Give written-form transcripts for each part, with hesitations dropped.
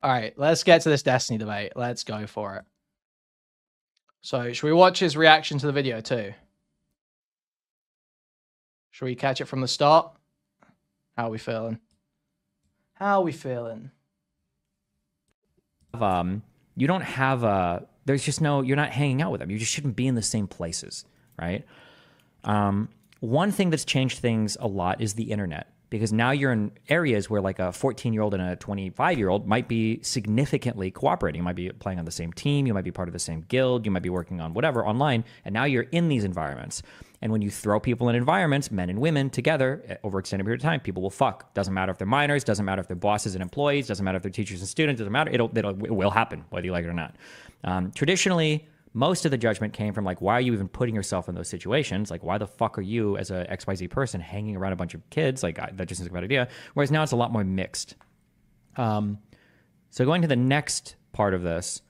All right, let's get to this Destiny debate. Let's go for it. So, should we watch his reaction to the video too? Should we catch it from the start? How are we feeling? How are we feeling? You don't have a, there's just no, you're not hanging out with them. You just shouldn't be in the same places, right? One thing that's changed things a lot is the internet, because now you're in areas where like a 14-year-old and a 25-year-old might be significantly cooperating. You might be playing on the same team. You might be part of the same guild. You might be working on whatever online. And now you're in these environments. And when you throw people in environments, men and women together over an extended period of time, people will fuck. Doesn't matter if they're minors, doesn't matter if they're bosses and employees, doesn't matter if they're teachers and students, doesn't matter. It will happen, whether you like it or not. Traditionally, most of the judgment came from like, why are you even putting yourself in those situations? Like, why the fuck are you as a XYZ person hanging around a bunch of kids? Like, that just isn't a good idea. Whereas now it's a lot more mixed. So going to the next part of this,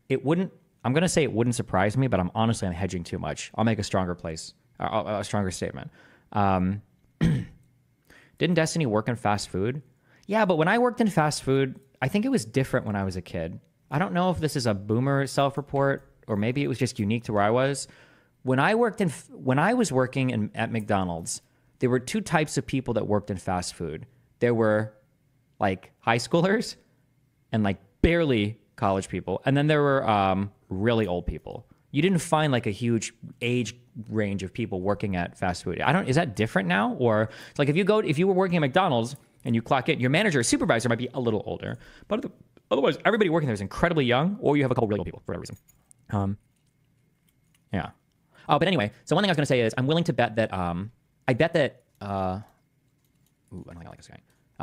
I'm going to say it wouldn't surprise me, but I'm hedging too much. I'll make a stronger statement. Didn't Destiny work in fast food? Yeah, but when I worked in fast food, I think it was different when I was a kid. I don't know if this is a boomer self-report or maybe it was just unique to where I was. When I was working at McDonald's, there were two types of people that worked in fast food. There were like high schoolers and like barely college people. And then there were really old people. You didn't find like a huge age range of people working at fast food. Is that different now? Or it's like if you were working at McDonald's and you clock in, your manager or supervisor might be a little older, but otherwise everybody working there is incredibly young, or you have a couple really old people for whatever reason. Yeah. Oh, but anyway, so one thing I was going to say is I'm willing to bet that, I bet that, I don't think I like this guy.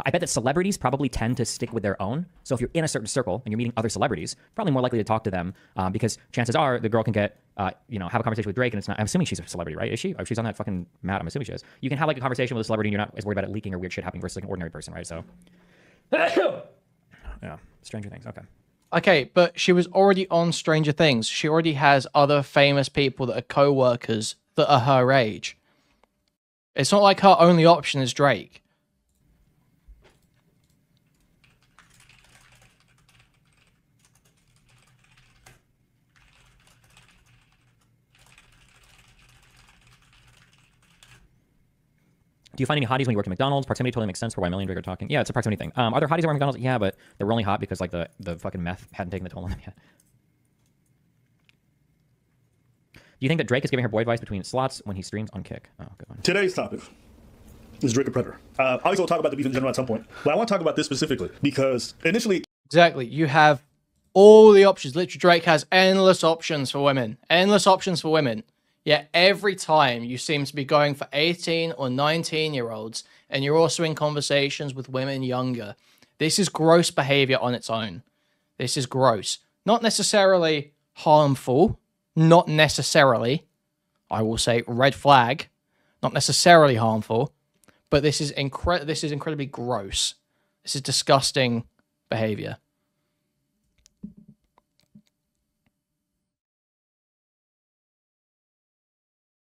I bet that celebrities probably tend to stick with their own. So if you're in a certain circle and you're meeting other celebrities, probably more likely to talk to them because chances are the girl can get, have a conversation with Drake and it's not, I'm assuming she's a celebrity, right? Is she? Oh, she's on that fucking mat. I'm assuming she is. You can have like a conversation with a celebrity and you're not as worried about it leaking or weird shit happening versus like an ordinary person, right? So, yeah, Stranger Things. Okay. Okay, but she was already on Stranger Things. She already has other famous people that are co-workers that are her age. It's not like her only option is Drake. Do you find any hotties when you work at McDonald's? Proximity totally makes sense for why Millie and Drake are talking. Yeah, it's a proximity thing. Are there hotties that work at McDonald's? Yeah, but they were only hot because like the fucking meth hadn't taken the toll on them yet. Do you think that Drake is giving her boy advice between slots when he streams on Kick? Oh, good one. Today's topic is Drake a predator. Obviously, we'll talk about the beef in general at some point, but I want to talk about this specifically because initially... Exactly. You have all the options. Literally, Drake has endless options for women. Endless options for women. Yet every time you seem to be going for 18 or 19-year-olds, and you're also in conversations with women younger. This is gross behavior on its own. This is gross. Not necessarily harmful. Not necessarily. I will say red flag. Not necessarily harmful. But this is incredibly gross. This is disgusting behavior.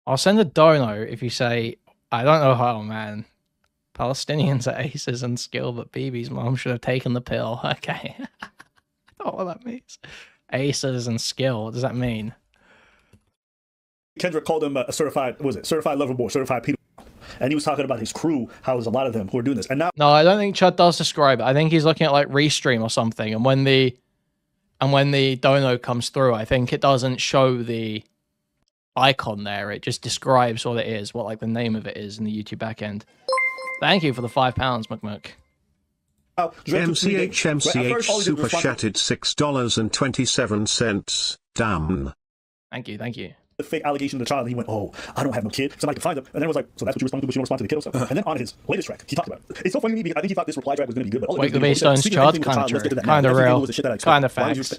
I'll send a dono if you say, I don't know how, man. Palestinians are aces and skill, but BB's mom should have taken the pill. Okay. I don't know what that means. Aces and skill. What does that mean? Kendrick called him a certified lover boy, certified pedophile. And he was talking about his crew, how there's a lot of them who are doing this. And now... No, I don't think Chud does describe it. I think he's looking at like Restream or something. And when the dono comes through, I think it doesn't show the icon there. It just describes what it is, what like the name of it is in the YouTube backend. Thank you for the £5, McMuck. MCH super chatted $6.27. Damn. Thank you. The fake allegation of the child, and he went, "Oh, I don't have no kid, somebody can find them." And then it was like, "So that's what you respond to, but you don't respond to the kid also." And then on his latest track, he talked about it. It's so funny to me because I think he thought this reply track was going to be good. But Wake the Baystones Chud, kind of true, kind of real, kind of facts.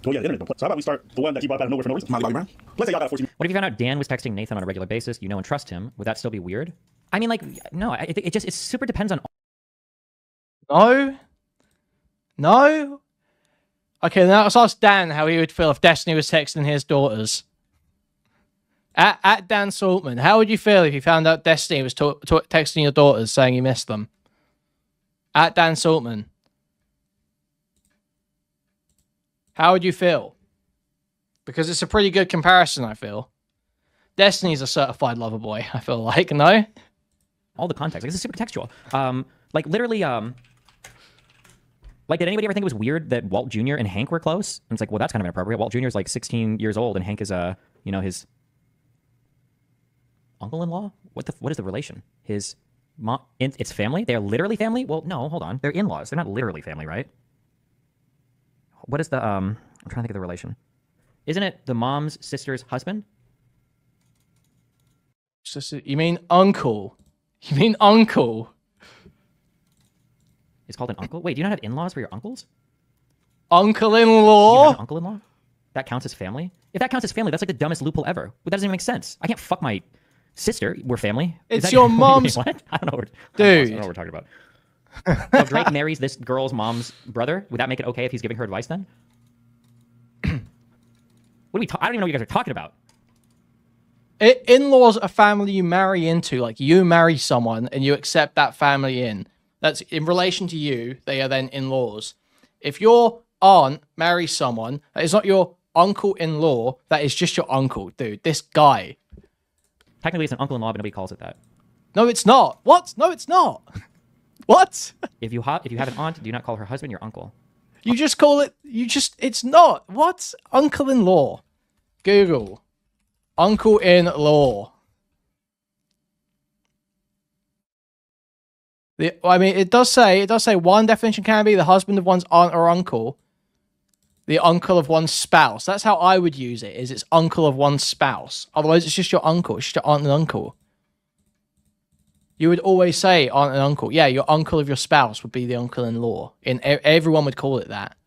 Oh yeah, the internet. So how about we start the one that he brought out of nowhere for no reason? Let's say y'all got 14. What if you found out Dan was texting Nathan on a regular basis? You know and trust him. Would that still be weird? I mean, like, no. It super depends on. No. Okay, now let's ask Dan how he would feel if Destiny was texting his daughters. At Dan Saltman, how would you feel if you found out Destiny was texting your daughters saying you missed them? At Dan Saltman. How would you feel? Because it's a pretty good comparison, I feel. Destiny's a certified lover boy, I feel like, no? All the context. Like, this is super textual. Like, literally, like, did anybody ever think it was weird that Walt Jr. and Hank were close? And it's like, well, that's kind of inappropriate. Walt Jr. is like 16 years old, and Hank is, you know, his uncle-in-law? What is the relation? His mom? It's family? They're literally family? Well, no, hold on. They're in-laws. They're not literally family, right? What is the, I'm trying to think of the relation. Isn't it the mom's sister's husband? You mean uncle? You mean uncle? It's called an uncle? Wait, do you not have in-laws for your uncles? Uncle-in-law? You have an uncle-in-law? That counts as family? If that counts as family, that's like the dumbest loophole ever. Well, that doesn't even make sense. I can't fuck my sister. We're family. It's your mom's... What? I don't know what Dude. I don't know what we're talking about. So if Drake marries this girl's mom's brother, would that make it okay if he's giving her advice then? What are we I don't even know what you guys are talking about. In-laws are family you marry into. Like, you marry someone and you accept that family in. That's in relation to you. They are then in-laws. If your aunt marries someone that is not your uncle-in-law, that is just your uncle, dude. This guy. Technically, it's an uncle-in-law, but nobody calls it that. No, it's not. What? No, it's not. What? If you have an aunt, do you not call her husband your uncle? You just call it... It's not. What? Uncle-in-law. Google. Uncle-in-law. I mean, it does say one definition can be the husband of one's aunt or uncle, the uncle of one's spouse. That's how I would use it, is it's uncle of one's spouse. Otherwise, it's just your uncle. It's just your aunt and uncle. You would always say aunt and uncle. Yeah, your uncle of your spouse would be the uncle-in-law. Everyone would call it that.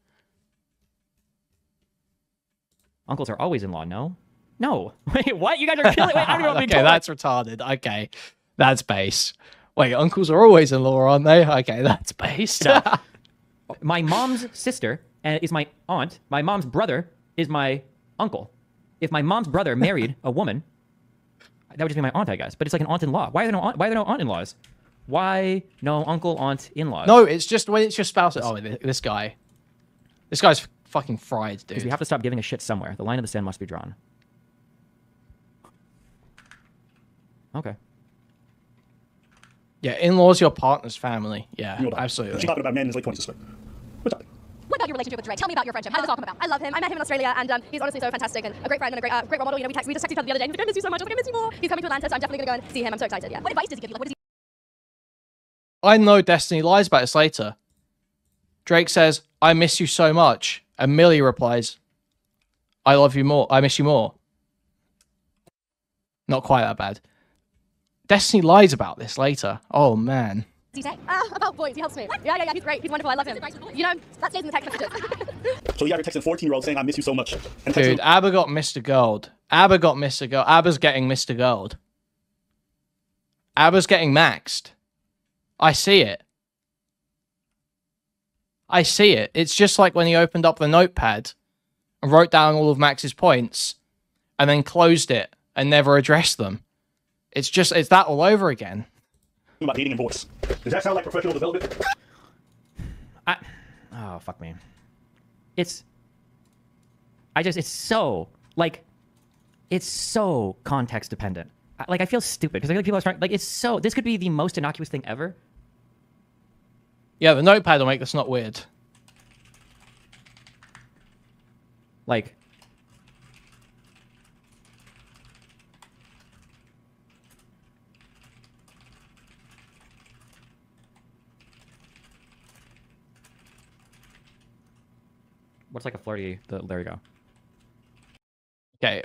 Uncles are always in law, no? No. Wait, what? You guys are killing... Wait, I don't know what okay, that's retarded. Okay, that's base. Wait, uncles are always in law, aren't they? Okay, that's base. No. My mom's sister is my aunt. My mom's brother is my uncle. If my mom's brother married a woman, that would just be my aunt, I guess. But it's like an aunt-in-law. Why are there no aunt-in-laws? Why no uncle, aunt, in-laws? No, it's just when it's your spouse. Oh, this guy. This guy's fucking fried, dude. Because we have to stop giving a shit somewhere. The line of the sand must be drawn. Okay. Yeah, in-laws your partner's family. Yeah, absolutely. She's talking about men in his late 20s. What's up? What about your relationship with Drake? Tell me about your friendship. How did this all come about? I love him. I met him in Australia, and he's honestly so fantastic and a great friend and a great role model. You know, we just texted each other the other day. He's like, I miss you so much. I was like, I miss you more. He's coming to Atlanta, so I'm definitely gonna go and see him. I'm so excited. Yeah. What advice does he give you? Like, what does he? I know Destiny lies about this later. Drake says, "I miss you so much," and Millie replies, "I love you more. I miss you more." Not quite that bad. Destiny lies about this later. Oh, man. Does he say? About boys. He helps me. Yeah. He's great. He's wonderful. I love him. You know, that stays in the text messages. So you got texting 14-year-old saying, I miss you so much. And Dude, ABBA got Mr. Gold. ABBA got Mr. Gold. ABBA's getting Mr. Gold. ABBA's getting maxed. I see it. I see it. It's just like when he opened up the notepad and wrote down all of Max's points and then closed it and never addressed them. It's that all over again. About dating and voice. Does that sound like professional development? Oh, fuck me. It's so, like, it's so context dependent. Like, I feel stupid because I feel like people are trying, like, this could be the most innocuous thing ever. Yeah, the notepad will make this not weird. Like, what's like a flirty... There we go. Okay.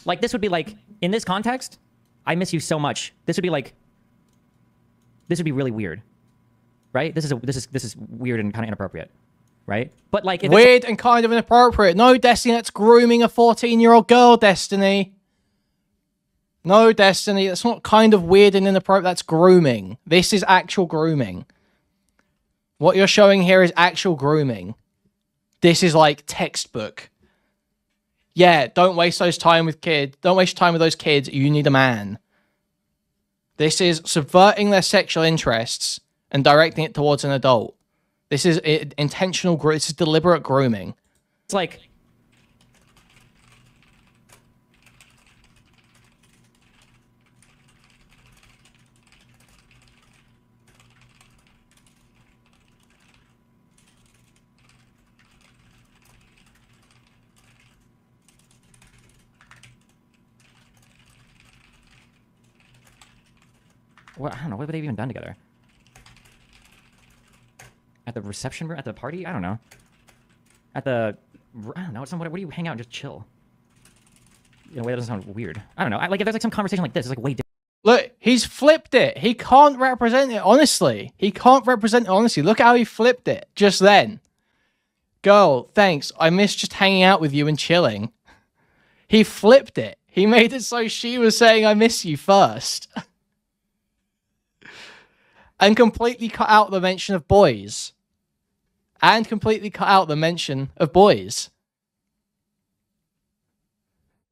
Like, this would be like, in this context, I miss you so much. This would be like... This would be really weird. Right? This is weird and kind of inappropriate. Right? But like... Weird and kind of inappropriate. No, Destiny, that's grooming a 14-year-old girl, Destiny. No, Destiny, that's not kind of weird and inappropriate. That's grooming. This is actual grooming. What you're showing here is actual grooming. This is like textbook. Yeah, don't waste those time with kids. Don't waste time with those kids. You need a man. This is subverting their sexual interests and directing it towards an adult. This is intentional. This is deliberate grooming. It's like, what, I don't know. What have they even done together? At the reception room? At the party? I don't know. At the... I don't know. What do you hang out and just chill? In a way that doesn't sound weird. I don't know. Like, if there's like some conversation like this, it's like way different. Look, he's flipped it. He can't represent it honestly. He can't represent it honestly. Look how he flipped it just then. Girl, thanks. I miss just hanging out with you and chilling. He flipped it. He made it so she was saying, I miss you first. And completely cut out the mention of boys. And completely cut out the mention of boys.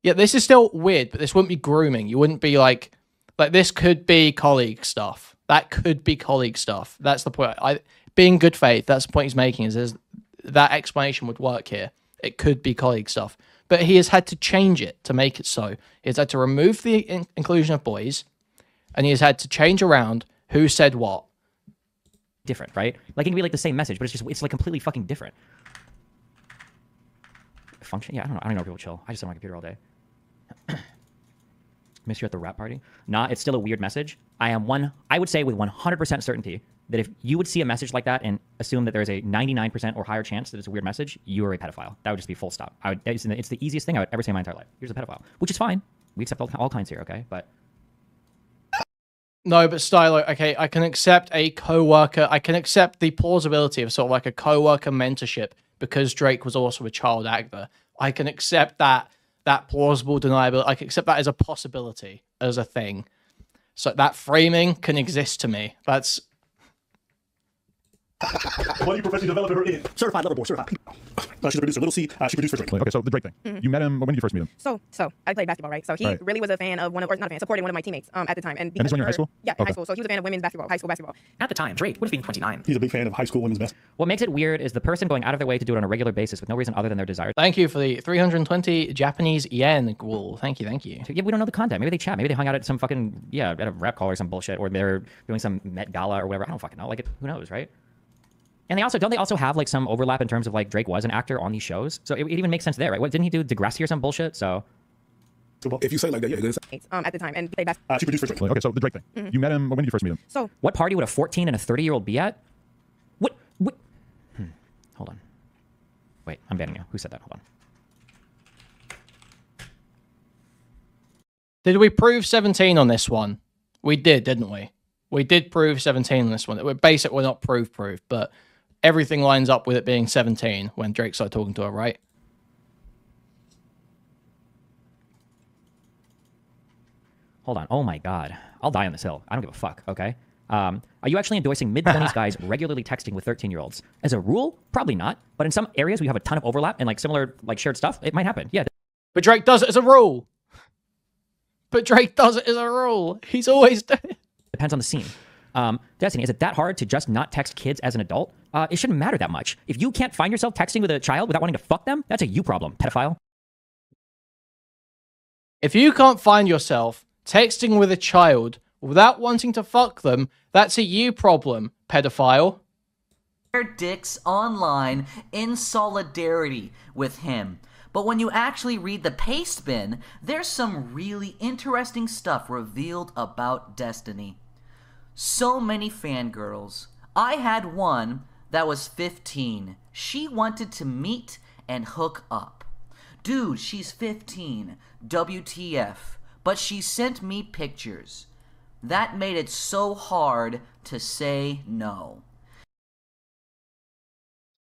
Yeah, this is still weird, but this wouldn't be grooming. You wouldn't be like this could be colleague stuff. That could be colleague stuff. That's the point. Being good faith, that's the point he's making, is that explanation would work here. It could be colleague stuff. But he has had to change it to make it so. He has had to remove the inclusion of boys, and he has had to change around who said what. Different, right? Like, it can be like the same message, but it's like completely fucking different. Function? Yeah, I don't know. I don't know people chill. I just sit on my computer all day. Miss you at the rap party? Nah, it's still a weird message. I would say with 100% certainty that if you would see a message like that and assume that there's a 99% or higher chance that it's a weird message, you are a pedophile. That would just be full stop. It's the easiest thing I would ever say in my entire life. You're just a pedophile, which is fine. We accept all kinds here, okay? But no, but Stylo, okay, I can accept a co-worker. I can accept the plausibility of sort of like a co-worker mentorship because Drake was also a child actor. I can accept that plausible deniability. I can accept that as a possibility, as a thing. So that framing can exist to me. That's... What do you professionally develop her in? Certified lover boy, certified. She's a producer. Little C, she produced for Drake. Okay, so the Drake thing. You met him, when did you first meet him? So I played basketball, right? So he really was a fan of not a fan, supported one of my teammates at the time. And this when you're in high school? Yeah, in high school. So he was a fan of women's basketball, high school basketball. At the time, Drake would have been 29. He's a big fan of high school women's basketball. what makes it weird is the person going out of their way to do it on a regular basis with no reason other than their desire. Thank you for the 320 Japanese yen wall. Thank you. Yeah, we don't know the content. Maybe they chat. Maybe they hung out at some fucking, at a rap call or some bullshit, or they're doing some Met Gala or whatever. I don't fucking know. Like, who knows, right? And don't they also have like some overlap in terms of like Drake was an actor on these shows? So it even makes sense there, right? What didn't he do Degrassi or some bullshit? So If you say it like that, yeah, it is. At the time and played basketball. She produced for Drake. Okay, so the Drake thing. You met him, when did you first meet him? So what party would a 14 and a 30-year-old be at? What? Hold on. Wait, I'm banning you. Who said that? Hold on. Did we prove 17 on this one? We did, didn't we? We did prove 17 on this one. We're basically not proof, but everything lines up with it being 17 when Drake started talking to her, right? Hold on. Oh my God. I'll die on this hill. I don't give a fuck, okay? Are you actually endorsing mid-20s guys regularly texting with 13-year-olds? As a rule, probably not. But in some areas we have a ton of overlap and like similar like shared stuff, it might happen. Yeah. But Drake does it as a rule. He's always doing it. Depends on the scene. Destiny, is it that hard to just not text kids as an adult? It shouldn't matter that much. If you can't find yourself texting with a child without wanting to fuck them, that's a you problem, pedophile. If you can't find yourself texting with a child without wanting to fuck them, that's a you problem, pedophile. Their dicks online in solidarity with him. But when you actually read the paste bin, there's some really interesting stuff revealed about Destiny. So many fangirls. I had one that was 15. She wanted to meet and hook up. Dude, she's 15. WTF. But she sent me pictures. That made it so hard to say no.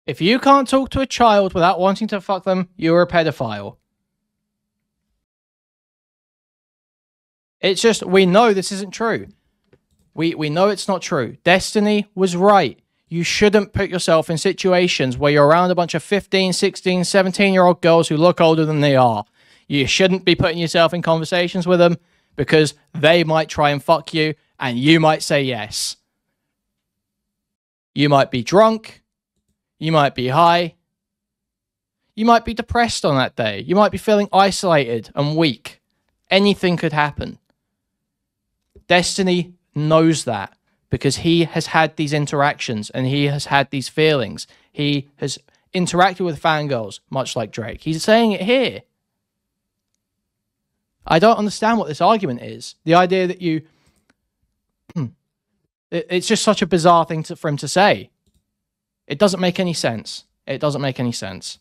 If you can't talk to a child without wanting to fuck them, you're a pedophile. It's just, we know this isn't true. We know it's not true. Destiny was right. You shouldn't put yourself in situations where you're around a bunch of 15, 16, 17-year-old girls who look older than they are. You shouldn't be putting yourself in conversations with them because they might try and fuck you and you might say yes. You might be drunk. You might be high. You might be depressed on that day. You might be feeling isolated and weak. Anything could happen. Destiny knows that because he has had these interactions and he has had these feelings. He has interacted with fangirls, much like Drake. He's saying it here. I don't understand what this argument is. The idea that you... It's just such a bizarre thing for him to say. It doesn't make any sense. It doesn't make any sense.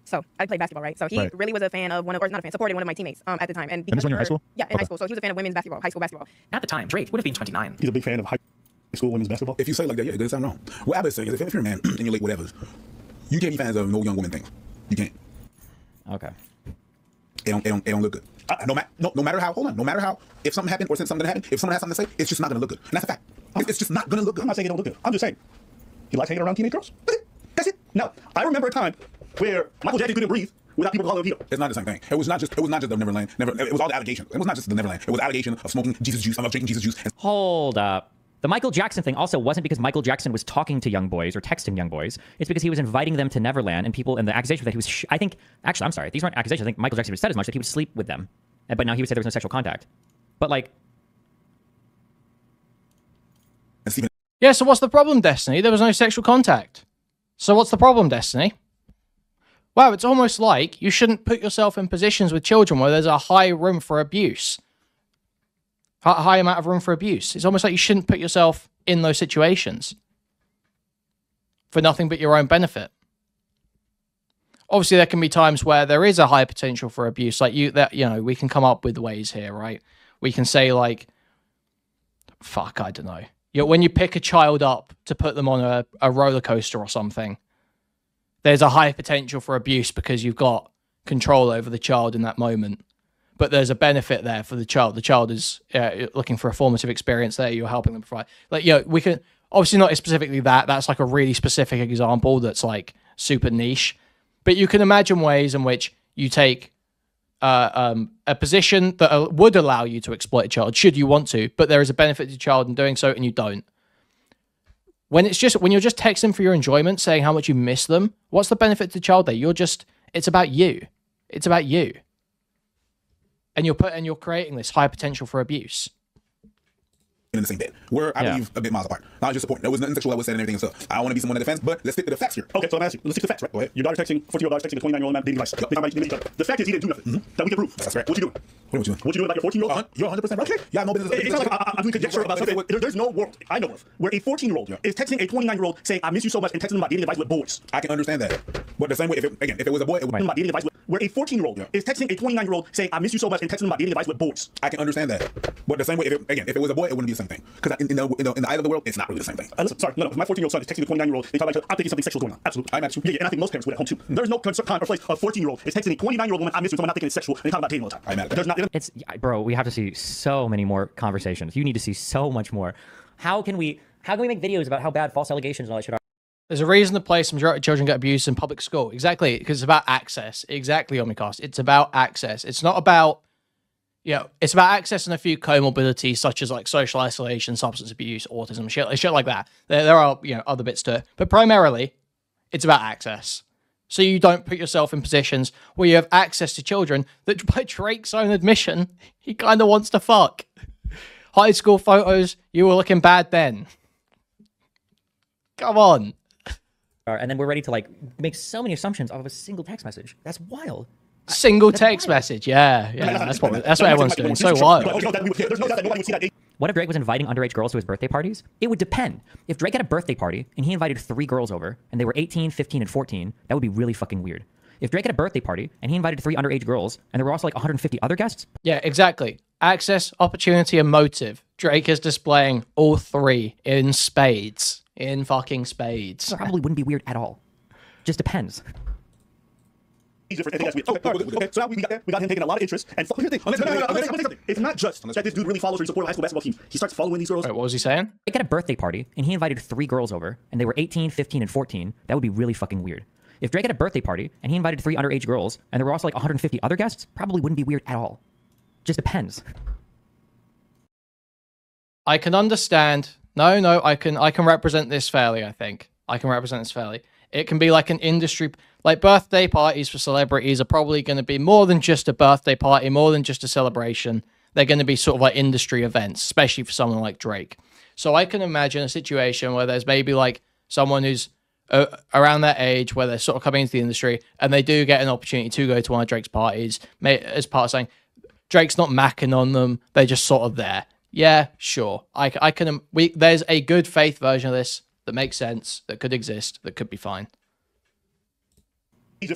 So I played basketball, right? So he really was a fan of or not a fan, supported one of my teammates at the time. And this when you were in high school? Yeah, in high school. So he was a fan of women's basketball, high school basketball. At the time, Drake would have been 29. He's a big fan of high school women's basketball. If you say it like that, yeah, it doesn't sound wrong. What I would say is if you're a man in your late whatever, you can't be fans of no young woman things. You can't. Okay. It don't look good. No matter how, hold on, no matter how, if something happened or since something happened, if someone has something to say, it's just not going to look good. And that's a fact. It's just not going to look good. I'm not saying it don't look good. I'm just saying he likes hanging around teenage girls. That's it. No, I remember a time where Michael Jackson couldn't breathe without people calling him Vito. It's not the same thing. It was not just the Neverland. It was all the allegations. It was not just the Neverland. It was allegation of smoking Jesus juice, of drinking Jesus juice. Hold up. The Michael Jackson thing also wasn't because Michael Jackson was talking to young boys or texting young boys. It's because he was inviting them to Neverland, and people, and the accusation that he was, I think, actually, I'm sorry, these aren't accusations. I think Michael Jackson said as much that he would sleep with them. But now he would say there was no sexual contact. But like... Yeah, so what's the problem, Destiny? There was no sexual contact. So what's the problem, Destiny? Wow, it's almost like you shouldn't put yourself in positions with children where there's a high room for abuse. High amount of room for abuse. It's almost like you shouldn't put yourself in those situations for nothing but your own benefit. Obviously, there can be times where there is a high potential for abuse. Like we can come up with ways here, right? We can say like, fuck, I don't know. When you pick a child up to put them on a roller coaster or something, there's a high potential for abuse because you've got control over the child in that moment. But there's a benefit there for the child. The child is looking for a formative experience there. You're helping them provide. Like, we can obviously not specifically that. That's like a really specific example that's like super niche. But you can imagine ways in which you take a position that would allow you to exploit a child, should you want to, but there is a benefit to the child in doing so, and you don't. When you're just texting for your enjoyment, saying how much you miss them, what's the benefit to the child there? It's about you. It's about you. And you're creating this high potential for abuse. In the same bed. We're, I believe, a bit miles apart. Not just support. There was nothing sexual that was said and everything. So I don't want to be someone that defends, but let's stick to the facts here. Okay, so I'm asking. Let's stick to the facts, right? Go ahead. Your daughter texting, 14-year-old daughter texting a 29-year-old man dating life. The fact is he didn't do nothing. That we can prove. That's right. What you doing? What you doing? What you doing about your 14-year-old? You're 100% right. Okay. Yeah, no business. It's not like I'm doing conjecture about something. There's no world I know of where a 14-year-old is texting a 29-year-old saying, I miss you so much, and texting them about dating advice with boys. I can understand that. But the same way, if it was a boy, it would about dating advice with, where a 14-year-old is texting a 29-year-old saying, I miss you so much, and texting them about dating advice with boys. I can understand that. But the same way, if it was a boy, it wouldn't be the same thing. Because in the eye of the world, it's not really the same thing. Listen, sorry, no. If my 14-year-old son is texting a 29-year-old, they talk about, I'm thinking something sexual going on. Absolutely. I'm at you. Yeah, and I think most parents would at home too. There's no time or place a 14-year-old is texting a 29-year-old woman, I miss you, so I'm not thinking it's sexual, and they talk about dating all the time. I'm at There's not. It's, bro, we have to see so many more conversations. You need to see so much more. How can we make videos about how bad false allegations and all that shit are? There's a reason the place majority of children get abused in public school. Exactly, because it's about access. Exactly, Omicast. It's about access. It's not about, it's about access and a few comorbidities such as like social isolation, substance abuse, autism, shit like that. There are other bits to it, but primarily, it's about access. So you don't put yourself in positions where you have access to children that, by Drake's own admission, he kind of wants to fuck. High school photos, you were looking bad then. Come on. And then we're ready to like make so many assumptions off of a single text message. That's wild. Single text message, yeah. That's what everyone's doing. So wild. What if Drake was inviting underage girls to his birthday parties? It would depend. If Drake had a birthday party and he invited 3 girls over and they were 18, 15, and 14, that would be really fucking weird. If Drake had a birthday party and he invited 3 underage girls and there were also like 150 other guests. Yeah, exactly. Access, opportunity, and motive. Drake is displaying all 3 in spades. In fucking spades. It probably wouldn't be weird at all. Just depends. So now we got him taking a lot of interest. And here's the thing. It's not just that this dude really follows or supports high school basketball team. He starts following these girls. Wait, what was he saying? Drake had a birthday party and he invited 3 girls over and they were 18, 15, and 14. That would be really fucking weird. If Drake had a birthday party and he invited 3 underage girls and there were also like 150 other guests, probably wouldn't be weird at all. Just depends. I can understand. No, I can represent this fairly, I think. I can represent this fairly. It can be like an industry, like birthday parties for celebrities are probably going to be more than just a birthday party, more than just a celebration. They're going to be sort of like industry events, especially for someone like Drake. So I can imagine a situation where there's maybe like someone who's around that age where they're sort of coming into the industry and they do get an opportunity to go to one of Drake's parties as part of saying Drake's not macking on them. They're just sort of there. Yeah, sure. There's a good faith version of this that makes sense, that could exist, that could be fine. Okay,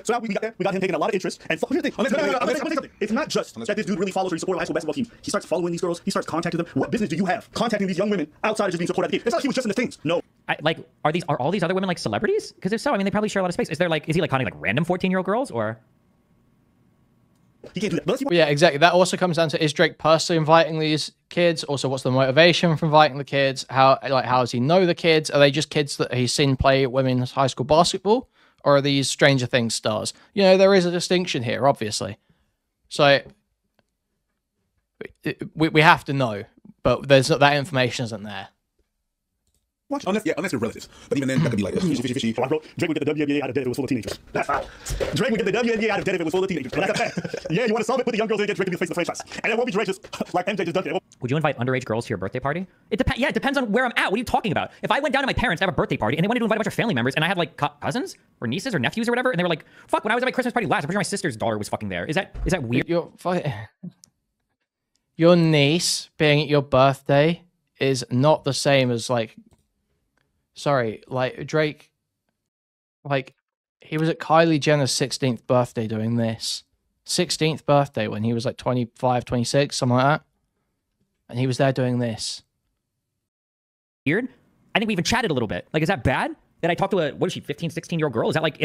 so now we got him taking a lot of interest. And here's the thing. It's not just that this dude really follows or he supports a high school basketball team. He starts following these girls. He starts contacting them. What business do you have contacting these young women outside of just being supported at the game? It's not like he was just in the things. No. Are all these other women like celebrities? Because if so, I mean, they probably share a lot of space. Is he like contacting like random 14-year-old girls or? He can't do that. Yeah, exactly. That also comes down to, is Drake personally inviting these kids? Also, what's the motivation for inviting the kids? How does he know the kids? Are they just kids that he's seen play women's high school basketball? Or are these Stranger Things stars? You know, there is a distinction here, obviously. So we have to know, but that information isn't there. Unless they're relatives. But even then, that could be like fishy. Bro, Drake would get the WNBA out of debt if it was full of teenagers. That's fine. Drake would get the WNBA out of debt if it was full of teenagers. That's a fact. Yeah, you want to solve it? Put the young girls in and get Drake to be the face of the franchise. And it won't be Drake just like MJ just dunked it. Would you invite underage girls to your birthday party? It depends on where I'm at. What are you talking about? If I went down to my parents to have a birthday party and they wanted to invite a bunch of family members and I had like cousins or nieces or nephews or whatever, and they were like, fuck, when I was at my Christmas party last, I'm pretty sure my sister's daughter was fucking there. Is that weird? Your niece being at your birthday is not the same as like, sorry, like Drake, like he was at Kylie Jenner's 16th birthday doing this. 16th birthday when he was like 25, 26, something like that. And he was there doing this. Weird? I think we even chatted a little bit. Like, is that bad? That I talked to what is she, 15, 16-year-old girl? Is that like,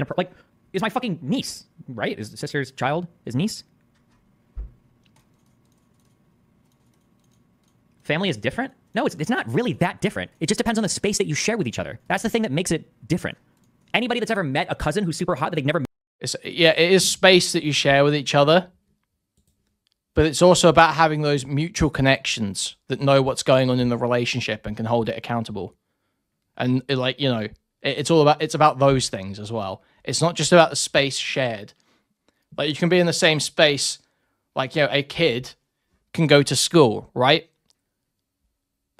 is my fucking niece, right? Is the sister's child his niece? Family is different? No, it's not really that different. It just depends on the space that you share with each other. That's the thing that makes it different. Anybody that's ever met a cousin who's super hot that they've never met. It is space that you share with each other. But it's also about having those mutual connections that know what's going on in the relationship and can hold it accountable. And it's about those things as well. It's not just about the space shared. Like you can be in the same space, like, a kid can go to school, right?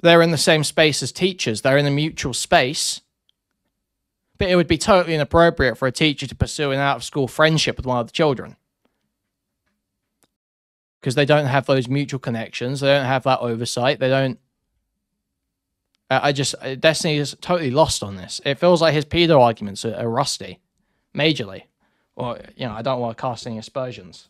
They're in the same space as teachers. They're in a mutual space. But it would be totally inappropriate for a teacher to pursue an out-of-school friendship with one of the children. Because they don't have those mutual connections. They don't have that oversight. They don't... Destiny is totally lost on this. It feels like his pedo arguments are rusty. Majorly. Or, I don't want to cast any aspersions.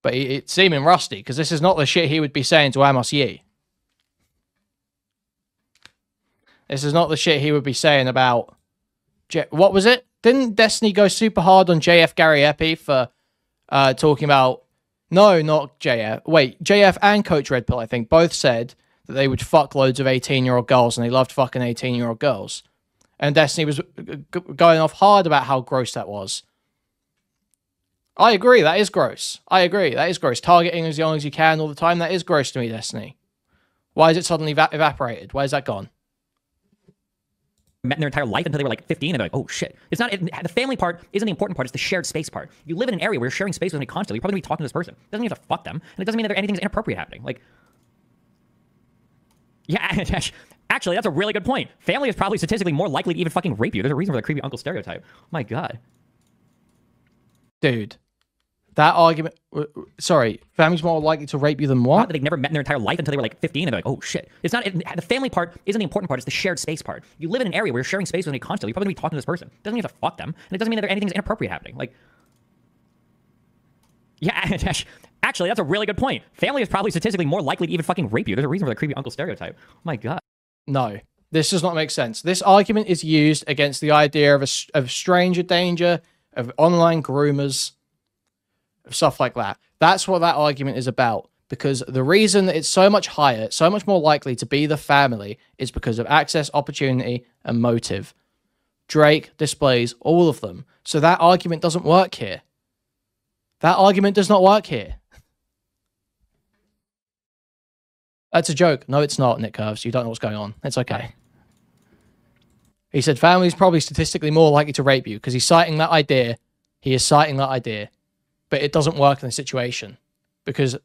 But it's seeming rusty, because this is not the shit he would be saying to Amos Yee. This is not the shit he would be saying about... What was it? Didn't Destiny go super hard on JF Gary Epi for talking about... No, not JF. Wait, JF and Coach Red Pill, I think, both said that they would fuck loads of 18-year-old girls, and they loved fucking 18-year-old girls. And Destiny was going off hard about how gross that was. I agree, that is gross. I agree, that is gross. Targeting as young as you can all the time, that is gross to me, Destiny. Why is it suddenly evaporated? Why is that gone? Met in their entire life until they were like 15, and they're like, oh shit. It's not, the family part isn't the important part, it's the shared space part. You live in an area where you're sharing space with somebody constantly, you're probably gonna be talking to this person. It doesn't mean you have to fuck them, and it doesn't mean that anything's inappropriate happening. Like, yeah, actually, that's a really good point. Family is probably statistically more likely to even fucking rape you. There's a reason for the creepy uncle stereotype. Oh my god. Dude, that argument... Sorry, family's more likely to rape you than what? Not that they've never met in their entire life until they were like 15, and they're like, oh shit. It's not, the family part isn't the important part, it's the shared space part. You live in an area where you're sharing space with somebody constantly, you're probably gonna be talking to this person. It doesn't mean you have to fuck them, and it doesn't mean that anything's inappropriate happening. Like, yeah, actually, that's a really good point. Family is probably statistically more likely to even fucking rape you. There's a reason for the creepy uncle stereotype. Oh my god. No, this does not make sense. This argument is used against the idea of stranger danger, of online groomers, of stuff like that. That's what that argument is about. Because the reason that it's so much higher, so much more likely to be the family, is because of access, opportunity, and motive. Drake displays all of them. So that argument doesn't work here. That argument does not work here. That's a joke. No, it's not, Nick Curves. You don't know what's going on. It's okay. He said families probably statistically more likely to rape you because he's citing that idea. He is citing that idea. But it doesn't work in this situation because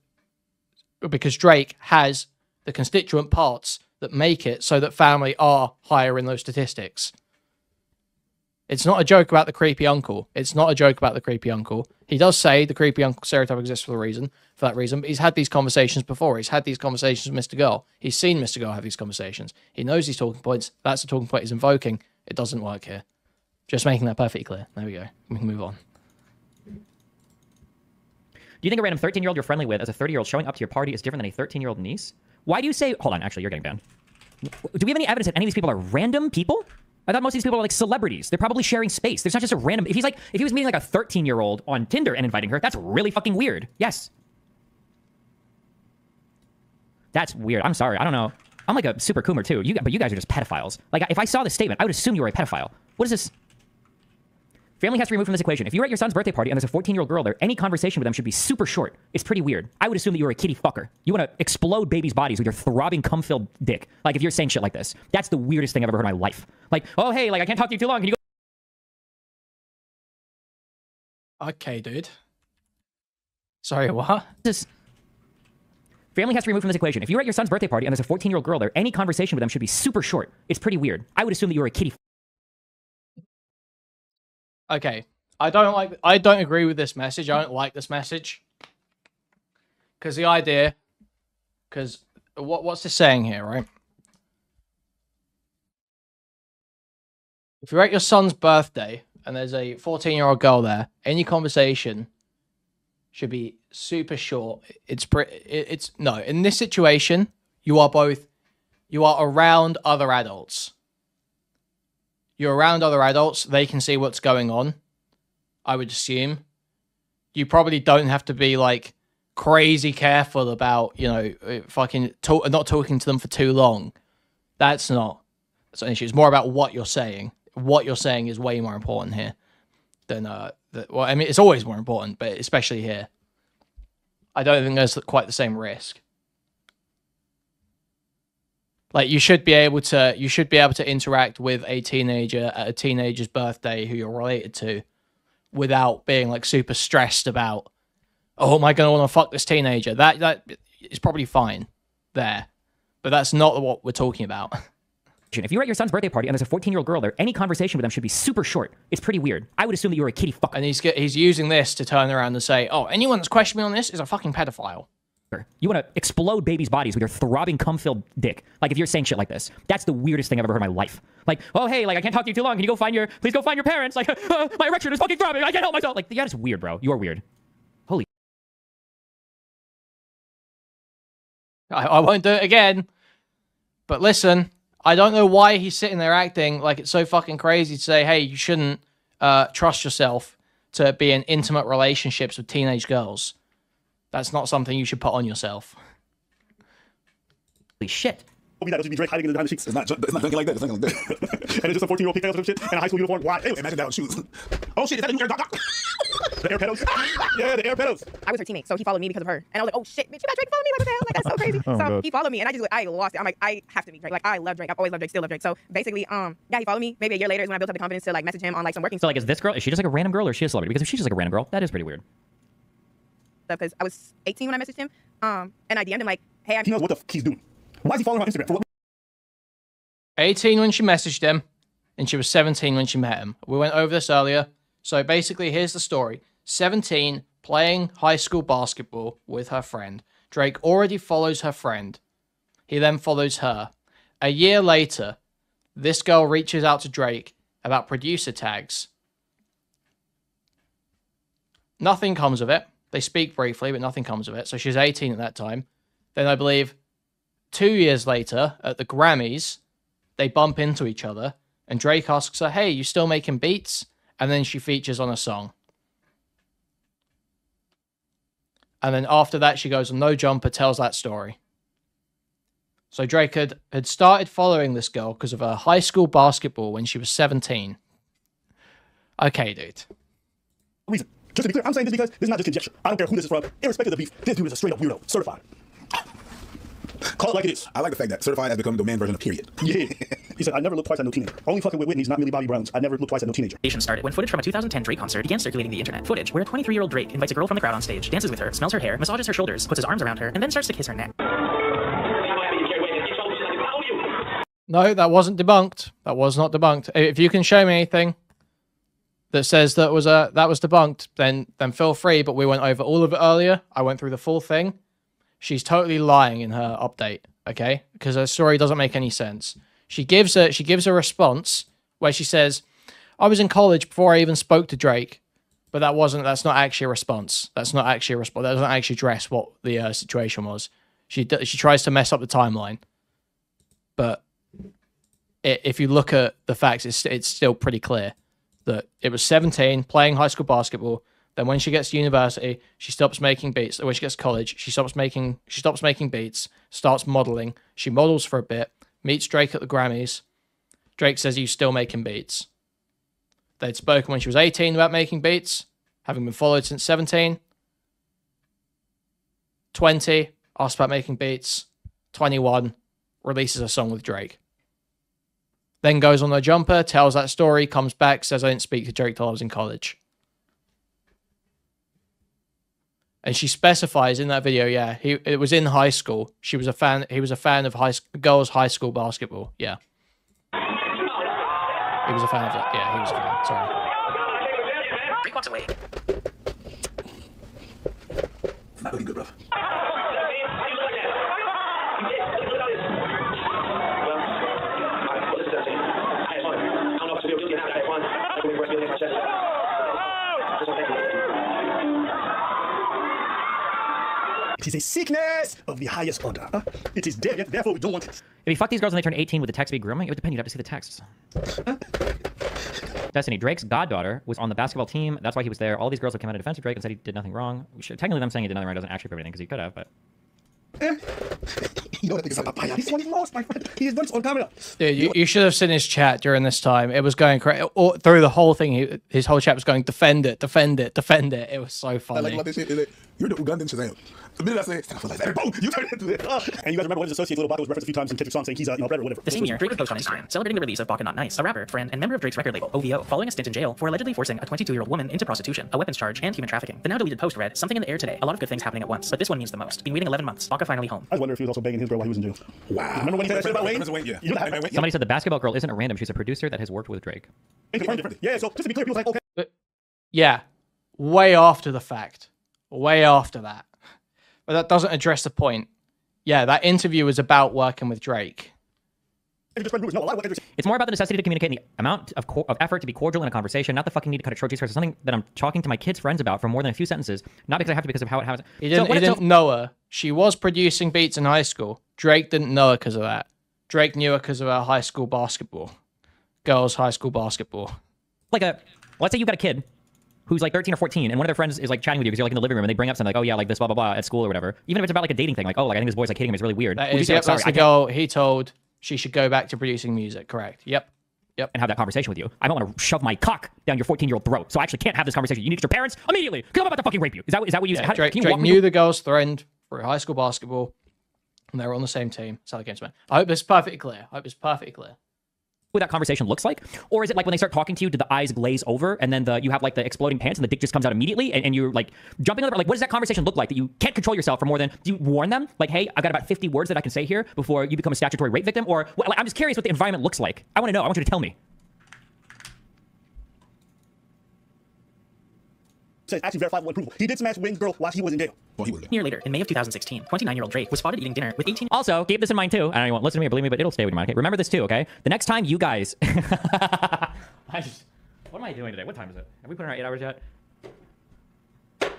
Drake has the constituent parts that make it so that family are higher in those statistics. It's not a joke about the creepy uncle. It's not a joke about the creepy uncle. He does say the creepy uncle stereotype exists for that reason, but he's had these conversations before. He's had these conversations with Mr. Girl. He's seen Mr. Girl have these conversations. He knows these talking points. That's the talking point he's invoking. It doesn't work here. Just making that perfectly clear. There we go. We can move on. Do you think a random 13-year-old you're friendly with as a 30-year-old showing up to your party is different than a 13-year-old niece? Why do you say... Hold on, actually, you're getting banned. Do we have any evidence that any of these people are random people? I thought most of these people are like celebrities. They're probably sharing space. There's not just a random... If he was meeting like a 13-year-old on Tinder and inviting her, that's really fucking weird. Yes. That's weird. I'm sorry. I don't know. I'm like a super coomer too. But you guys are just pedophiles. Like, if I saw this statement, I would assume you were a pedophile. What is this? Family has to be removed from this equation. If you're at your son's birthday party and there's a 14-year-old girl there, any conversation with them should be super short. It's pretty weird. I would assume that you were a kitty fucker. You want to explode babies' bodies with your throbbing cum-filled dick. Like, if you're saying shit like this. That's the weirdest thing I've ever heard in my life. Like, oh, hey, like, I can't talk to you too long. Can you go... Okay, dude. Sorry, what? Family has to be removed from this equation. If you're at your son's birthday party and there's a 14-year-old girl there, any conversation with them should be super short. It's pretty weird. I would assume that you were a kitty. Okay, I don't agree with this message. I don't like this message because what's this saying here, right? If you're at your son's birthday and there's a 14-year-old girl there, any conversation should be super short. No, in this situation, you are around other adults. You're around other adults. They can see what's going on. I would assume. You probably don't have to be like crazy careful about, not talking to them for too long. That's not an issue. It's more about what you're saying. What you're saying is way more important here than, well, I mean, it's always more important, but especially here. I don't think there's quite the same risk. Like, you should be able to interact with a teenager at a teenager's birthday who you're related to without being like super stressed about, oh, am I going to want to fuck this teenager? That is probably fine there, but that's not what we're talking about. If you're at your son's birthday party and there's a 14-year-old girl there, any conversation with them should be super short. It's pretty weird. I would assume that you were a kitty fucker. And he's using this to turn around and say, oh, anyone that's questioning me on this is a fucking pedophile. You want to explode babies' bodies with your throbbing cum-filled dick. Like, if you're saying shit like this. That's the weirdest thing I've ever heard in my life. Like, oh, hey, like, I can't talk to you too long. Can you please go find your parents? Like, my erection is fucking throbbing. I can't help myself. Like, yeah, that's weird, bro. You are weird. Holy. I won't do it again. But listen, I don't know why he's sitting there acting like it's so fucking crazy to say, hey, you shouldn't trust yourself to be in intimate relationships with teenage girls. That's not something you should put on yourself. Holy shit. That should be Drake hiding behind the sheets. It's not thinking like that. It's thinking like that. And it's just a 14-year-old pigtails and shit and a high school uniform. Why? Anyway, Imagine that on shoes. oh shit, is that a new air The air pedos? Yeah, the air pedos. I was her teammate, so he followed me because of her. And I was like, oh shit, bitch, you got Drake following me? Like, what the hell? Like, that's so crazy. So he followed me, and I lost it. I'm like, I have to meet Drake. Like, I love Drake. I've always loved Drake, still love Drake. So basically, yeah, he followed me. Maybe a year later is when I built up the confidence to like message him on like some working stuff. So like, is this girl, is she just like a random girl or is she a celebrity? Because if she's just like a random girl, that is pretty weird. Because I was 18 when I messaged him, and I DM'd him like, hey, he knows what the fuck he's doing. Why is he following her on Instagram? For what? 18 when she messaged him, and she was 17 when she met him. We went over this earlier. So basically, here's the story. 17, playing high school basketball with her friend. Drake already follows her friend. He then follows her. A year later, this girl reaches out to Drake about producer tags. Nothing comes of it. They speak briefly, but nothing comes of it. So she's 18 at that time. Then I believe 2 years later, at the Grammys, they bump into each other, and Drake asks her, hey, you still making beats? And then she features on a song. And then after that, she goes on No Jumper, tells that story. So Drake had started following this girl because of her high school basketball when she was 17. Okay, dude. Reason. Just to be clear, I'm saying this because this is not just conjecture. I don't care who this is from. Irrespective of the beef, this dude is a straight up weirdo. Certified. Call it like it is. I like the fact that certified has become the man version of period. Yeah. He said, I never looked twice at no teenager. Only fucking with Whitney's, not Millie Bobby Brown's. I never looked twice at no teenager. Started when footage from a 2010 Drake concert began circulating the internet. Footage where a 23-year-old Drake invites a girl from the crowd on stage, dances with her, smells her hair, massages her shoulders, puts his arms around her, and then starts to kiss her neck. No, that wasn't debunked. That was not debunked. If you can show me anything that says that was debunked, then feel free. But we went over all of it earlier. I went through the full thing. She's totally lying in her update, okay? Because her story doesn't make any sense. She gives a response where she says, "I was in college before I even spoke to Drake," but that's not actually a response. That's not actually a response. That doesn't actually address what the situation was. She tries to mess up the timeline, but if you look at the facts, it's still pretty clear that it was 17 playing high school basketball. Then when she gets to university, she stops making beats. When she gets to college, she stops making beats, starts modeling. She models for a bit, meets Drake at the Grammys. Drake says, "You still making beats?" They'd spoken when she was 18 about making beats, having been followed since 17. 20, asked about making beats. 21, releases a song with Drake. Then goes on her jumper, tells that story, comes back, says, "I didn't speak to Drake till I was in college." And she specifies in that video, yeah, it was in high school. He was a fan of girls' high school basketball. Yeah. He was a fan of it. Yeah, he was a fan. Sorry. Drake walks away. It's not looking good, bro. It is a sickness of the highest order. It is dead, yet therefore we don't want it. If you fuck these girls when they turn 18, would the text be grooming? It would depend. You'd have to see the texts. Destiny, Drake's goddaughter was on the basketball team. That's why he was there. All these girls have come out of defense of Drake and said he did nothing wrong. Technically, them saying he did nothing wrong doesn't actually prove anything because he could have, but... You know that thing is a papaya. This one is lost, my friend. He is once on camera. Dude, you should have seen his chat during this time. It was going crazy. Through the whole thing, his whole chat was going, "Defend it, defend it, defend it." It was so funny. I like this shit. Is you're the Ugandan Shazam. The minute I say, boom, you turn into it. And you guys remember when his associate Little Baca was referenced a few times in Kendrick's song saying he's a predator or whatever. The same year, Drake would post on Instagram, celebrating the release of Baca Not Nice, a rapper, friend, and member of Drake's record label, OVO, following a stint in jail for allegedly forcing a 22-year-old woman into prostitution, a weapons charge, and human trafficking. The now deleted post read, "Something in the air today, a lot of good things happening at once, but this one means the most. Been waiting 11 months, Baca finally home." I wonder if he was also banging his girl while he was in jail. Wow. Remember when he said that shit about Wayne? Yeah. You know that? Somebody said the basketball girl isn't a random. She's a producer that has worked with Drake. Yeah, so just to be clear, people like, okay. Yeah, way after the fact. Way after that. But that doesn't address the point. Yeah, that interview was about working with Drake. It's more about the necessity to communicate and the amount of effort to be cordial in a conversation, not the fucking need to cut a short cheese for something that I'm talking to my kids' friends about for more than a few sentences, not because I have to, because of how it happens. He didn't know her. She was producing beats in high school. Drake didn't know her because of that. Drake knew her because of her high school basketball. Girls' high school basketball. Let's say you've got a kid who's like 13 or 14, and one of their friends is like chatting with you because you're like in the living room, and they bring up something like, "Oh yeah, like this blah blah blah at school or whatever." Even if it's about like a dating thing, like, "Oh, like I think this boy's like hitting him, it's really weird." That's the girl he told she should go back to producing music. Correct. Yep. And have that conversation with you. I don't want to shove my cock down your 14-year-old throat, so I actually can't have this conversation. You need to get your parents immediately because I'm about to fucking rape you. Is that what you? Yeah, Drake knew the girl's friend for high school basketball, and they were on the same team. That's how the game's went. I hope this is perfectly clear. What that conversation looks like? Or is it like when they start talking to you, do the eyes glaze over and then you have like the exploding pants and the dick just comes out immediately and you're like jumping on the, like, what does that conversation look like that you can't control yourself for more than, do you warn them? Like, "Hey, I've got about 50 words that I can say here before you become a statutory rape victim?" Or I'm just curious what the environment looks like. I want to know. I want you to tell me. Says actually verifiable approval. He did smash Wayne's girl while he was in jail. Well, he was. A year later, in May of 2016, 29-year-old Drake was spotted eating dinner with 18... Also, keep this in mind too. I know you won't listen to me or believe me, but it'll stay with your mind. Okay? Remember this too, okay? The next time you guys... What am I doing today? What time is it? Have we put in our 8 hours yet? I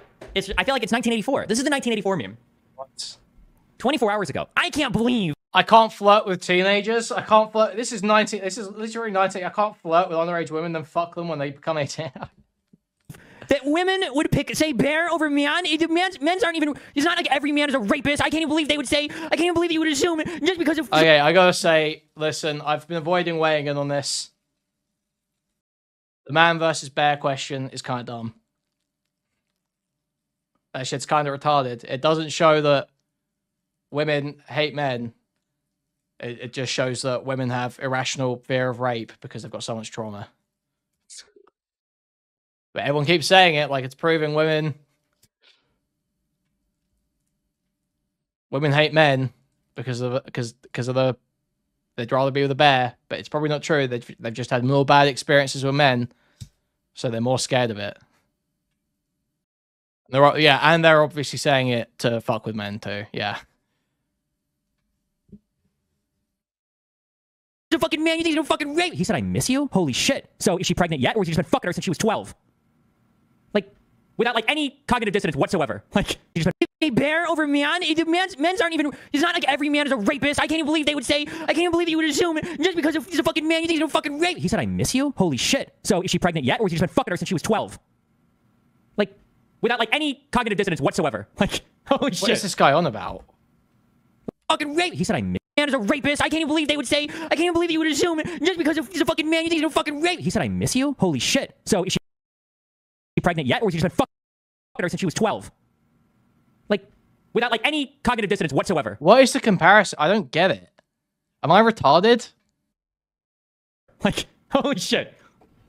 feel like it's 1984. This is the 1984 meme. What? 24 hours ago. I can't believe... I can't flirt with teenagers. I can't flirt... This is literally 19. I can't flirt with underage women and fuck them when they become 18. That women would say bear over man. Men's aren't even... It's not like every man is a rapist. I can't even believe they would say... I can't even believe you would assume just because of... Okay, I gotta say, listen, I've been avoiding weighing in on this. The man versus bear question is kind of dumb. That shit's kind of retarded. It doesn't show that women hate men, it just shows that women have irrational fear of rape because they've got so much trauma. But everyone keeps saying it like it's proving women hate men because of the they'd rather be with a bear, but it's probably not true. They've just had more bad experiences with men, so they're more scared of it. And they're obviously saying it to fuck with men too. Yeah. The fucking man, you think he's gonna fucking rape? He said, I miss you? Holy shit. So is she pregnant yet, or has he just been fucking her since she was 12? Like, without like any cognitive dissonance whatsoever. Like, he just went, a bear over man? Men's aren't even, it's not like every man is a rapist. I can't even believe they would say, I can't even believe you would assume just because he's a fucking man, you think he's gonna fucking rape? He said, I miss you? Holy shit. So is she pregnant yet, or has he just been fucking her since she was 12? Like, without like any cognitive dissonance whatsoever. Like, holy shit. What is this guy on about? Fucking rape. He said, I miss man is a rapist. I can't even believe they would say, I can't even believe you would assume just because he's a fucking man, you think he's gonna fucking rape? He said, I miss you? Holy shit. So is she pregnant yet, or has he just been fucking her since she was 12? Like, without like any cognitive dissonance whatsoever. What is the comparison? I don't get it. Am I retarded? Like, holy shit.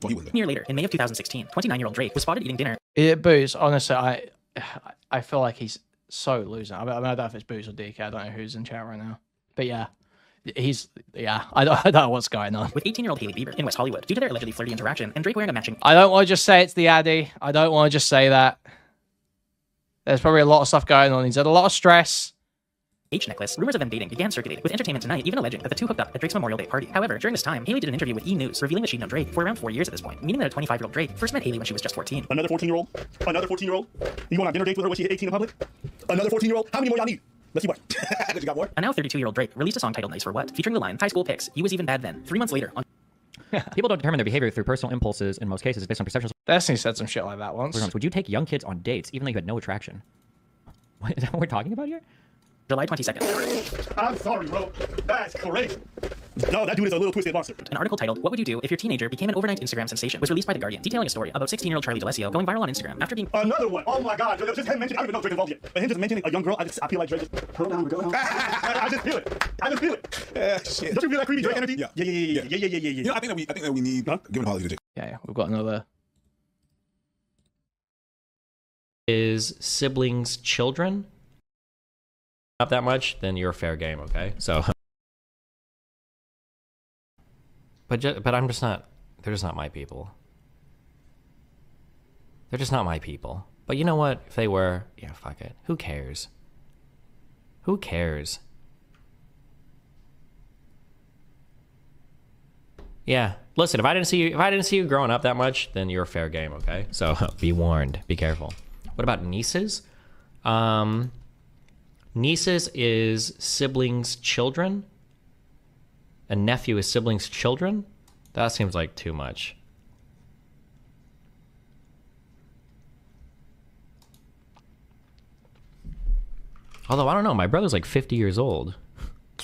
A year later, in May of 2016, 29-year-old Drake was spotted eating dinner. Booze, honestly, I feel like he's so losing. I don't know if it's Booze or DK. I don't know who's in chat right now. But yeah, I don't know what's going on. With 18-year-old Hailey Bieber in West Hollywood due to their allegedly flirty interaction and Drake wearing a matching... I don't want to just say it's the Addy. I don't want to just say that. There's probably a lot of stuff going on. He's had a lot of stress. H necklace. Rumors of them dating began circulating, with Entertainment Tonight even alleging that the two hooked up at Drake's Memorial Day party. However, during this time, Hailey did an interview with E! News, revealing that she'd known Drake for around 4 years at this point, meaning that a 25-year-old Drake first met Hailey when she was just 14. Another 14-year-old? Another 14-year-old? You going on dinner dates with her when she hit 18 in public? Another 14-year-old? How many more y'all need? Let's see what. You got more? A now 32-year-old Drake released a song titled Nice for What, featuring the line, high school pics, he was even bad then. 3 months later, on... People don't determine their behavior through personal impulses in most cases based on perceptions. Destiny said some shit like that once. Would you take young kids on dates even though you had no attraction? What, is that what we're talking about here? July 22nd. I'm sorry, bro. That's crazy. No, that dude is a little twisted monster. An article titled, What Would You Do If Your Teenager Became an Overnight Instagram Sensation was released by The Guardian, detailing a story about 16-year-old Charlie D'Alessio going viral on Instagram after being... Another one. Oh my god. Just him mentioning, I don't even know Drake involved yet. But him just mentioning a young girl, I feel like Drake just... Go down. I just feel it. Shit. Don't you feel that creepy Drake energy? Yeah. Yeah. You know, I think that we need... Give an apology to Drake. Yeah, we've got another... Is siblings children? Not that much, then you're fair game, okay? So... But I'm just not, they're just not my people. They're just not my people. But you know what? If they were, yeah, fuck it. Who cares? Who cares? Yeah. Listen, if I didn't see you growing up that much, then you're fair game, okay? So be warned. Be careful. What about nieces? Nieces is siblings' children. A nephew is siblings' children? That seems like too much. Although, I don't know. My brother's like 50 years old.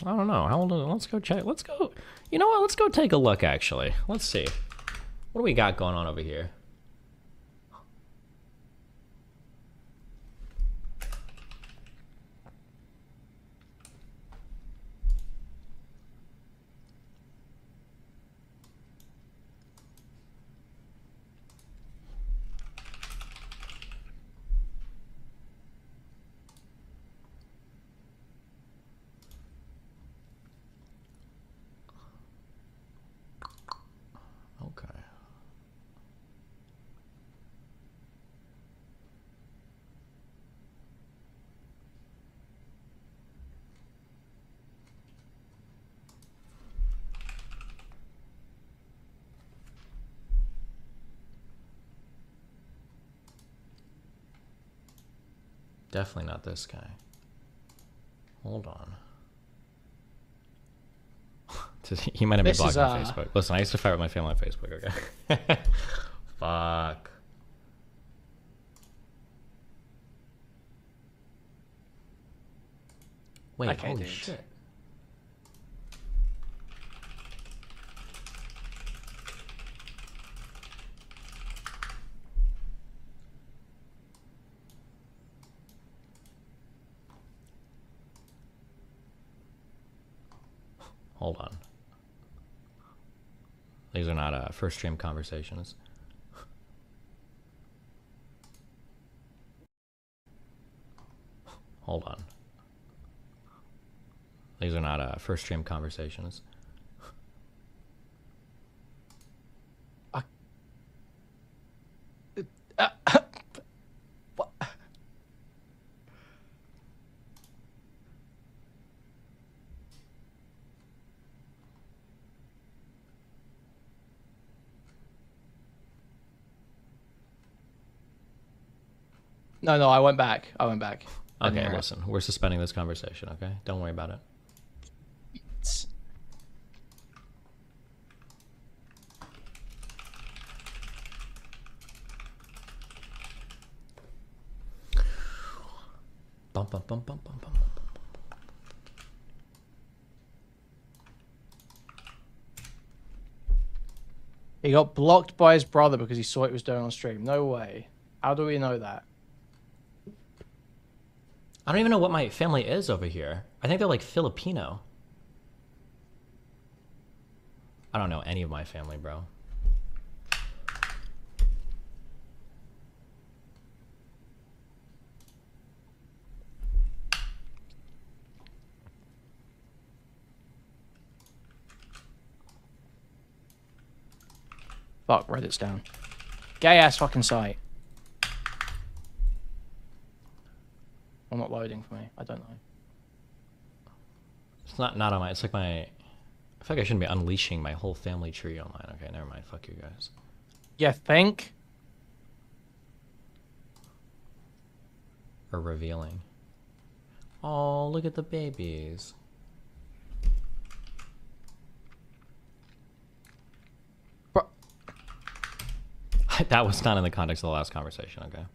I don't know. How old is he? Let's go check. Let's go. You know what? Let's go take a look, actually. Let's see. What do we got going on over here? Okay. Definitely not this guy. Hold on. He might have been blocked on Facebook. Listen, I used to fight with my family on Facebook, okay? Fuck. Wait, Okay, holy dude. shit. Hold on. These are not first stream conversations. Hold on. These are not first stream conversations. What? No, I went back. Okay, listen, we're suspending this conversation, okay? Don't worry about it. Bum, bum, bum, bum, bum, bum. He got blocked by his brother because he saw what he was doing on stream. No way. How do we know that? I don't even know what my family is over here. I think they're like Filipino. I don't know any of my family, bro. Fuck, Reddit's down. Gay ass fucking site. Or not loading for me. I don't know. It's not on my. It's like my. I feel like I shouldn't be unleashing my whole family tree online. Okay, never mind. Fuck you guys. You think? Or revealing. Oh, look at the babies. Bro. That was not in the context of the last conversation. Okay.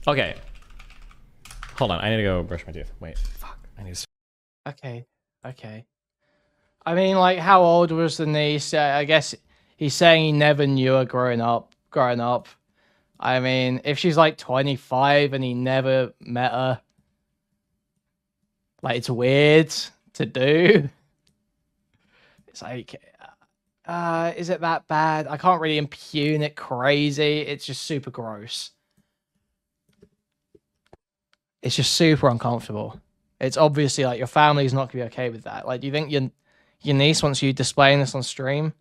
Okay. Hold on, I need to go brush my teeth. Wait, fuck. I need to... Okay. I mean, like, how old was the niece? I guess he's saying he never knew her growing up. I mean, if she's like 25 and he never met her, like, it's weird to do. It's like, is it that bad? I can't really impugn it crazy. It's just super gross. It's just super uncomfortable. It's obviously like your family's not gonna be okay with that. Like, do you think your niece wants you displaying this on stream?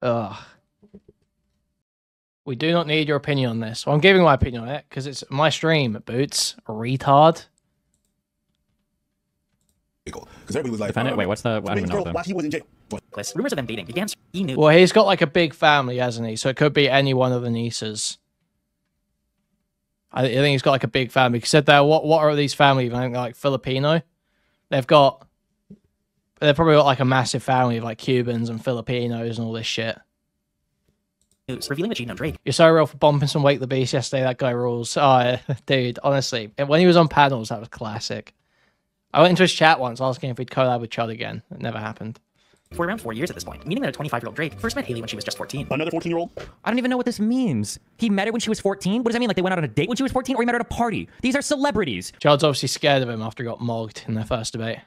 Ugh. We do not need your opinion on this. Well, I'm giving my opinion on it because it's my stream, Boots. Retard. Because everybody was like, wait, what's the... I don't even know why he was in jail. Rumors of them dating began. He knew. Well, he's got like a big family, hasn't he? So it could be any one of the nieces. I think he's got like a big family. He said there, what are these families? I think like Filipino. They've probably got like a massive family of like Cubans and Filipinos and all this shit. News revealing that she'd known Drake. You're so real for bumping some Wake the Beast yesterday. That guy rules. Oh, dude, honestly, when he was on panels, that was classic. I went into his chat once asking if we'd collab with Chud again. It never happened. For around 4 years at this point, meaning that a 25-year-old Drake first met Haley when she was just 14. Another 14-year-old? I don't even know what this means. He met her when she was 14? What does that mean? Like they went out on a date when she was 14 or he met her at a party? These are celebrities. Chud's obviously scared of him after he got mogged in their first debate.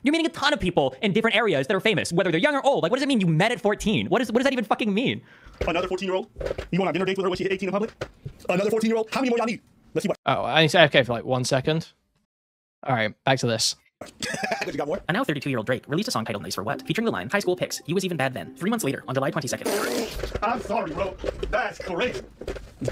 You're meeting a ton of people in different areas that are famous, whether they're young or old. Like, what does it mean you met at 14? What does that even fucking mean? Another 14-year-old? You want on dinner dates with her when she hit 18 in public? Another 14-year-old? How many more y'all need? Let's see what... Oh, I need to say okay for like 1 second. All right, back to this. You got more? A now 32-year-old Drake released a song titled Nice for What, featuring the line, high school pics, you was even bad then. 3 months later, on July 22nd. I'm sorry, bro. That's crazy.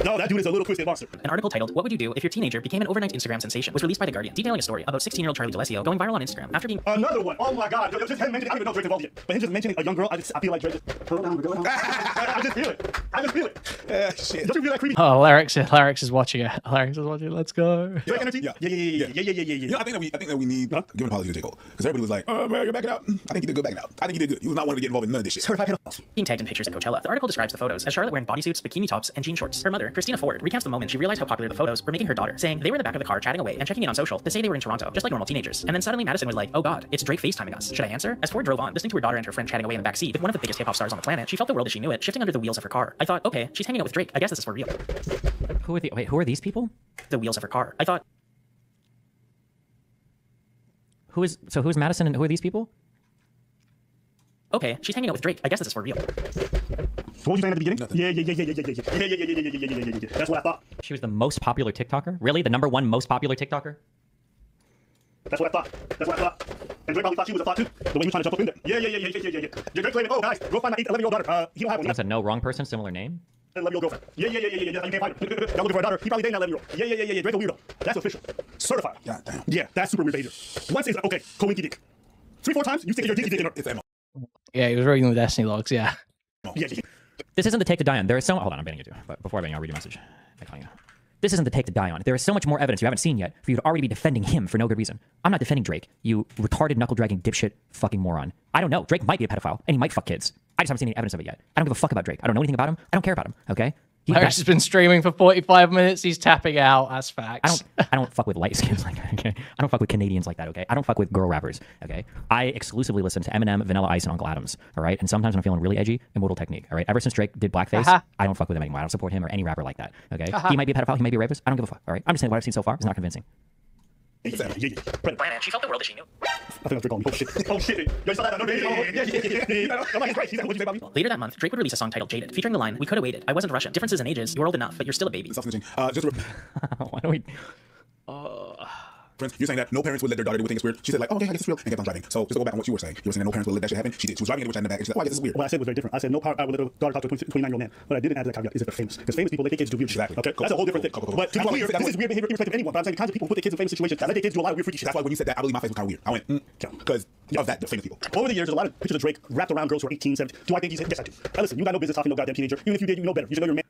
No, that dude is a little twisted monster. An article titled, What Would You Do If Your Teenager Became an Overnight Instagram Sensation was released by The Guardian, detailing a story about 16-year-old Charlie D'Alessio going viral on Instagram after being... Another one. Oh my god. Just him mentioning, I don't even know Drake's involved yet. But him just mentioning a young girl, I feel like Drake just... Throw down, go down. I just feel it. Shit. Don't you feel that creepy? Oh, Larix is watching it. Larix is watching it. Let's go. Drake energy? Yeah. You know, I think that we need give an apology to J. Cole. Because everybody was like, oh, man, you're backing out. I think he did good backing out. I think he did good. He was not wanting to get involved in none of this shit. Being tagged in pictures at Coachella. The article describes the photos as Charlotte wearing bodysuits, bikini tops, and jean shorts. Her mother, Christina Ford, recounts the moment she realized how popular the photos were making her daughter, saying they were in the back of the car chatting away and checking in on social to say they were in Toronto, just like normal teenagers. And then suddenly Madison was like, oh god, it's Drake FaceTiming us. Should I answer? As Ford drove on, listening to her daughter and her friend chatting away in the backseat with one of the biggest hip-hop stars on the planet, she felt the world as she knew it shifting under the wheels of her car. I thought, okay, she's hanging out with Drake. I guess this is for real. Who are these people? The wheels of her car. I thought... Who's Madison and who are these people? Okay, she's hanging out with Drake. I guess this is for real. What were you saying at the beginning? Yeah. That's what I thought. She was the most popular TikToker? Really? The #1 most popular TikToker? That's what I thought. And Drake probably thought she was a thought too. The way he was trying to jump up in there. Yeah. Drake claiming, oh guys, go find my 11-year-old daughter. He don't have one. That's a no, wrong person, similar name? 11-year-old girlfriend. Yeah. You can't find her. Y'all looking for a daughter. He probably dating that 11-year-old. Yeah. Drake's a weirdo. That's official. Certified. God damn. Yeah, that's super weird behavior. Once it's like, okay, co-winky dick. 3-4 times, you think your dick is in her. It's Emma. Yeah, he was reading the Destiny logs, yeah. Yeah. This isn't the take to die on. There is so... Hold on, I'm banning you too. But before I ban you, I'll read your message. This isn't the take to die on. There is so much more evidence you haven't seen yet for you to already be defending him for no good reason. I'm not defending Drake, you retarded, knuckle-dragging, dipshit, fucking moron. I don't know. Drake might be a pedophile, and he might fuck kids. I just haven't seen any evidence of it yet. I don't give a fuck about Drake. I don't know anything about him. I don't care about him, okay? Larry's has been streaming for 45 minutes. He's tapping out. That's facts. I don't fuck with light skins like that, okay? I don't fuck with Canadians like that, okay? I don't fuck with girl rappers, okay? I exclusively listen to Eminem, Vanilla Ice, and Uncle Adams, all right? And sometimes when I'm feeling really edgy, Immortal Technique, all right? Ever since Drake did Blackface, I don't fuck with him anymore. I don't support him or any rapper like that, okay? He might be a pedophile. He might be a rapist. I don't give a fuck, all right? I'm just saying what I've seen so far is not convincing. Brandon, she felt the world as she knew. I think Drake on me. Oh shit. Yo, saw that? No, yeah. Later that month, Drake would release a song titled Jaded, featuring the line, "We could have waited. I wasn't Russian. Differences in ages. You're old enough, but you're still a baby." Why don't we... Friends, you're saying that no parents would let their daughter do things weird. She said like, oh, okay, I guess it's real, and kept on driving. So just to go back on what you were saying. You were saying that no parents would let that shit happen. She did. She was driving it, which I in the back, and she's like, oh, I guess this is weird. What I said was very different. I said no power. I would let a daughter talk to a 29-year-old man. What I didn't add to that caveat is if they're famous. Because famous people let their kids do weird shit. Exactly. Okay, that's a whole different thing. But to be clear, this is weird behavior irrespective of anyone. But I'm saying the kinds of people who put their kids in famous situations that let their kids do a lot of weird freaky shit. That's why when you said that, I believe my face was kind of weird. I went, because of that, the famous people. Over the years, there's a lot of pictures of Drake wrapped around girls who are 18, 17. Do I think he's... Yes, I do. Now listen, you got no business talking to no goddamn teenager. Even if you did, you know better. You should know your man.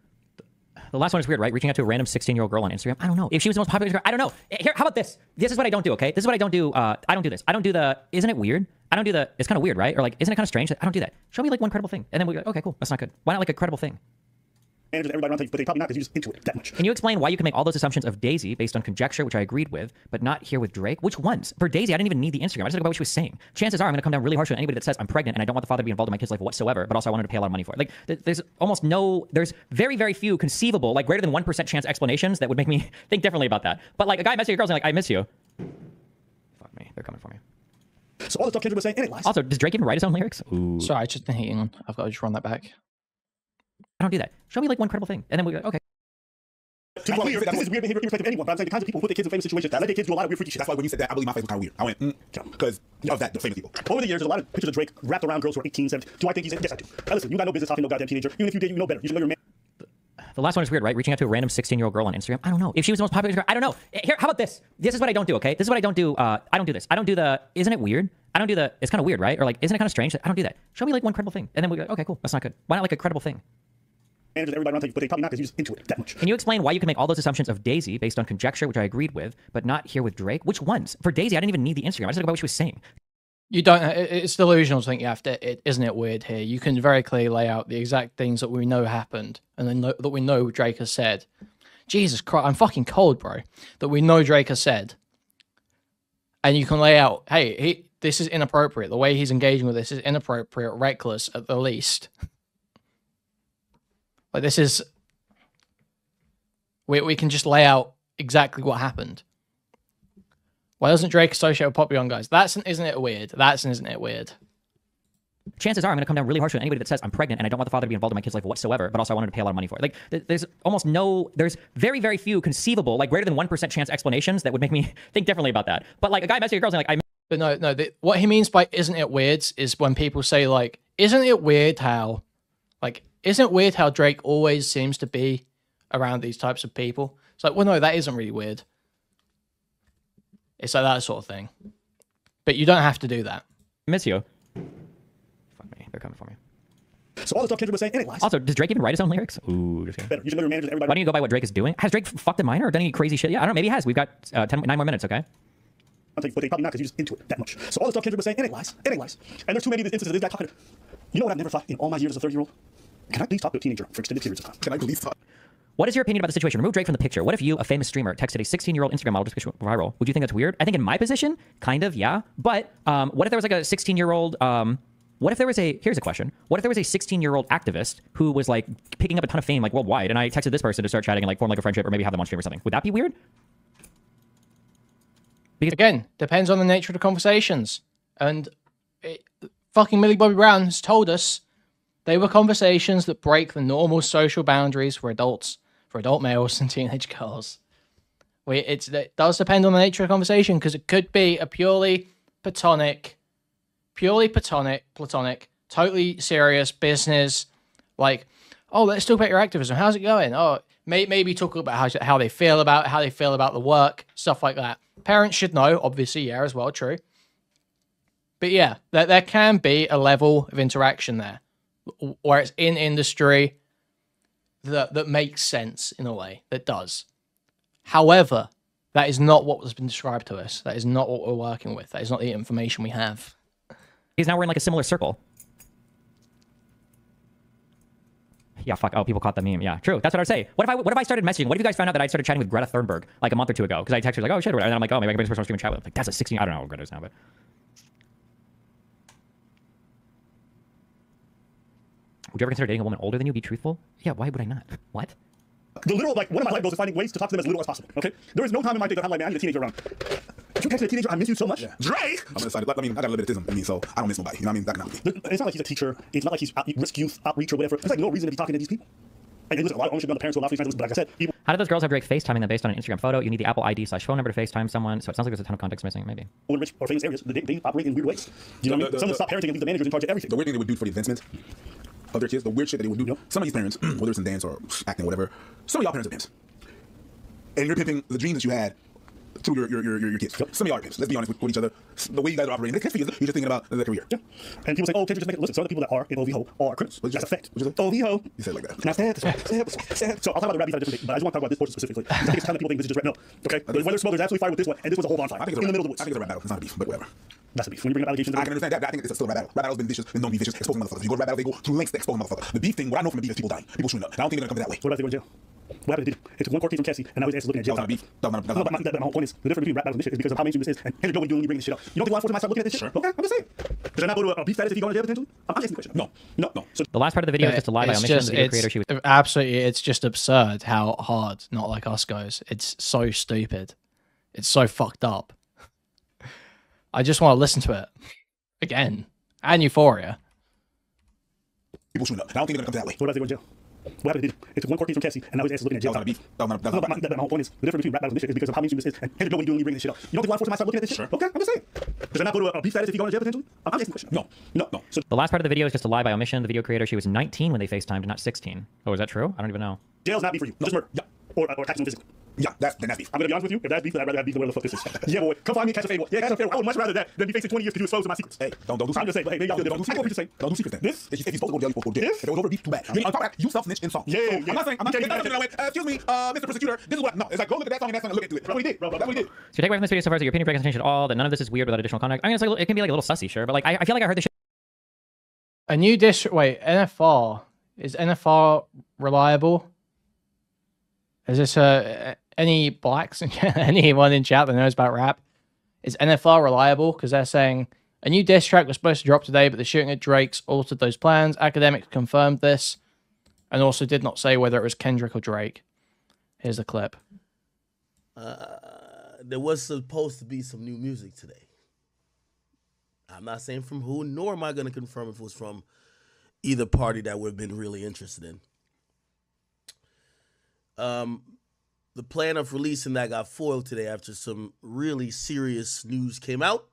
The last one is weird, right? Reaching out to a random 16-year-old girl on Instagram. I don't know. If she was the most popular, I don't know. Here, how about this? This is what I don't do, okay? This is what I don't do. I don't do this. I don't do the, isn't it weird? I don't do the, it's kind of weird, right? Or like, isn't it kind of strange? I don't do that. Show me like one credible thing. And then we go, okay, cool. That's not good. Why not like a credible thing? Managers, everybody around you, but they probably not because you're just into it that much. Can you explain why you can make all those assumptions of Daisy based on conjecture, which I agreed with, but not here with Drake? Which ones? For Daisy, I didn't even need the Instagram. I just talked about what she was saying. Chances are I'm going to come down really harsh on anybody that says I'm pregnant and I don't want the father to be involved in my kid's life whatsoever, but also I wanted to pay a lot of money for it. Like, there's almost no, there's very, very few conceivable, like greater than 1% chance explanations that would make me think differently about that. But like a guy messaging a girl saying like, I miss you. Fuck me. They're coming for me. So all the stuff Kendrick was saying, and it lies. Also, does Drake even write his own lyrics? Ooh. Sorry, just hang on. I've got to just run that back. I don't do that. Show me like one credible thing. And then we go, okay. To be clear, this is weird behavior irrespective of anyone. But I'm saying the kinds of people who put their kids in famous situations that let their kids do a lot of weird freaky shit. That's why when you said that, I believe my face was kind of weird. I went, because of that, the famous people. Over the years, there's a lot of pictures of Drake wrapped around girls who are 18, 17. Do I think he's... Yes, I do. Now listen, you got no business talking to no goddamn teenager. Even if you did, you know better. You should know your man. The last one is weird, right? Reaching out to a random 16-year-old girl on Instagram. I don't know. If she was the most popular, I don't know. Here, how about this? This is what I don't do, okay? This is what I don't do. I don't do this. I don't do the, isn't it weird? I don't do the, it's kind of weird, right? Or like, isn't it kind of strange? I don't do that. Show me like one credible thing. And then we go, okay, cool. That's not good. Why not like a credible thing? Managers, everybody around you, but they probably not because you're just into it that much. Can you explain why you can make all those assumptions of Daisy based on conjecture, which I agreed with, but not here with Drake? Which ones? For Daisy, I didn't even need the Instagram. I just talked about what she was saying. You don't. It's delusional to think you have to. Isn't it weird here? You can very clearly lay out the exact things that we know happened, and then that we know Drake has said. Jesus Christ, I'm fucking cold, bro. That we know Drake has said, and you can lay out, hey, this is inappropriate. The way he's engaging with this is inappropriate, reckless at the least. Like this is. We can just lay out exactly what happened. Why doesn't Drake associate with pop young guys? Isn't it weird? Isn't it weird? Chances are I'm going to come down really harsh on anybody that says I'm pregnant and I don't want the father to be involved in my kid's life whatsoever, but also I wanted to pay a lot of money for it. Like, there's almost no, there's very, very few conceivable, like greater than 1% chance explanations that would make me think differently about that. But like a guy messaging a girl saying like, But no, what he means by isn't it weird is when people say like, isn't it weird how Drake always seems to be around these types of people? It's like, well, no, that isn't really weird. It's like that sort of thing. But you don't have to do that. I miss you. Fuck me. They're coming for me. So all the stuff Kendrick was saying, and it lies. Also, does Drake even write his own lyrics? Ooh, just kidding. Better. You should know your managers, everybody. Why don't you go by what Drake is doing? Has Drake fucked a minor or done any crazy shit? Yeah, I don't know. Maybe he has. We've got 9 more minutes, okay? But they probably not because you're just into it that much. So all the stuff Kendrick was saying, and it lies. And it lies. And there's too many of these instances of this guy talking to... You know what I've never thought in all my years as a 30-year-old? Can I please talk to a teenager for extended periods of time? Can I please talk? What is your opinion about the situation? Remove Drake from the picture. What if you, a famous streamer, texted a 16-year-old Instagram model just to go viral? Would you think that's weird? I think in my position, kind of, yeah. But what if there was like a 16-year-old... what if there was a... Here's a question. What if there was a 16-year-old activist who was like picking up a ton of fame like worldwide, and I texted this person to start chatting and like form like a friendship or maybe have them on stream or something? Would that be weird? Because again, depends on the nature of the conversations. And fucking Millie Bobby Brown has told us they were conversations that break the normal social boundaries for adults, for adult males and teenage girls. It does depend on the nature of the conversation, because it could be a purely platonic, totally serious business, like, oh, let's talk about your activism. How's it going? Oh, maybe talk about how they feel about the work, stuff like that. Parents should know, obviously, yeah, as well, true. But yeah, there can be a level of interaction there, where it's in industry that makes sense in a way, that does. However, that is not what has been described to us. That is not what we're working with. That is not the information we have. Because now we're in like a similar circle. Yeah, fuck. Oh, people caught the meme. Yeah, true. That's what I would say. What if I started messaging? What if you guys found out that I started chatting with Greta Thunberg like a month or two ago? Because I texted her like, oh shit, and then I'm like, oh, maybe I can bring this person on stream and chat with. Like, that's a 16. I don't know what Greta is now, but. Would you ever consider dating a woman older than you? Be truthful? Yeah, why would I not? What? The literal, like, one of my life goals is finding ways to talk to them as little as possible, okay? There is no time in my day that I'm like, man, I need a teenager around. If you text a teenager, I miss you so much. Yeah. Drake! I'm decided, I mean, I got a little bit of autism in me, so I don't miss nobody. You know what I mean? That cannot be. It's not like he's a teacher. It's not like he's risk youth outreach or whatever. There's like no reason to be talking to these people. And there's a lot of ownership on the parents who allow these things, but like I said, people... How do those girls have Drake FaceTiming them based on an Instagram photo? You need the Apple ID/phone number to FaceTime someone, so it sounds like there's a ton of context missing, maybe. In rich or famous areas, they operate in weird ways. You know what I mean? Some of them stop parenting and leave the managers in charge of everything. The weird thing they would do for the advancement of their kids, the weird shit that they would do. Some of these parents, whether it's in dance or acting, whatever, some of y'all parents are pimps. And you're pimping the dreams that you had to your kids. Yep. Some of y'all are pimps. Let's be honest with each other. The way you guys are operating, you're just thinking about their career. Yeah. And people say, oh, can't you just make it? Listen, some of the people that are in OVHO are criminals. That's a fact. OVHO. You said it like that. And I said. So I'll talk about the rap beef at a different day, but I just want to talk about this portion specifically. I think it's time that people think this is just rap. No. Okay? Whether Smoke is absolutely fine with this one, and this was a whole bonfire. In the middle of the woods. I think it's a rap battle. It's not a beef, but whatever. That's a beef. When you bring up allegations, I can understand that, but I think it's still a rap battle. Rap battle's been vicious and don't be vicious, exposing motherfuckers. If you go to rap battle, they go to lengths to expose motherfuckers. The beef thing, what I know from a beef is people dying, people shooting up. And I don't think they're gonna come that way. What about they go to jail? What happened to Diddy? It took one court case from Cassie, and now his ass is looking at jail. That was not a beef. No, but my whole point is the difference between rap battles and this shit is because of how mainstream this is, and Kendrick Lamar doing bringing this shit up. You don't think law enforcement might start looking at this shit? Sure. Okay, I'm just saying. Does that not go to a beef status if you go to jail potentially? I'm asking the question. No. So the last part of the video is just a lie by omission. The video creator, she was absolutely. It's just absurd how hard Not Like Us goes. It's so stupid. It's so fucked up. I just want to listen to it again. And Euphoria. People shooting up. I don't think they're gonna come that way. What about they go to jail? What happened to Diddy? It took one court case from Cassie, and now his ass is looking at jail. That was not a beef. My whole point is the difference between rap battles and this shit is because of how mainstream this is, and Kendrick Lamar doing bringing this shit up. You don't think law enforcement might start looking at this shit? Sure. Okay, I'm just saying. Does that not go to a beef status if you go to jail potentially? I'm asking the question. No. So the last part of the video is just a lie by omission. The video creator, she was 19 when they FaceTimed, not 16. Oh, is that true? I don't even know. jail's not beef for you. Just murder. Yeah. Or taxing physically. Yeah, then that's beef. I'm gonna be honest with you. If that's beef, then I'd rather have beef than whatever the fuck this is. Yeah, boy. Come find me and catch a fade, boy. Yeah, catch a fade. I would much rather that than be facing 20 years because you exposed my secrets. Hey, don't do secrets. I'm just saying, but hey, maybe y'all did. Don't do secrets. Don't do secrets then. This? If you're supposed to go to jail, you're supposed to go to jail. If it was over beef, too bad. On top of that, you self-snitch in song. Yeah. I'm not saying, excuse me, Mr. Prosecutor, this is what, no, it's like, go look at that song and that song and look into it. That's what he did, bro. That's what he did. So your takeaway from this video so far is that your opinion doesn't change at all, that none of this is weird without additional context. I mean, it can be like a little sussy, sure, but like, I feel like I heard this shit. A new district. Wait, NFR. Is NFR reliable? Is this any blacks and anyone in chat that knows about rap? Is NFR reliable? Because they're saying a new diss track was supposed to drop today, but the shooting at Drake's altered those plans. Academics confirmed this, and also did not say whether it was Kendrick or Drake. Here's the clip. There was supposed to be some new music today. I'm not saying from who, nor am I going to confirm if it was from either party that would have been really interested in. The plan of releasing that got foiled today after some really serious news came out.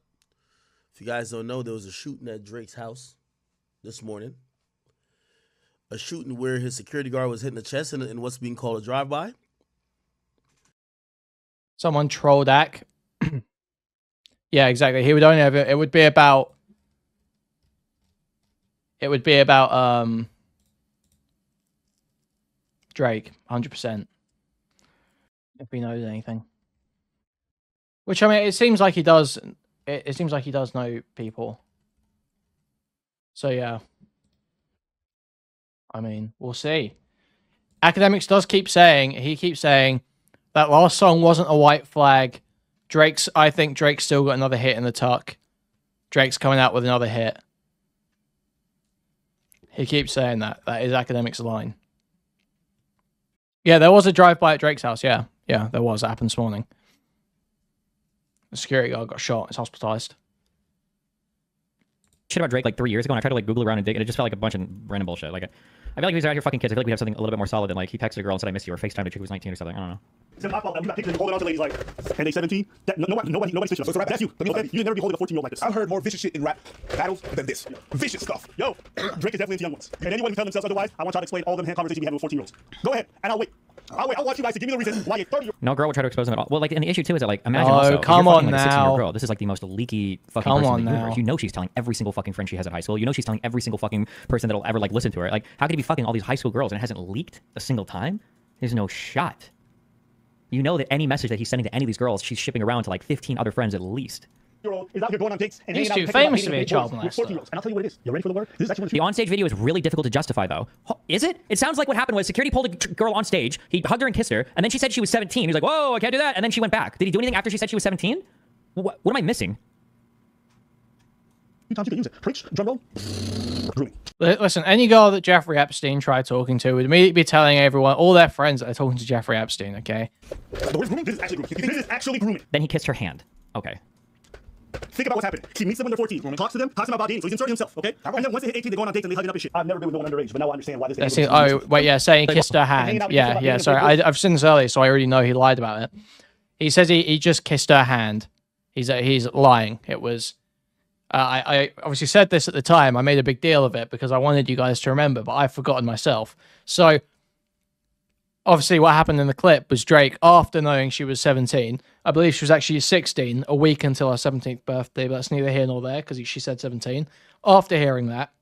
If you guys don't know, there was a shooting at Drake's house this morning. A shooting where his security guard was hit in the chest in what's being called a drive-by. Someone trolled Dak. Yeah, exactly. He would only have it would be about Drake, 100%. If he knows anything. Which, I mean, it seems like he does. It seems like he does know people. So, yeah. I mean, we'll see. Academics does keep saying, that last song wasn't a white flag. I think Drake's still got another hit in the tuck. Drake's coming out with another hit. He keeps saying that. That is Academics' line. Yeah, there was a drive-by at Drake's house. Yeah, there was. That happened this morning. The security guard got shot. He's hospitalized. Shit about Drake like 3 years ago, and I tried to like Google around and dig, and it just felt like a bunch of random bullshit. Like, I feel like if he's out here fucking kids, I feel like we have something a little bit more solid than like he texted a girl and said I miss you, or FaceTimed a chick who was 19 or something. I don't know. It's my fault that we got pictures holding on to ladies like, and they 17. Nobody's fishing. So it's a rap. That's you. Let me know. You never be holding a 14-year-old like this. I've heard more vicious shit in rap battles than this. Vicious stuff. Yo, Drake is definitely into young ones. And anyone who tells themselves otherwise, I want y'all to explain all them hand conversations we have with 14-year-olds. Go ahead, and I'll wait. I'll want you guys to give me the reason why you're 30. No girl would try to expose him at all. Well, like, and the issue too is that, like, imagine Oh, also, come if you're fucking, on like, a 16-year-old now. girl, this is like the most leaky fucking Come person on in the universe. now. You know she's telling every single fucking friend she has at high school. You know she's telling every single fucking person that'll ever like listen to her. Like, how could he be fucking all these high school girls and it hasn't leaked a single time? There's no shot. You know that any message that he's sending to any of these girls, she's shipping around to like 15 other friends at least. Is out here going on dates and He's hanging out too with famous to be a with child boys, molester. with 14-year-olds. And I'll tell you what it is. You ready for the word? This is actually The onstage video is really difficult to justify, though. Is it? It sounds like what happened was security pulled a girl on stage, he hugged her and kissed her, and then she said she was 17. He was like, whoa, I can't do that. And then she went back. Did he do anything after she said she was 17? What am I missing? times you can use it. Preach, drum roll. Grooming. Listen, any girl that Jeffrey Epstein tried talking to would immediately be telling everyone, all their friends, that they're talking to Jeffrey Epstein, okay? The word grooming, this is actually grooming. This is actually grooming. Then he kissed her hand. Okay. Think about what's happening. He meets them when they're 14. Talks to them about dating. So he's inserting himself, okay? And then once they hit 18, they go on dates and they hugging up and shit. I've never been with no one underage, but now I understand why this That's it. Oh, wait, yeah, saying he kissed her hand. Yeah, sorry. I've seen this earlier, so I already know he lied about it. He says he just kissed her hand. He's lying. It was... I obviously said this at the time. I made a big deal of it because I wanted you guys to remember, but I've forgotten myself. So, obviously what happened in the clip was Drake, after knowing she was 17, I believe she was actually 16, a week until her 17th birthday, but that's neither here nor there because she said 17. After hearing that,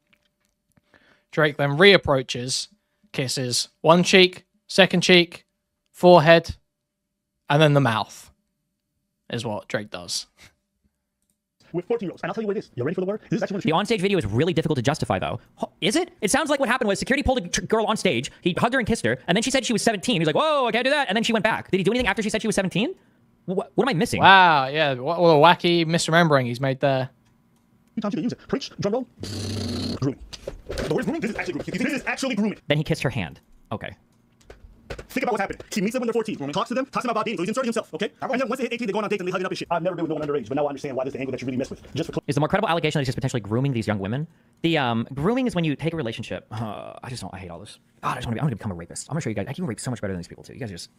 Drake then reapproaches, kisses one cheek, second cheek, forehead, and then the mouth is what Drake does. With 14-year-olds. And I'll tell you what it is. You ready for the word? This is actually the onstage video is really difficult to justify, though. Is it? It sounds like what happened was security pulled a girl on stage, he hugged her and kissed her, and then she said she was 17. He was like, whoa, I can't do that. And then she went back. Did he do anything after she said she was 17? What am I missing? Wow, yeah. What a wacky misremembering he's made there. Times you can use it. Preach, drum roll. Grooming. The word grooming, this is actually grooming. This is actually grooming. Then he kissed her hand. Okay. Think about what's happening. He meets them when they're 14. Talks to them about dating. So he's inserting himself, okay? And then once they hit 18, they go on dates and they hugging up and shit. I've never been with no one underage, but now I understand why this is the angle that you really mess with. Just for is the more credible allegation that he's just potentially grooming these young women? The grooming is when you take a relationship. I hate all this. God, I want to become a rapist. I'm gonna show you guys. I can rape so much better than these people too. You guys are just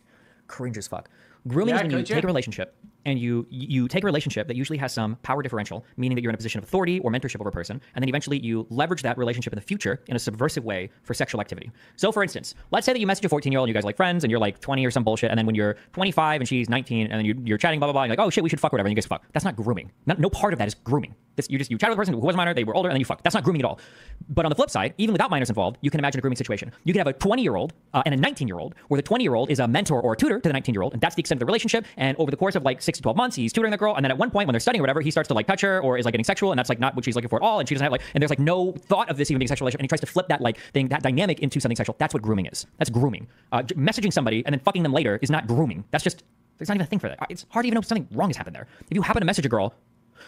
cringe as fuck. Grooming is when you take a relationship and you take a relationship that usually has some power differential, meaning that you're in a position of authority or mentorship over a person, and then eventually you leverage that relationship in the future in a subversive way for sexual activity. So for instance, let's say that you message a 14-year-old and you guys are like friends and you're like 20 or some bullshit, and then when you're 25 and she's 19 and then you're chatting blah blah blah, and you're like, oh shit, we should fuck or whatever, and you guys fuck. That's not grooming. No part of that is grooming. You chat with a person who was a minor, they were older, and then you fuck. That's not grooming at all. But on the flip side, even without minors involved, you can imagine a grooming situation. You can have a 20-year-old and a 19-year-old, where the 20-year-old is a mentor or a tutor to the 19-year-old, and that's the extent of the relationship. And over the course of like 6 to 12 months, he's tutoring the girl, and then at one point when they're studying or whatever, he starts to like touch her or is like getting sexual, and that's like not what she's looking for at all, and she doesn't have like, and there's like no thought of this even being a sexual relationship, and he tries to flip that like thing, that dynamic into something sexual. That's what grooming is. That's grooming. Messaging somebody and then fucking them later is not grooming. That's just, there's not even a thing for that. It's hard to even know if something wrong has happened there. If you happen to message a girl,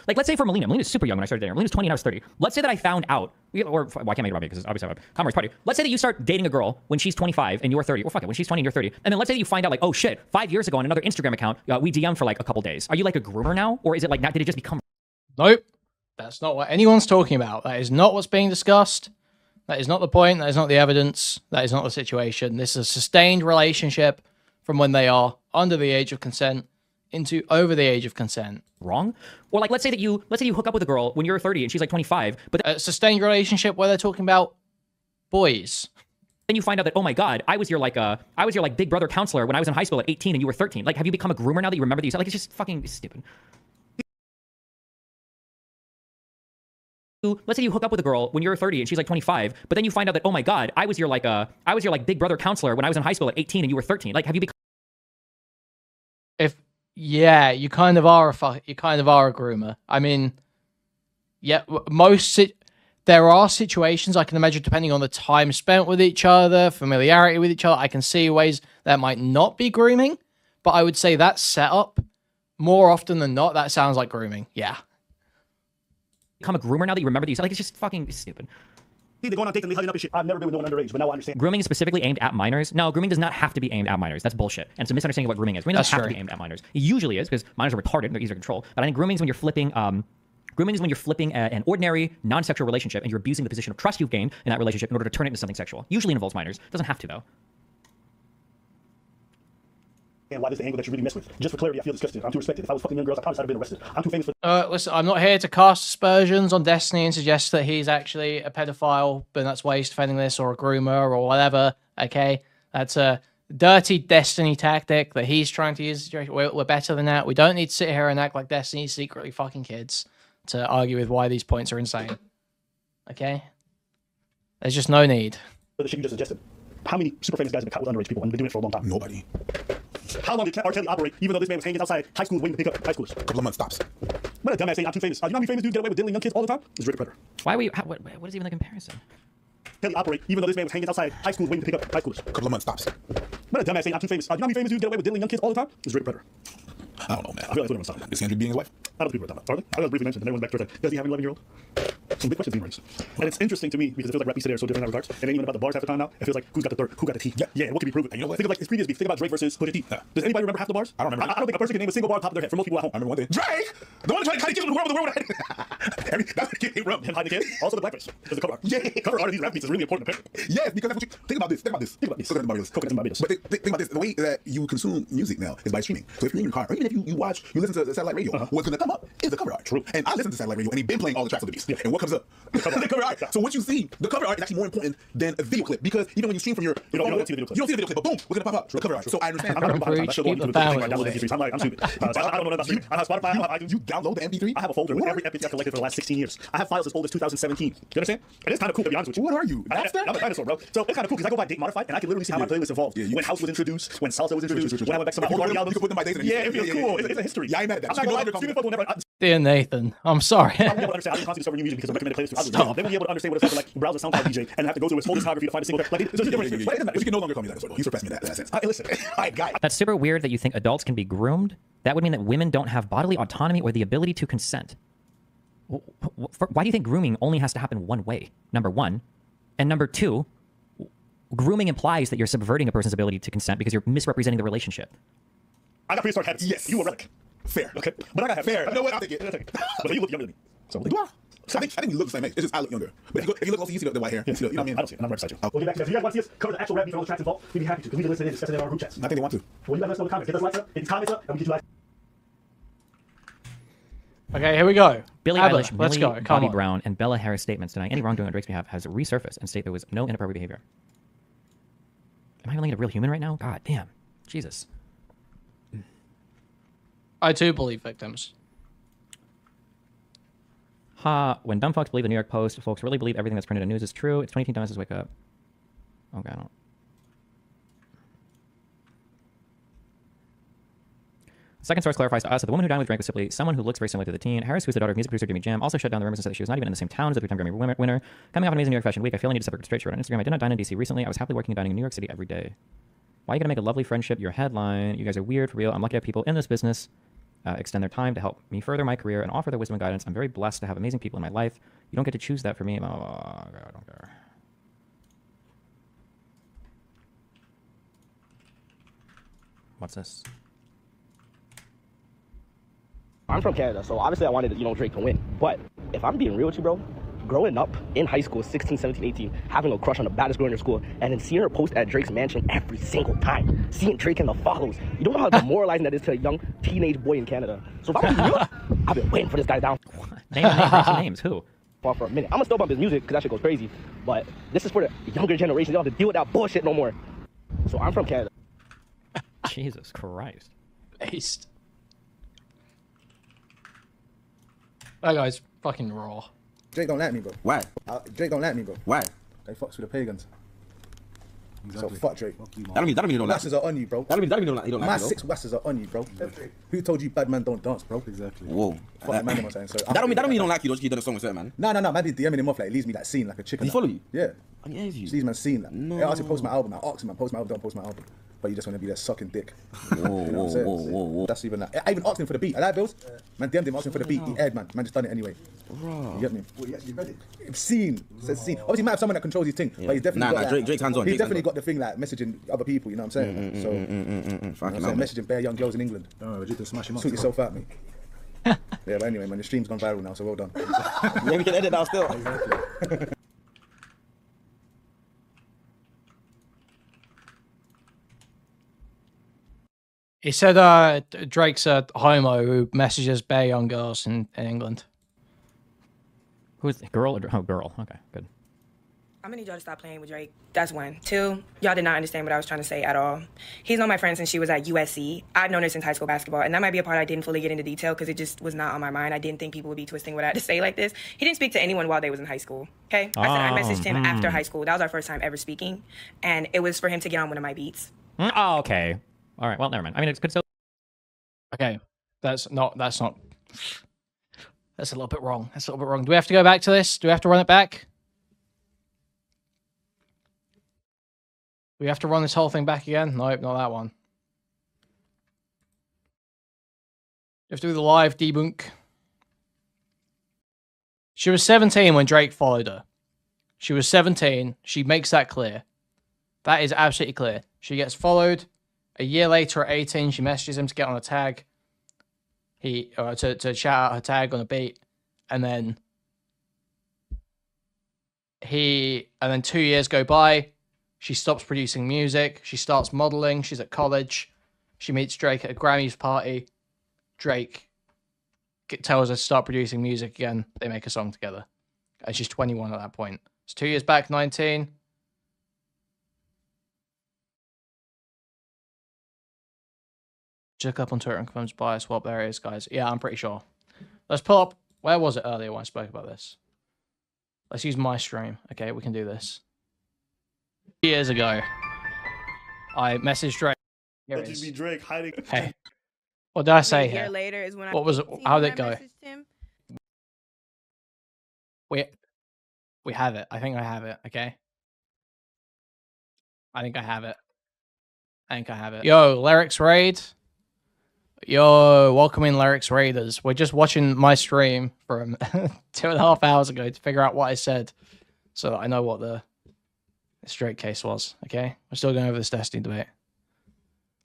like let's say for Melina's super young when I started dating her. Melina's 20 and I was 30. Let's say that I found out, or well, I can't make it about me because obviously I have a commerce party. Let's say that you start dating a girl when she's 25 and you're 30, or fuck it, when she's 20 and you're 30. And then let's say that you find out like, oh shit, 5 years ago on another Instagram account, we DM'd for like a couple days. Are you like a groomer now? Or is it like, did it just become? Nope. That's not what anyone's talking about. That is not what's being discussed. That is not the point. That is not the evidence. That is not the situation. This is a sustained relationship from when they are under the age of consent into over the age of consent. Wrong? Or like, let's say you hook up with a girl when you're 30 and she's like 25, but a sustained relationship where they're talking about boys. Then you find out that, oh my God, I was your big brother counselor when I was in high school at 18 and you were 13. Like, have you become a groomer now that you remember that you said? Like, it's just fucking stupid. Let's say you hook up with a girl when you're 30 and she's like 25, but then you find out that, oh my God, I was your big brother counselor when I was in high school at 18 and you were 13. Like, have you become? Yeah, you kind of are a groomer. I mean, yeah, there are situations I can imagine, depending on the time spent with each other, familiarity with each other, I can see ways that might not be grooming. But I would say that setup, more often than not, that sounds like grooming. Yeah. Become a groomer now that you remember that you said, like, it's just fucking stupid. They're going on dates and they hugging up and shit. I've never been with no one underage, but now I understand. Grooming is specifically aimed at minors. No, grooming does not have to be aimed at minors. That's bullshit. And it's a misunderstanding of what grooming is. Grooming doesn't have to be aimed at minors. It usually is, because minors are retarded and they're easier to control. But I think grooming is when you're flipping an ordinary, non-sexual relationship and you're abusing the position of trust you've gained in that relationship in order to turn it into something sexual. Usually involves minors. It doesn't have to, though. And why this is the angle that you really mess with. Just for clarity, I feel disgusted. I'm too respected. If I was fucking young girls, I probably would have been arrested. I'm too famous for... Listen, I'm not here to cast aspersions on Destiny and suggest that he's actually a pedophile, and that's why he's defending this, or a groomer, or whatever, okay? That's a dirty Destiny tactic that he's trying to use. We're better than that. We don't need to sit here and act like Destiny's secretly fucking kids to argue with why these points are insane. Okay? There's just no need. The shit you just suggested. How many super famous guys have been caught with underage people and been doing it for a long time? Nobody. How long did R. Kelly operate, even though this man was hanging outside high schools waiting to pick up high schoolers? A couple of months, stops. What a dumbass saying, I'm too famous. You know how many famous dudes get away with diddling young kids all the time? It's Rick Predator. Why were you... what is even the comparison? Kelly operate, even though this man was hanging outside high schools waiting to pick up high schoolers. A couple of months, stops. What a dumbass saying, I'm too famous. You know how many famous dudes get away with diddling young kids all the time? It's Rick Predator. I don't know, man. I feel like that's what I'm talking about. Is Kendrick beating his wife? I don't think people are talking about. Are they? I was briefly mentioned, and everyone's back to does he have an 11-year-old? Some big questions being raised. And it's interesting to me because it feels like rap beats today are so different in that regards. And ain't even about the bars half the time now. It feels like who's got the dirt, who got the tea. Yeah, what can be proven? And you know what? Think of like his previous beef. Think about Drake versus Hooded T. Does anybody remember half the bars? I don't remember. I don't think a person can name a single bar on top of their head for most people at home. I remember one day. Drake! The one trying to kill him whoever the world had. That's the kid from him hiding the kid. Also the blackface. There's a cover art. Yeah. Cover art of these rap beats is really important apparently. Yes, because that's what you think about this. Think about this. Coconut Barbados. But think about this. The way that you consume music now is by streaming. So if you're in your car, or even if you listen to satellite radio, what's gonna come up is the cover art. True. And I listen to satellite radio and he's been playing all the tracks of the beats. Yeah. And what comes up? The cover art. So what you see, the cover art is actually more important than a video clip because even when you stream from your you don't see the video clip. You don't see the video clip, but boom, what's gonna pop up? The cover art. So I understand. I'm like, I'm stupid. I don't know about I have Spotify, I have iTunes. You download the MP3? I have a folder with every MP3 I've collected for the last 16 years. I have files as old as 2017. You understand? And it's kind of cool to be honest with you. What are you? I'm a dinosaur, bro. So it's kind of cool because I go by date modified and I can literally see how my playlist evolved. When House was introduced, when Salsa was introduced, when I went back to my old albums. You can put them by days. Yeah, it feels cool. It's a history. Yeah, I met that. I'm not gonna lie. Dear Nathan, I'm sorry. I don't understand how you constantly discover new music because of recommended playlists. Stop. They won't be able to understand what it's like browse a SoundCloud DJ and have to go through his whole discography to find a single track. Like, it's a different experience. But you can no longer call me dinosaur. You surpassed me in that sense. Listen, I got it. That's super weird that you think adults can be groomed. That would mean that women don't have bodily autonomy or the ability to consent. Why do you think grooming only has to happen one way? Number one. And number two, grooming implies that you're subverting a person's ability to consent because you're misrepresenting the relationship. I got prehistoric habits. Yes. You a relic. Fair. Okay. But I got habits. Fair. You know what? I'll take it. But you look younger than me. So do I? I think we look the same age. It's just I look younger. But if you look also, you see the white hair. You see you know what I mean? I don't see it. I'm right beside you. We'll get back to that. If you guys want to see us cover the actual rap beef and all the tracks involved, we'd be happy to. Because we can listen and discuss it in our group chats. I think they want to. Well, you guys let us know in the comments. Get us likes up, get these comments up, and we get you likes. Okay, here we go. Billie Abba, Eilish, let's Millie go. Bobby Brown, and Bella Harris statements denying any wrongdoing on Drake's behalf has resurfaced and state there was no inappropriate behavior. Am I even looking at a real human right now? God damn. Jesus. I too believe victims. When dumb fucks believe the New York Post, folks really believe everything that's printed in news is true. It's 2018 dumbasses wake up. Okay, I don't. Second source clarifies to us that the woman who dined with Drake was simply someone who looks very similar to the teen. Harris, who's the daughter of music producer Jimmy Jam, also shut down the rumors and said that she was not even in the same town as the three-time Grammy winner. Coming off an amazing New York Fashion Week, I feel I need to separate straight. She wrote on Instagram, I did not dine in DC recently. I was happily working and dining in New York City every day. Why are you going to make a lovely friendship your headline? You guys are weird, for real. I'm lucky to have people in this business extend their time to help me further my career and offer their wisdom and guidance. I'm very blessed to have amazing people in my life. You don't get to choose that for me. Oh, I don't care. What's this? I'm from Canada, so obviously I wanted, Drake to win. But if I'm being real with you, bro, growing up in high school, 16, 17, 18, having a crush on the baddest girl in your school, and then seeing her post at Drake's mansion every single time, seeing Drake in the follows, you don't know how demoralizing that is to a young teenage boy in Canada. So if I'm being real, I've been waiting for this guy down. Names, who? For a minute. I'm gonna still bump his music because that shit goes crazy. But this is for the younger generation. They don't have to deal with that bullshit no more. So I'm from Canada. Jesus Christ. Based. That guy's fucking raw. Drake don't like me, bro. Why? Drake don't like me, bro. Why? He fucks with the pagans. So fuck Drake. That don't mean you don't like. Wasses are on you, bro. That don't mean you don't like. My 6 wasses are on you, bro. Who told you bad man don't dance, bro? Exactly. Whoa. Fuck man, am I saying? So That don't mean you don't like you. Don't keep done a song with certain man. No. Man be DMing him off like, it leaves me like seen like a chicken. Does he follow you? Yeah. Yeah, you. Sees man seen like. No. I asked him to post my album. I asked him, man, post my album, don't post my album. But you just want to be there sucking dick. You know what I'm saying? Whoa. That's even like, I even asked him for the beat. I like Bills. Man DM'd him asking for the beat. He aired, man. Man just done it anyway. You get me? Well, you actually read it. Seen. Says seen. Obviously, he might have someone that controls his thing, but he's definitely got Drake's hands on. He's definitely got the thing like messaging other people. You know what I'm saying? So messaging bare young girls in England. Oh, we just smash him up. Sort yourself out, mate. Yeah, but anyway, man, the stream's gone viral now, so well done. Yeah, we can edit now still. Exactly. He said Drake's a homo who messages bare young girls in England. Who's the girl? Oh, girl. Okay, good. I'm gonna need y'all to stop playing with Drake. That's 1. 2, y'all did not understand what I was trying to say at all. He's known my friend since she was at USC. I've known her since high school basketball, and that might be a part I didn't fully get into detail because it just was not on my mind. I didn't think people would be twisting what I had to say like this. He didn't speak to anyone while they was in high school, okay? I said I messaged him after high school. That was our first time ever speaking, and it was for him to get on one of my beats. Oh, okay. All right, well, never mind. I mean, it's good still. Okay, that's a little bit wrong. That's a little bit wrong. Do we have to go back to this? Do we have to run it back? Do we have to run this whole thing back again? Nope, not that one. You have to do the live debunk. She was 17 when Drake followed her. She was 17. She makes that clear. That is absolutely clear. She gets followed. A year later at 18, she messages him to get on a tag. To shout out her tag on a beat. And then 2 years go by. She stops producing music. She starts modeling. She's at college. She meets Drake at a Grammys party. Drake tells her to start producing music again. They make a song together. And she's 21 at that point. It's 2 years back, 19. She look up on Twitter and confirms buy a swap. There it is, guys. Yeah, I'm pretty sure. Let's pull up. Where was it earlier when I spoke about this? Let's use my stream. Okay, we can do this. Years ago, I messaged Drake. Here it is. Be Drake hiding. Hey, what did I say A year here? later is when What was it? How did it go? We have it. I think I have it. Okay. I think I have it. Yo, Lyrics Raid. Yo, welcome in, Lyrics Raiders. We're just watching my stream from 2.5 hours ago to figure out what I said, so that I know what the straight case was. Okay, we're still going over this Destiny debate.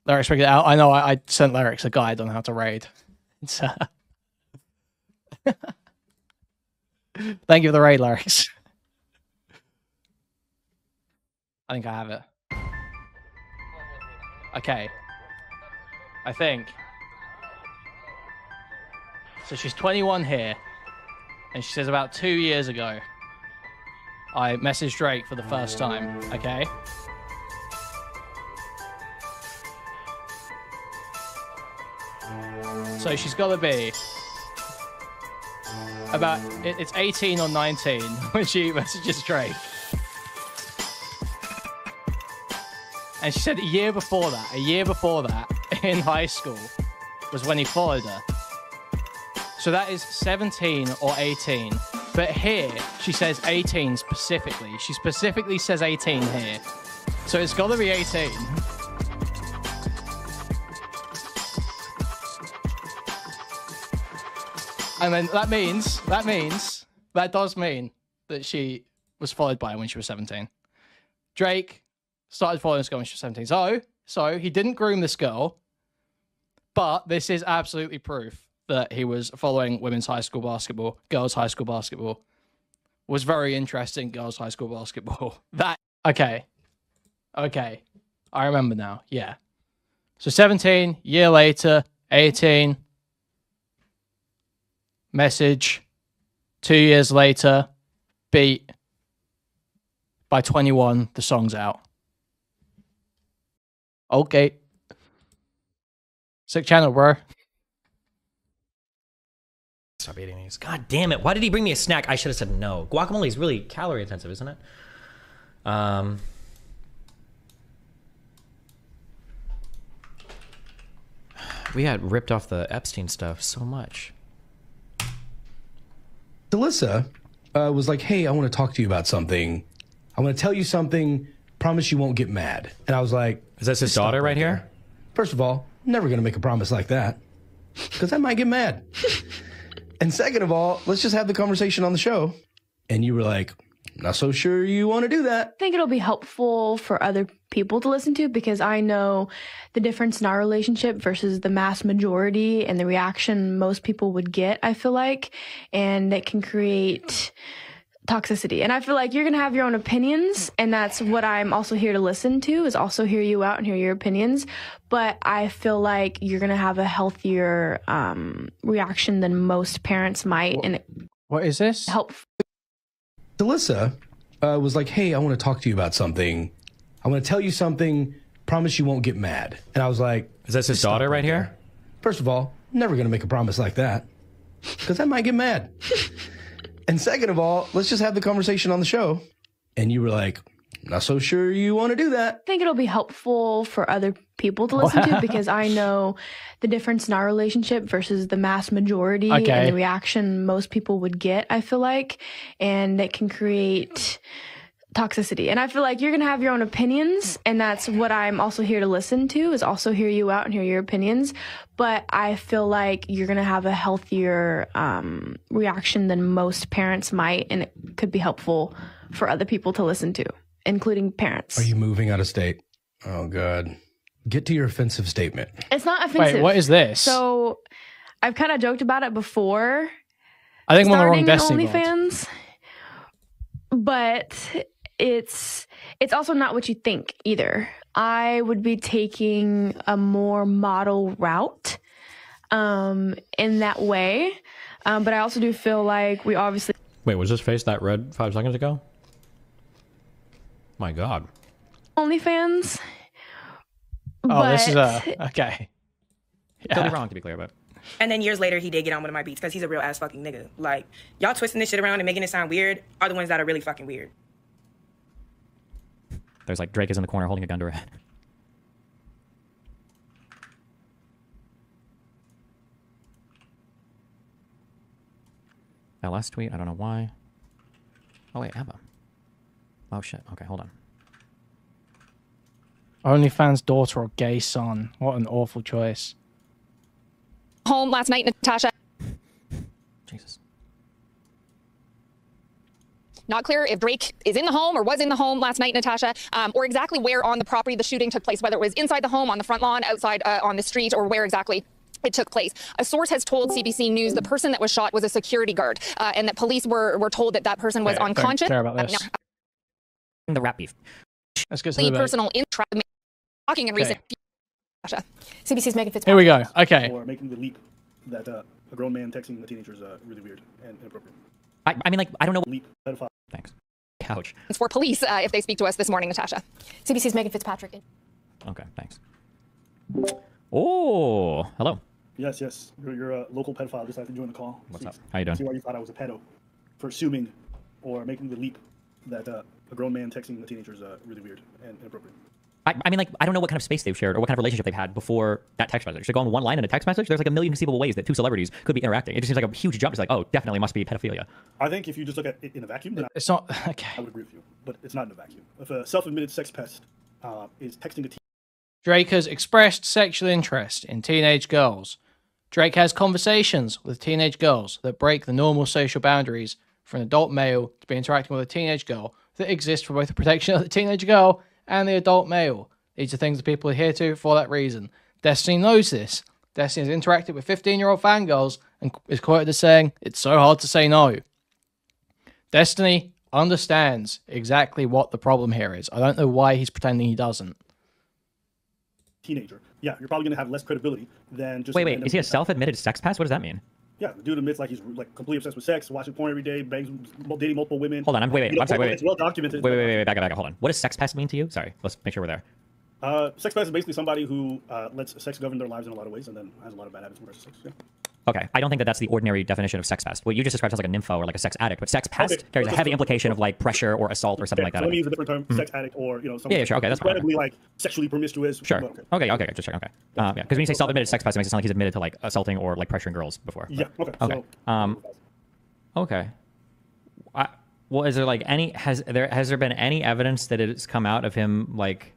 Lyrics figured it out. I know. I sent Lyrics a guide on how to raid. It's, thank you for the raid, Lyrics. I think I have it. Okay. I think. So she's 21 here. And she says about 2 years ago, I messaged Drake for the first time. Okay. So she's got to be about, it's 18 or 19 when she messages Drake. And she said a year before that, in high school, was when he followed her. So that is 17 or 18. But here, she says 18 specifically. She specifically says 18 here. So it's got to be 18. And then that does mean that she was followed by him when she was 17. Drake started following this girl when she was 17. So he didn't groom this girl, but this is absolutely proof that he was following women's high school basketball, girls' high school basketball. Was very interesting, girls' high school basketball. Okay. I remember now, yeah. So 17, year later, 18, message, 2 years later, beat. By 21, the song's out. Okay. Sick channel, bro. Stop eating these. God damn it. Why did he bring me a snack? I should have said no. Guacamole is really calorie intensive, isn't it? We got ripped off the Epstein stuff so much. Alyssa was like, hey, I want to talk to you about something. I want to tell you something. Promise you won't get mad. And I was like, is that his daughter right here? First of all, never going to make a promise like that because I might get mad. And second of all, let's just have the conversation on the show. And you were like, not so sure you want to do that. I think it'll be helpful for other people to listen to because I know the difference in our relationship versus the mass majority and the reaction most people would get, I feel like, and it can create toxicity. And I feel like you're going to have your own opinions, and that's what I'm also here to listen to, is also hear you out and hear your opinions. But I feel like you're going to have a healthier reaction than most parents might. And what is this? Help. Alyssa was like, hey, I want to talk to you about something. I want to tell you something. Promise you won't get mad. And I was like, is that his daughter right here? First of all, never going to make a promise like that because I might get mad. And second of all, let's just have the conversation on the show. And you were like, not so sure you want to do that. I think it'll be helpful for other people to listen to because I know the difference in our relationship versus the mass majority and the reaction most people would get, I feel like, and it can create toxicity. And I feel like you're going to have your own opinions, and that's what I'm also here to listen to, is also hear you out and hear your opinions. But I feel like you're going to have a healthier reaction than most parents might, and it could be helpful for other people to listen to, including parents. Are you moving out of state? Oh, God. Get to your offensive statement. It's not offensive. Wait, what is this? So I've kind of joked about it before. I think I'm on the wrong Destiny Destiny OnlyFans, but it's also not what you think either. I would be taking a more model route in that way, but I also do feel like we obviously. Wait, was his face that red 5 seconds ago? My God. OnlyFans. Oh, this is okay. Yeah. Totally wrong, to be clear, but. And then years later, he did get on one of my beats because he's a real ass fucking nigga. Like, y'all twisting this shit around and making it sound weird are the ones that are really fucking weird. There's like Drake is in the corner holding a gun to her head. That last tweet, I don't know why. Oh wait, Eva. Oh shit, okay, hold on. OnlyFans daughter or gay son. What an awful choice. Home last night, Natasha. Jesus. Not clear if Drake is in the home or was in the home last night, Natasha, or exactly where on the property the shooting took place, whether it was inside the home, on the front lawn, outside on the street, or where exactly it took place. A source has told CBC News the person that was shot was a security guard, and that police were told that that person was unconscious. Don't care about this. The rap beef. Let's get to the personal interest. Talking in recent. CBC's Megan Fitzpatrick. Here we go. Okay. Or making the leap that a grown man texting a teenager is really weird and inappropriate. I mean, like, I don't know. Leap. Pedophile. Thanks. Couch. It's for police if they speak to us this morning, Natasha. CBC's Megan Fitzpatrick. Okay, thanks. Oh, hello. Yes, yes. You're a local pedophile. Just have to join the call. What's up? How you doing? See why you thought I was a pedo for assuming or making the leap that a grown man texting a teenager is really weird and inappropriate. I mean, like, I don't know what kind of space they've shared or what kind of relationship they've had before that text message. To go on one line in a text message, there's like a million conceivable ways that two celebrities could be interacting. It just seems like a huge jump. It's like, oh, definitely must be pedophilia. I think if you just look at it in a vacuum, then it's not okay. I would agree with you, but it's not in a vacuum. If a self-admitted sex pest is texting a teen. Drake has expressed sexual interest in teenage girls. Drake has conversations with teenage girls that break the normal social boundaries for an adult male to be interacting with a teenage girl that exist for both the protection of the teenage girl and the adult male. These are things that people adhere to for that reason. Destiny knows this. Destiny has interacted with 15-year-old fangirls and is quoted as saying, "It's so hard to say no." Destiny understands exactly what the problem here is. I don't know why he's pretending he doesn't. Teenager. Yeah, you're probably going to have less credibility than just... Wait, is he a self-admitted sex pest? What does that mean? Yeah, the dude admits like he's like completely obsessed with sex, watching porn every day, dating multiple women. Hold on, wait, I'm sorry, It's well documented. Wait, back up, hold on. What does sex pest mean to you? Sorry, let's make sure we're there. Sex pest is basically somebody who lets sex govern their lives in a lot of ways and then has a lot of bad habits when it comes to sex. Yeah. Okay, I don't think that that's the ordinary definition of sex pest. What you just described sounds like a nympho or like a sex addict, but sex pest carries a heavy implication of like pressure or assault or something like that. So let me use a different term, sex addict, or someone Yeah, sure. Okay, that's fine. incredibly like sexually promiscuous. Sure. Okay, just checking. Okay. Yeah, because when you say self-admitted sex pest, it makes it sound like he's admitted to like assaulting or like pressuring girls before. Yeah. Okay. Okay. Okay. Well, is there like has there been any evidence that it's come out of him like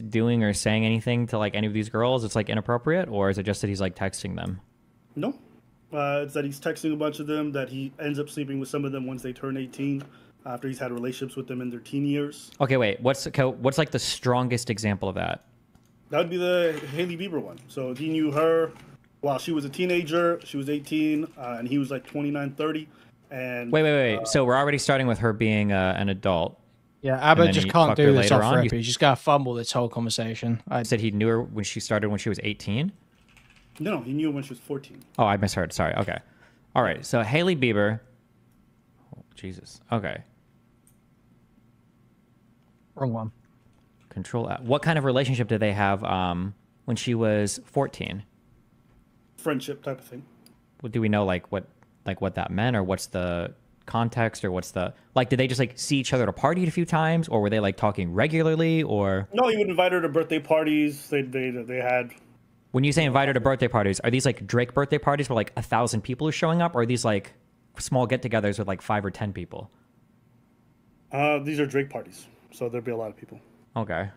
doing or saying anything to like any of these girls? It's like inappropriate, or is it just that he's like texting them? No. It's that he's texting a bunch of them, that he ends up sleeping with some of them once they turn 18, after he's had relationships with them in their teen years. Okay, wait. What's like the strongest example of that? That would be the Hailey Bieber one. So he knew her while she was a teenager. She was 18, and he was like 29, 30. And wait. So we're already starting with her being an adult. Yeah, Abba just can't do this off rip. He's just got to fumble this whole conversation. I said he knew her when she started when she was 18? No, he knew her when she was 14. Oh, I misheard. Sorry. Okay. All right. So Hailey Bieber. Oh, Jesus. Okay. Wrong one. Control. What kind of relationship did they have when she was 14? Friendship type of thing. Well, do we know like what that meant, or what's the context, or what's the like? Did they just like see each other at a party a few times, or were they like talking regularly, or? No, he would invite her to birthday parties. They had. When you say invite her to birthday parties, are these like Drake birthday parties where like 1,000 people are showing up, or are these like small get-togethers with like 5 or 10 people? These are Drake parties, so there'd be a lot of people. Okay.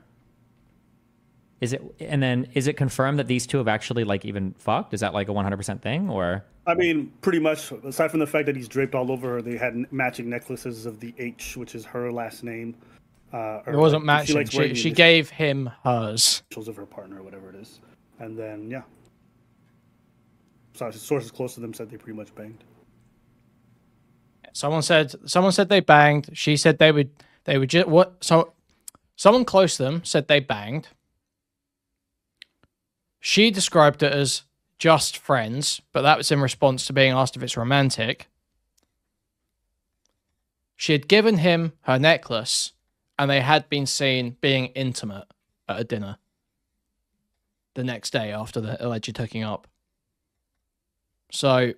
Is it confirmed that these two have actually like even fucked? Is that like a 100% thing, or? I mean, pretty much. Aside from the fact that he's draped all over her, they had matching necklaces of the H, which is her last name. It wasn't matching. She gave him hers. Of her partner, or whatever it is. And then, yeah. So sources close to them said they pretty much banged. Someone said they banged. She said they would just what? So someone close to them said they banged. She described it as just friends, but that was in response to being asked if it's romantic. She had given him her necklace, and they had been seen being intimate at a dinner the next day after the alleged hooking up. So,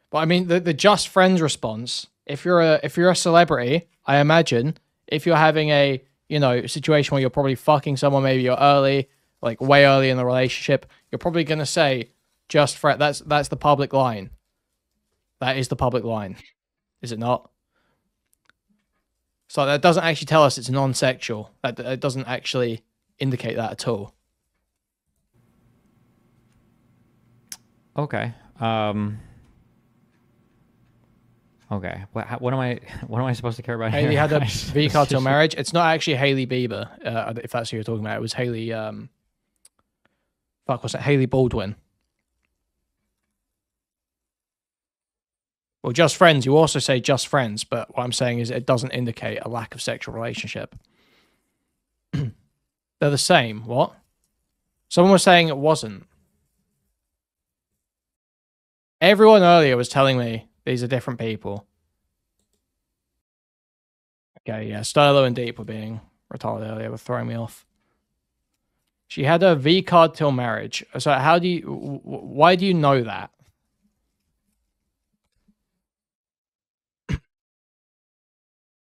but I mean, the just friends response, if you're a celebrity, I imagine if you're having a situation where you're probably fucking someone, maybe you're early, like way early in the relationship, you're probably going to say just friend. That's the public line. That is the public line. Is it not? So that doesn't actually tell us it's non-sexual. That doesn't actually indicate that at all. Okay. Okay. What am I supposed to care about? Hailey here? had a V card till marriage. It's not actually Hailey Bieber, if that's who you're talking about. It was Hailey. What's that? Hailey Baldwin. Well, just friends. You also say just friends, but what I'm saying is it doesn't indicate a lack of sexual relationship. They're the same. What? Someone was saying it wasn't. Everyone earlier was telling me these are different people. Okay, yeah. Stylo and Deep were being retarded earlier, were throwing me off. She had a V card till marriage. So why do you know that?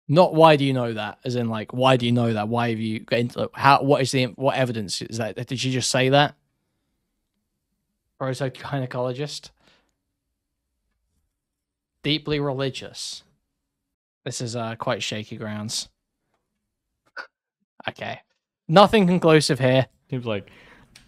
Not why do you know that, as in like, why do you know that? Why have you got into what evidence is that? Did she just say that? Or is a gynecologist? Deeply religious. This is quite shaky grounds. Okay. Nothing conclusive here. Seems like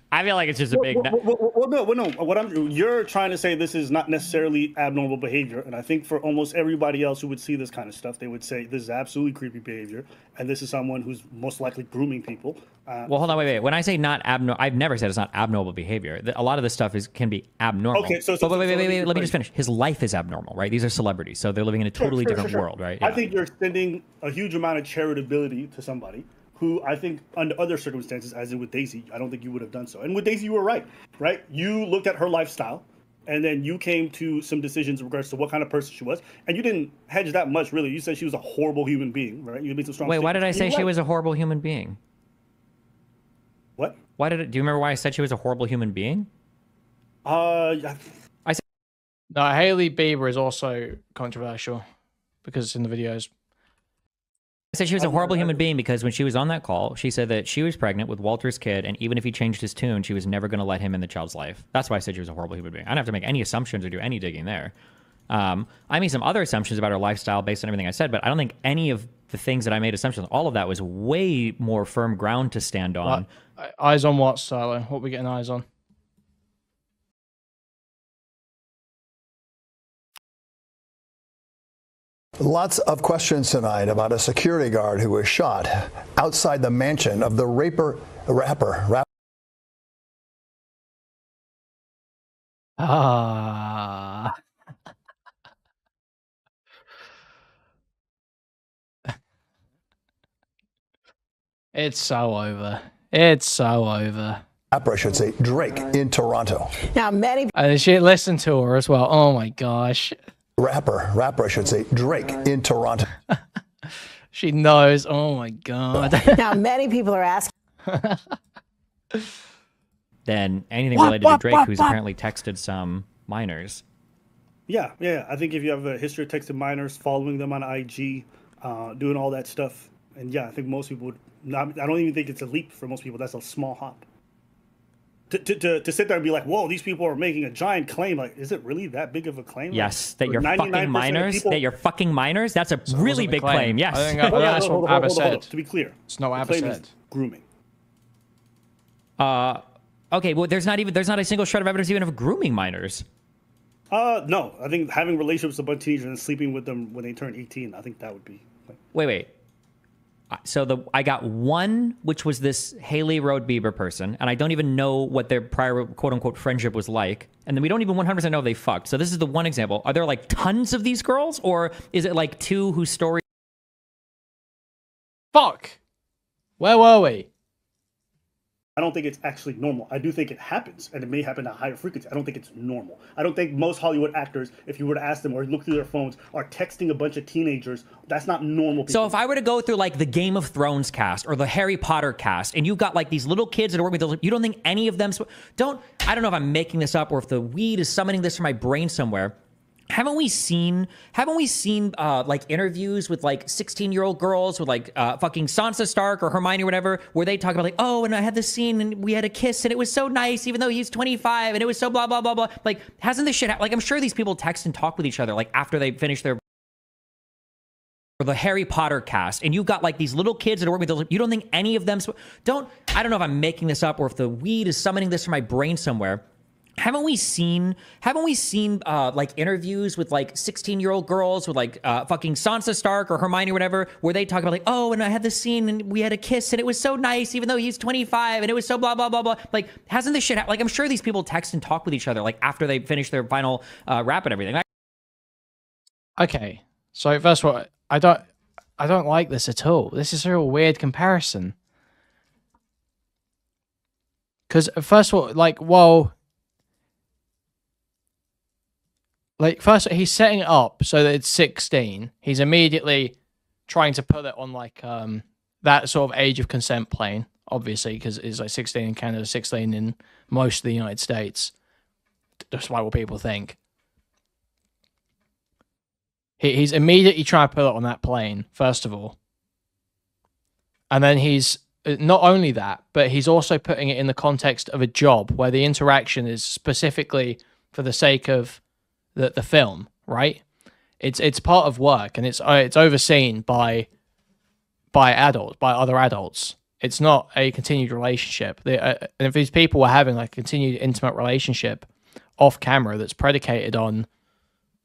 I feel like it's just a big. No. You're trying to say this is not necessarily abnormal behavior, and I think for almost everybody else who would see this kind of stuff, they would say this is absolutely creepy behavior, and this is someone who's most likely grooming people. Well, hold on, wait. When I say not abnormal, I've never said it's not abnormal behavior. A lot of this stuff can be abnormal. Okay, but wait. Let me just finish. His life is abnormal, right? These are celebrities, so they're living in a totally different world, right? Yeah. I think you're extending a huge amount of charitability to somebody who I think under other circumstances, as in with Daisy, I don't think you would have done so. And with Daisy, you were right? You looked at her lifestyle, and then you came to some decisions in regards to what kind of person she was, and you didn't hedge that much, really. You said she was a horrible human being, right? You made some strong Wait, why did I say she right. was a horrible human being? What? Why did it? Do you remember why I said she was a horrible human being? I said no. Hailey Bieber is also controversial because it's in the videos. I said she was a horrible human being because when she was on that call, she said that she was pregnant with Walter's kid, and even if he changed his tune, she was never going to let him in the child's life. That's why I said she was a horrible human being. I don't have to make any assumptions or do any digging there. I made some other assumptions about her lifestyle based on everything I said, but I don't think any of the things that I made assumptions, all of that was way more firm ground to stand on. Eyes on what, Silo? What are we getting eyes on? Lots of questions tonight about a security guard who was shot outside the mansion of the rapper. It's so over. It's so over. Rapper, I should say, Drake in Toronto. Now, many. And she listened to her as well. Oh my gosh. Rapper, I should say, Drake in Toronto. She knows. Oh my god. Now, many people are asking. Then anything related to Drake, who's apparently texted some minors. Yeah. I think if you have a history of texting minors, following them on IG, doing all that stuff, and yeah, I think most people would. I don't even think it's a leap for most people. That's a small hop. To sit there and be like, whoa, these people are making a giant claim. Like, is it really that big of a claim? Yes, like, that you're fucking minors. People... That you're fucking minors. That's a really big claim. Yes. I think that's what Abba said. To be clear, it's not what Abba said. Grooming. Okay. Well, there's not a single shred of evidence even of grooming minors. No. I think having relationships with a bunch of teenagers and sleeping with them when they turn 18. I think that would be. Like... Wait. So I got one, which was this Hailey Road Bieber person, and I don't even know what their prior quote unquote friendship was like. And then we don't even 100% know if they fucked. So this is the one example. Are there like tons of these girls, or is it like two whose story? Fuck. Where were we? I don't think it's actually normal. I do think it happens, and it may happen at a higher frequency. I don't think it's normal. I don't think most Hollywood actors, if you were to ask them or look through their phones, are texting a bunch of teenagers. That's not normal. People. So if I were to go through like the Game of Thrones cast or the Harry Potter cast, and you've got like these little kids that are working with those, you don't think any of them I don't know if I'm making this up or if the weed is summoning this from my brain somewhere. Haven't we seen like interviews with like 16-year-old girls with like fucking Sansa Stark or Hermione or whatever, where they talk about like, oh, and I had this scene and we had a kiss and it was so nice, even though he's 25 and it was so blah blah blah blah. Like, hasn't this shit like I'm sure these people text and talk with each other like after they finish their or the Harry Potter cast, and you've got like these little kids that are working with those, you don't think any of them I don't know if I'm making this up or if the weed is summoning this from my brain somewhere. Haven't we seen like interviews with like 16-year-old girls with like fucking Sansa Stark or Hermione or whatever, where they talk about like, oh, and I had this scene and we had a kiss and it was so nice, even though he's 25 and it was so blah blah blah blah. Like, hasn't this shit like I'm sure these people text and talk with each other like after they finish their final rap and everything. Okay, so first of all, I don't like this at all. This is a real weird comparison. Because first of all, like, well. Like, first, he's setting it up so that it's 16. He's immediately trying to put it on, like, that sort of age of consent plane, obviously, because it's, like, 16 in Canada, 16 in most of the United States, despite what people think. He's immediately trying to put it on that plane, first of all. And then he's, not only that, but he's also putting it in the context of a job where the interaction is specifically for the sake of the film, right? It's part of work, and it's overseen by other adults. It's not a continued relationship. And if these people were having like a continued intimate relationship off camera that's predicated on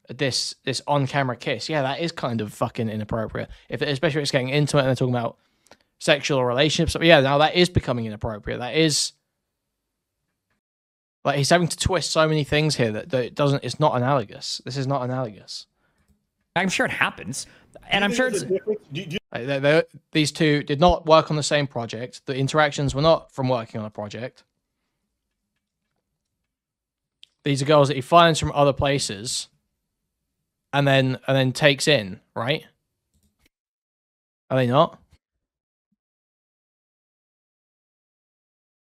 this on camera kiss, yeah, that is kind of fucking inappropriate. Especially if it's getting intimate and they're talking about sexual relationships. But yeah, now that is becoming inappropriate. That is. Like, he's having to twist so many things here that it's not analogous. This is not analogous. I'm sure it happens. And I'm sure it's... These two did not work on the same project. The interactions were not from working on a project. These are girls that he finds from other places and then takes in, right? Are they not?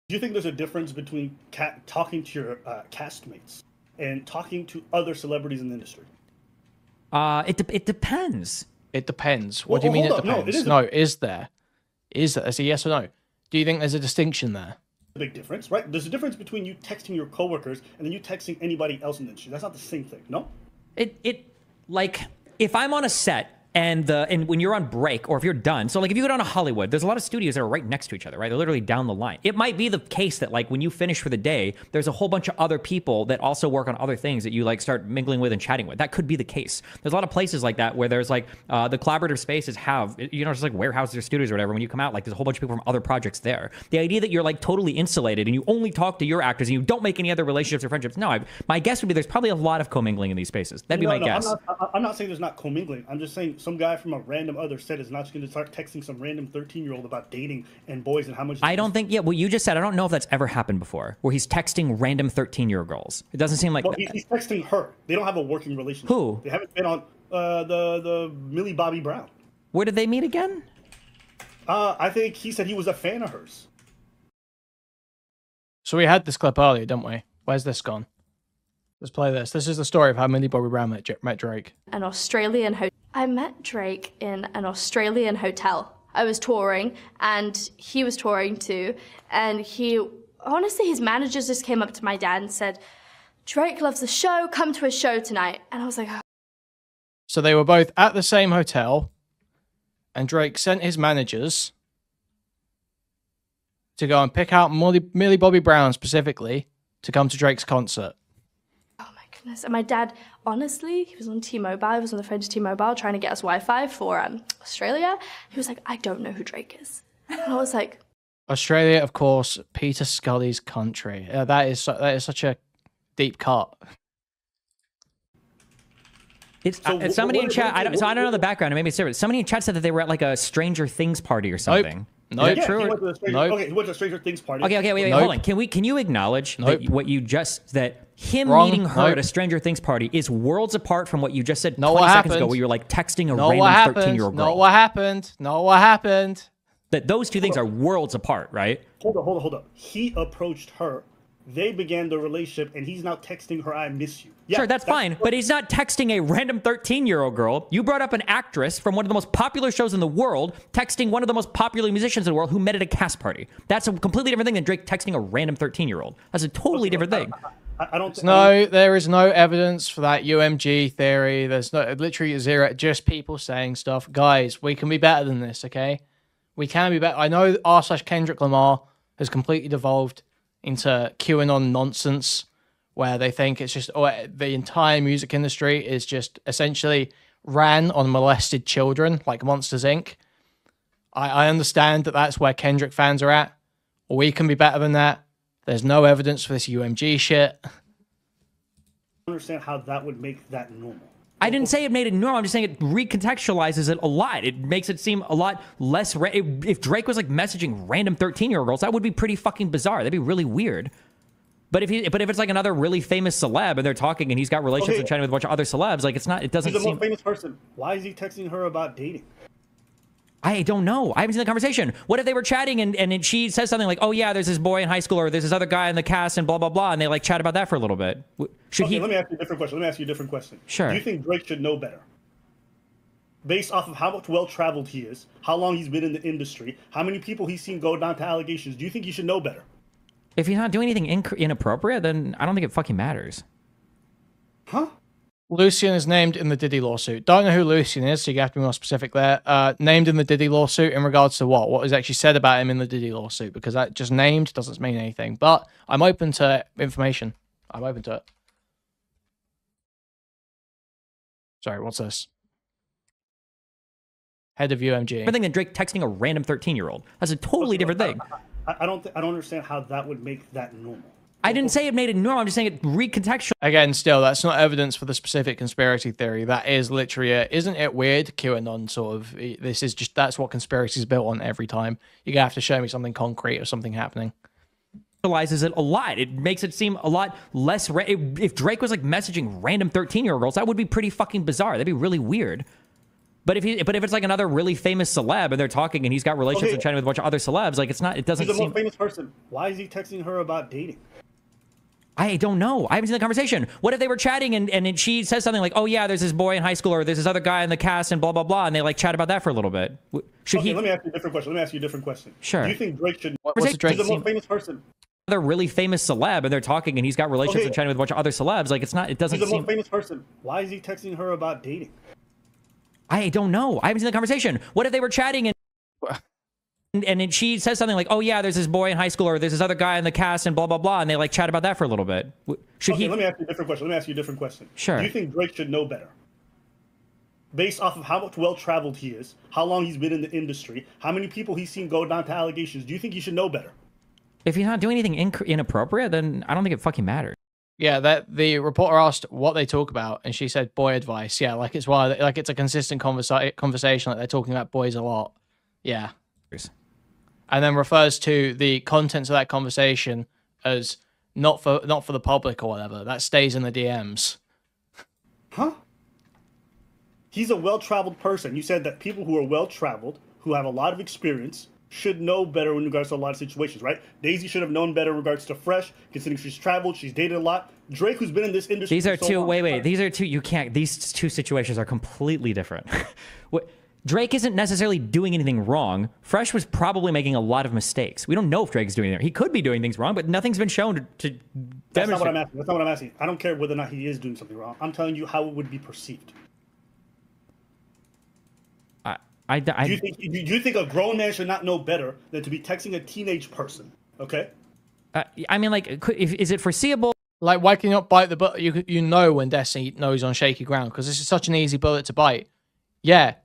Do you think there's a difference between talking to your castmates and talking to other celebrities in the industry? It depends. It depends. What do you mean it depends? No, is there? Is there? Is a yes or no? Do you think there's a distinction there? A big difference, right? There's a difference between you texting your coworkers and then you texting anybody else in the industry. That's not the same thing, no? It like if I'm on a set and when you're on break or if you're done, so like if you go down to Hollywood, there's a lot of studios that are right next to each other, right? They're literally down the line. It might be the case that like when you finish for the day, there's a whole bunch of other people that also work on other things that you like start mingling with and chatting with. That could be the case. There's a lot of places like that where there's like the collaborative spaces have, you know, just like warehouses or studios or whatever. When you come out, like there's a whole bunch of people from other projects there. The idea that you're like totally insulated and you only talk to your actors and you don't make any other relationships or friendships. No, my guess would be there's probably a lot of commingling in these spaces. That'd be my guess. I'm not saying there's not commingling. I'm just saying some guy from a random other set is not just going to start texting some random 13-year-old about dating and boys and how much. I don't think. Yeah, what you just said. I don't know if that's ever happened before, where he's texting random 13-year-old girls. It doesn't seem like. Well, he's texting her. They don't have a working relationship. Who? They haven't been on the Millie Bobby Brown. Where did they meet again? I think he said he was a fan of hers. So we had this clip earlier, didn't we? Where's this gone? Let's play this. This is the story of how Millie Bobby Brown met Drake. An Australian hotel. I met Drake in an Australian hotel. I was touring, and he was touring too. And honestly, his managers just came up to my dad and said, "Drake loves the show. Come to his show tonight." And I was like, oh. So they were both at the same hotel, and Drake sent his managers to go and pick out Millie Bobby Brown specifically to come to Drake's concert. Goodness. And my dad, honestly, he was on T-Mobile. He was on the phone to T-Mobile trying to get us Wi-Fi for Australia. He was like, "I don't know who Drake is." And I was like, Australia, of course, Peter Scully's country. That is such a deep cut. It's somebody in chat. I don't know the background. Maybe it's different. Somebody in chat said that they were at like a Stranger Things party or something. Nope. Is that true? Okay, he went to a Stranger Things party. Okay, wait, hold on. Can you acknowledge that him meeting her at a Stranger Things party is worlds apart from what you just said 20 seconds ago, where you're like texting a random 13-year-old girl? Not what happened. That those two things are worlds apart, right? Hold up. He approached her. They began the relationship, and he's now texting her, "I miss you." Yeah, sure, that's fine, but he's not texting a random 13-year-old girl. You brought up an actress from one of the most popular shows in the world, texting one of the most popular musicians in the world who met at a cast party. That's a completely different thing than Drake texting a random 13-year-old. That's a totally different thing. There is no evidence for that UMG theory. There's literally zero, just people saying stuff. Guys, we can be better than this, okay? We can be better. I know r/Kendrick Lamar has completely devolved into QAnon nonsense, where they think it's just the entire music industry is just essentially ran on molested children, like Monsters, Inc. I understand that that's where Kendrick fans are at. We can be better than that. There's no evidence for this UMG shit. I don't understand how that would make that normal. I didn't say it made it normal. I'm just saying it recontextualizes it a lot. It makes it seem a lot less. If Drake was like messaging random 13-year-old girls, that would be pretty fucking bizarre. That'd be really weird. But if it's like another really famous celeb and they're talking and he's got relationships and chatting with a bunch of other celebs, like it doesn't. He's the most famous person. Why is he texting her about dating? I don't know. I haven't seen the conversation. What if they were chatting and she says something like, "Oh yeah, there's this boy in high school, or there's this other guy in the cast, and blah blah blah," and they like chat about that for a little bit? Let me ask you a different question. Sure. Do you think Drake should know better? Based off of how much well-traveled he is, how long he's been in the industry, how many people he's seen go down to allegations, do you think he should know better? If he's not doing anything inappropriate, then I don't think it fucking matters. Huh? Lucian is named in the Diddy lawsuit. Don't know who Lucian is, so you have to be more specific there. Named in the Diddy lawsuit in regards to what? What was actually said about him in the Diddy lawsuit? Because that just named doesn't mean anything. But I'm open to information. I'm open to it. Sorry, what's this? Head of UMG. Different thing than Drake texting a random 13-year-old. That's a totally different thing. I don't understand how that would make that normal. I didn't say it made it normal. I'm just saying it recontextual. Again, still, that's not evidence for the specific conspiracy theory. That is literally isn't it weird? QAnon sort of. This is just, that's what conspiracy is built on every time. You're going to have to show me something concrete or something happening. Realizes it a lot. It makes it seem a lot less. If Drake was like messaging random 13-year-old girls, that would be pretty fucking bizarre. That'd be really weird. But if it's like another really famous celeb and they're talking and he's got relationships and chatting with a bunch of other celebs, like it doesn't He's the seem. most famous person. Why is he texting her about dating? I don't know. I haven't seen the conversation. What if they were chatting and she says something like, "Oh yeah, there's this boy in high school or there's this other guy in the cast and blah blah blah," and they like chat about that for a little bit? Should he? Let me ask you a different question. Sure. Do you think Drake should? What's the Drake He's the scene? most famous person. Another really famous celeb and they're talking and he's got relationships and chatting with a bunch of other celebs, like it doesn't He's the seem. most famous person. Why is he texting her about dating? I don't know. I haven't seen the conversation. What if they were chatting and then she says something like, "Oh yeah, there's this boy in high school or there's this other guy in the cast and blah blah blah," and they like chat about that for a little bit? Should he? Let me ask you a different question. Sure. Do you think Drake should know better? Based off of how much well-traveled he is, how long he's been in the industry, how many people he's seen go down to allegations, do you think he should know better? If he's not doing anything inappropriate, then I don't think it fucking matters. Yeah, that the reporter asked what they talk about, and she said boy advice. Yeah, like it's a consistent conversation. Like they're talking about boys a lot. Yeah, and then refers to the contents of that conversation as not for the public or whatever. That stays in the DMs. Huh? He's a well-traveled person. You said that people who are well-traveled, who have a lot of experience, should know better in regards to a lot of situations, right? Daisy should have known better in regards to Fresh, considering she's traveled, she's dated a lot. Drake, who's been in this industry. These are for so two. long, Wait. These are two. You can't. These two situations are completely different. Drake isn't necessarily doing anything wrong. Fresh was probably making a lot of mistakes. We don't know if Drake's doing it. He could be doing things wrong, but nothing's been shown to That's not what I'm asking. That's not what I'm asking. I don't care whether or not he is doing something wrong. I'm telling you how it would be perceived. Do you think a grown man should not know better than to be texting a teenage person? Okay. I mean, like, is it foreseeable? Like, why can you not bite the bullet? You know when Destiny knows on shaky ground because this is such an easy bullet to bite. Yeah,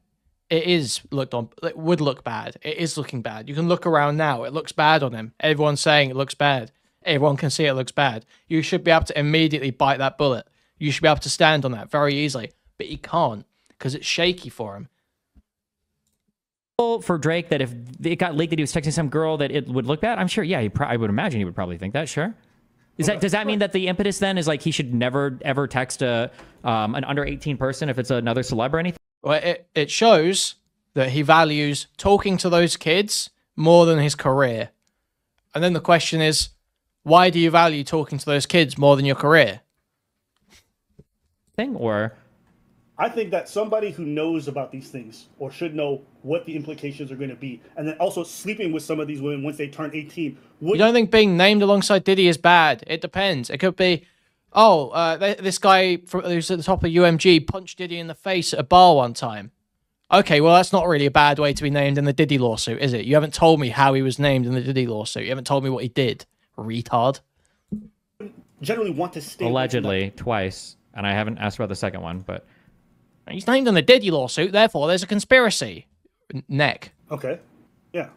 it is looked on. It would look bad. It is looking bad. You can look around now. It looks bad on him. Everyone's saying it looks bad. Everyone can see it looks bad. You should be able to immediately bite that bullet. You should be able to stand on that very easily, but you can't because it's shaky for him. For Drake, that if it got leaked that he was texting some girl that it would look bad, I'm sure. Yeah, I would imagine he would probably think that. Sure. Does that mean that the impetus then is like he should never ever text an under 18 person if it's another celeb or anything? Well, it shows that he values talking to those kids more than his career. And then the question is, why do you value talking to those kids more than your career? I think that somebody who knows about these things or should know what the implications are going to be, and then also sleeping with some of these women once they turn 18. You don't think being named alongside Diddy is bad? It depends. It could be, this guy who's at the top of UMG punched Diddy in the face at a bar one time. Okay, well, that's not really a bad way to be named in the Diddy lawsuit, is it? You haven't told me how he was named in the Diddy lawsuit. You haven't told me what he did. Retard. Generally want to stay allegedly twice, and I haven't asked about the second one, but he's named in the Diddy lawsuit, therefore there's a conspiracy. Neck. Okay. Yeah.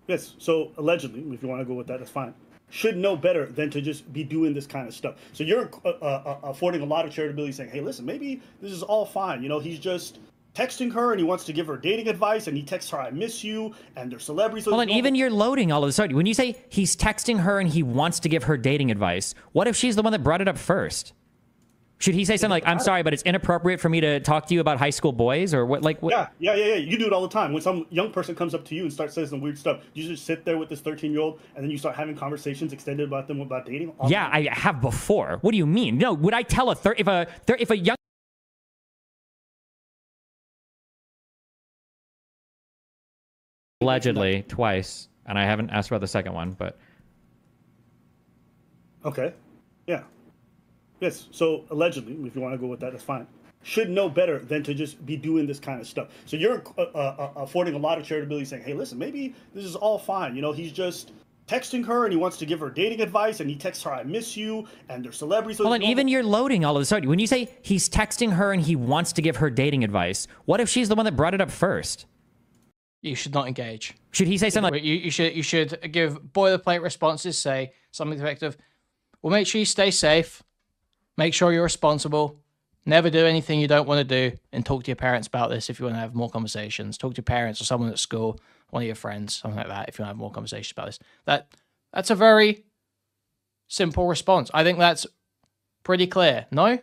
Yes. So allegedly, if you want to go with that, that's fine. Should know better than to just be doing this kind of stuff. So you're affording a lot of charitability, saying, "Hey, listen, maybe this is all fine. You know, he's just texting her and he wants to give her dating advice, and he texts her, 'I miss you,' and they're celebrities." Well, and even you're loading all of a sudden. When you say he's texting her and he wants to give her dating advice, what if she's the one that brought it up first? Should he say something like, "I'm sorry, but it's inappropriate for me to talk to you about high school boys," or what? Like, what? Yeah. You do it all the time. When some young person comes up to you and starts saying some weird stuff, you just sit there with this 13-year-old, and then you start having conversations extended about them about dating. Yeah, I have before. What do you mean? No, would I tell if a young allegedly twice, and I haven't asked about the second one, but okay, yeah. Yes, so allegedly, if you want to go with that, that's fine. Should know better than to just be doing this kind of stuff. So you're affording a lot of charitability, saying, "Hey, listen, maybe this is all fine. You know, he's just texting her and he wants to give her dating advice, and he texts her, 'I miss you,' and they're celebrities." Well, and even you're loading all of a sudden. When you say he's texting her and he wants to give her dating advice, what if she's the one that brought it up first? You should not engage. Should he say something like, you should give boilerplate responses, say something effective. Well, make sure you stay safe. Make sure you're responsible. Never do anything you don't want to do. And talk to your parents about this if you want to have more conversations. Talk to your parents or someone at school, one of your friends, something like that, if you want to have more conversations about this. That's a very simple response. I think that's pretty clear, no?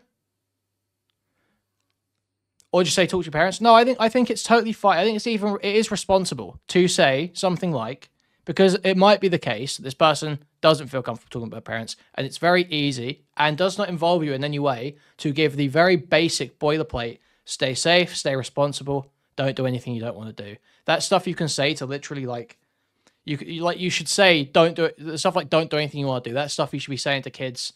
or just say talk to your parents. No, I think it's totally fine. I think it is responsible to say something like, because it might be the case that this person doesn't feel comfortable talking about parents, and it's very easy and does not involve you in any way to give the very basic boilerplate: stay safe, stay responsible, don't do anything you don't want to do. That stuff you can say to literally like, you should say don't do it. Stuff like don't do anything you want to do. That stuff you should be saying to kids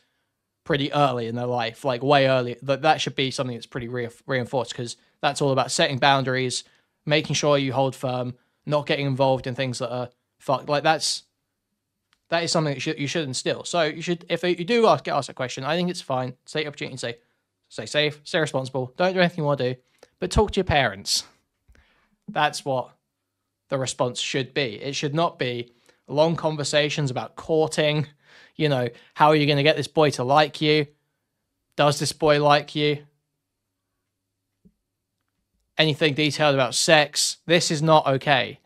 pretty early in their life, like way early. That should be something that's pretty reinforced, because that's all about setting boundaries, making sure you hold firm, not getting involved in things that are fucked. Like that is something that you should instill. So you should, if you do get asked that question, I think it's fine. Take the opportunity and say, stay safe, stay responsible, don't do anything you want to do, but talk to your parents. That's what the response should be. It should not be long conversations about courting. You know, how are you going to get this boy to like you? Does this boy like you? Anything detailed about sex. This is not okay.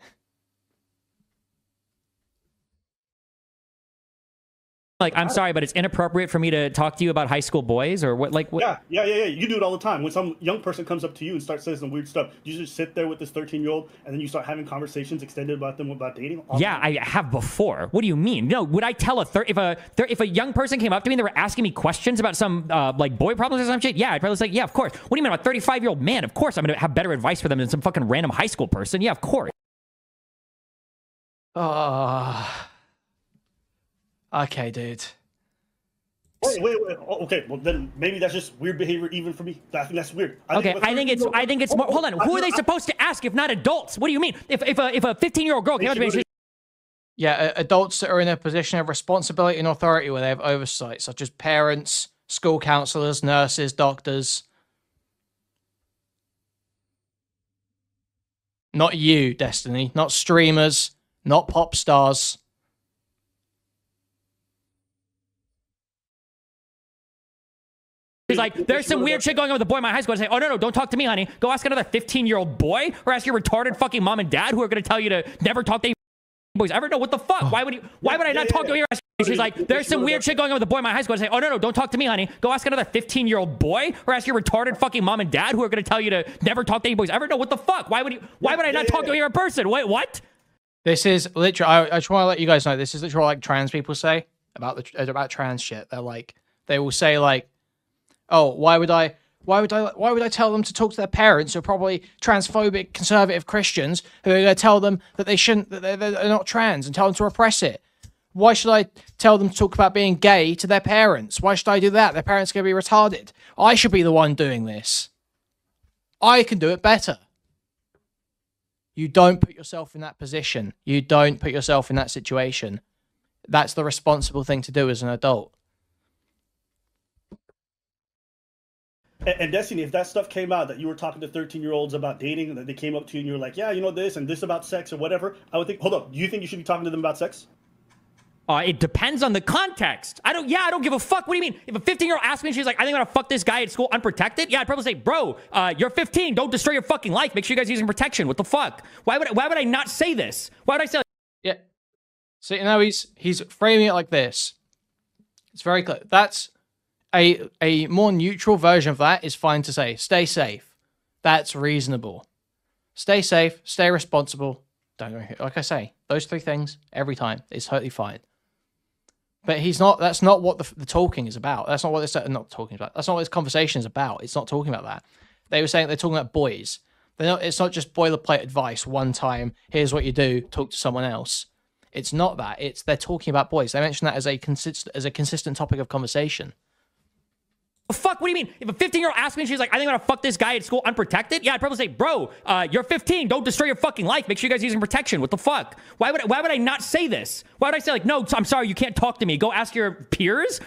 Like, I'm sorry, but it's inappropriate for me to talk to you about high school boys, or what? Like, what? Yeah. You do it all the time. When some young person comes up to you and starts saying some weird stuff, you just sit there with this 13-year-old, and then you start having conversations extended about them about dating. Yeah, I have before. What do you mean? No, would I tell if a young person came up to me and they were asking me questions about some like boy problems or some shit? Yeah, I'd probably say, yeah, of course. What do you mean, about a 35-year-old man? Of course, I'm gonna have better advice for them than some fucking random high school person. Yeah, of course. Okay, dude. Wait. Oh, okay, well then maybe that's just weird behavior even for me. I think that's weird. I think it's more. Hold on. Who are they supposed to ask if not adults? What do you mean? If a 15-year-old girl came up to me and yeah, adults that are in a position of responsibility and authority where they have oversight, such as parents, school counselors, nurses, doctors. Not you, Destiny. Not streamers. Not pop stars. He's like, there's some weird shit going on with a boy in my high school. I say, oh, no, don't talk to me, honey. Go ask another 15-year-old boy, or ask your retarded fucking mom and dad who are going to tell you to never talk to any boys ever. No, what the fuck? Why would I not talk to you? She's like, there's some weird shit going on with a boy in my high school. I say, oh, no, don't talk to me, honey. Go ask another 15-year-old boy, or ask your retarded fucking mom and dad who are going to tell you to never talk to any boys ever. No, what the fuck? Why would I not talk to you in person? Wait, what? This is literally, I just want to let you guys know, this is literally like trans people say about trans shit. They're like, they will say like, oh, why would I tell them to talk to their parents who are probably transphobic, conservative Christians who are going to tell them that they shouldn't, that they're not trans, and tell them to repress it? Why should I tell them to talk about being gay to their parents? Why should I do that? Their parents are going to be retarded. I should be the one doing this. I can do it better. You don't put yourself in that position. You don't put yourself in that situation. That's the responsible thing to do as an adult. And Destiny, if that stuff came out that you were talking to 13-year-olds about dating, and that they came up to you and you were like, yeah, you know this and this about sex or whatever, I would think, hold up, do you think you should be talking to them about sex? It depends on the context. I don't give a fuck. What do you mean? If a 15-year-old asks me and she's like, I think I'm gonna fuck this guy at school unprotected, yeah, I'd probably say, bro, you're 15. Don't destroy your fucking life. Make sure you guys are using protection. What the fuck? Why would I not say this? Why would I say like, yeah. See, now he's framing it like this. It's very clear. That's a more neutral version of that is fine to say. Stay safe. That's reasonable. Stay safe. Stay responsible. Don't go, like I say, those three things every time is totally fine. But that's not what the talking is about. That's not what they're not talking about. That's not what this conversation is about. It's not talking about that. They were saying they're talking about boys. It's not just boilerplate advice. One time, here's what you do. Talk to someone else. It's not that. They're talking about boys. They mentioned that as a consistent topic of conversation. Fuck, what do you mean? If a 15-year-old asks me and she's like, I think I'm gonna fuck this guy at school unprotected, yeah, I'd probably say, bro, you're 15. Don't destroy your fucking life. Make sure you guys are using protection. What the fuck? Why would I not say this? Why would I say like, no, I'm sorry, you can't talk to me. Go ask your peers.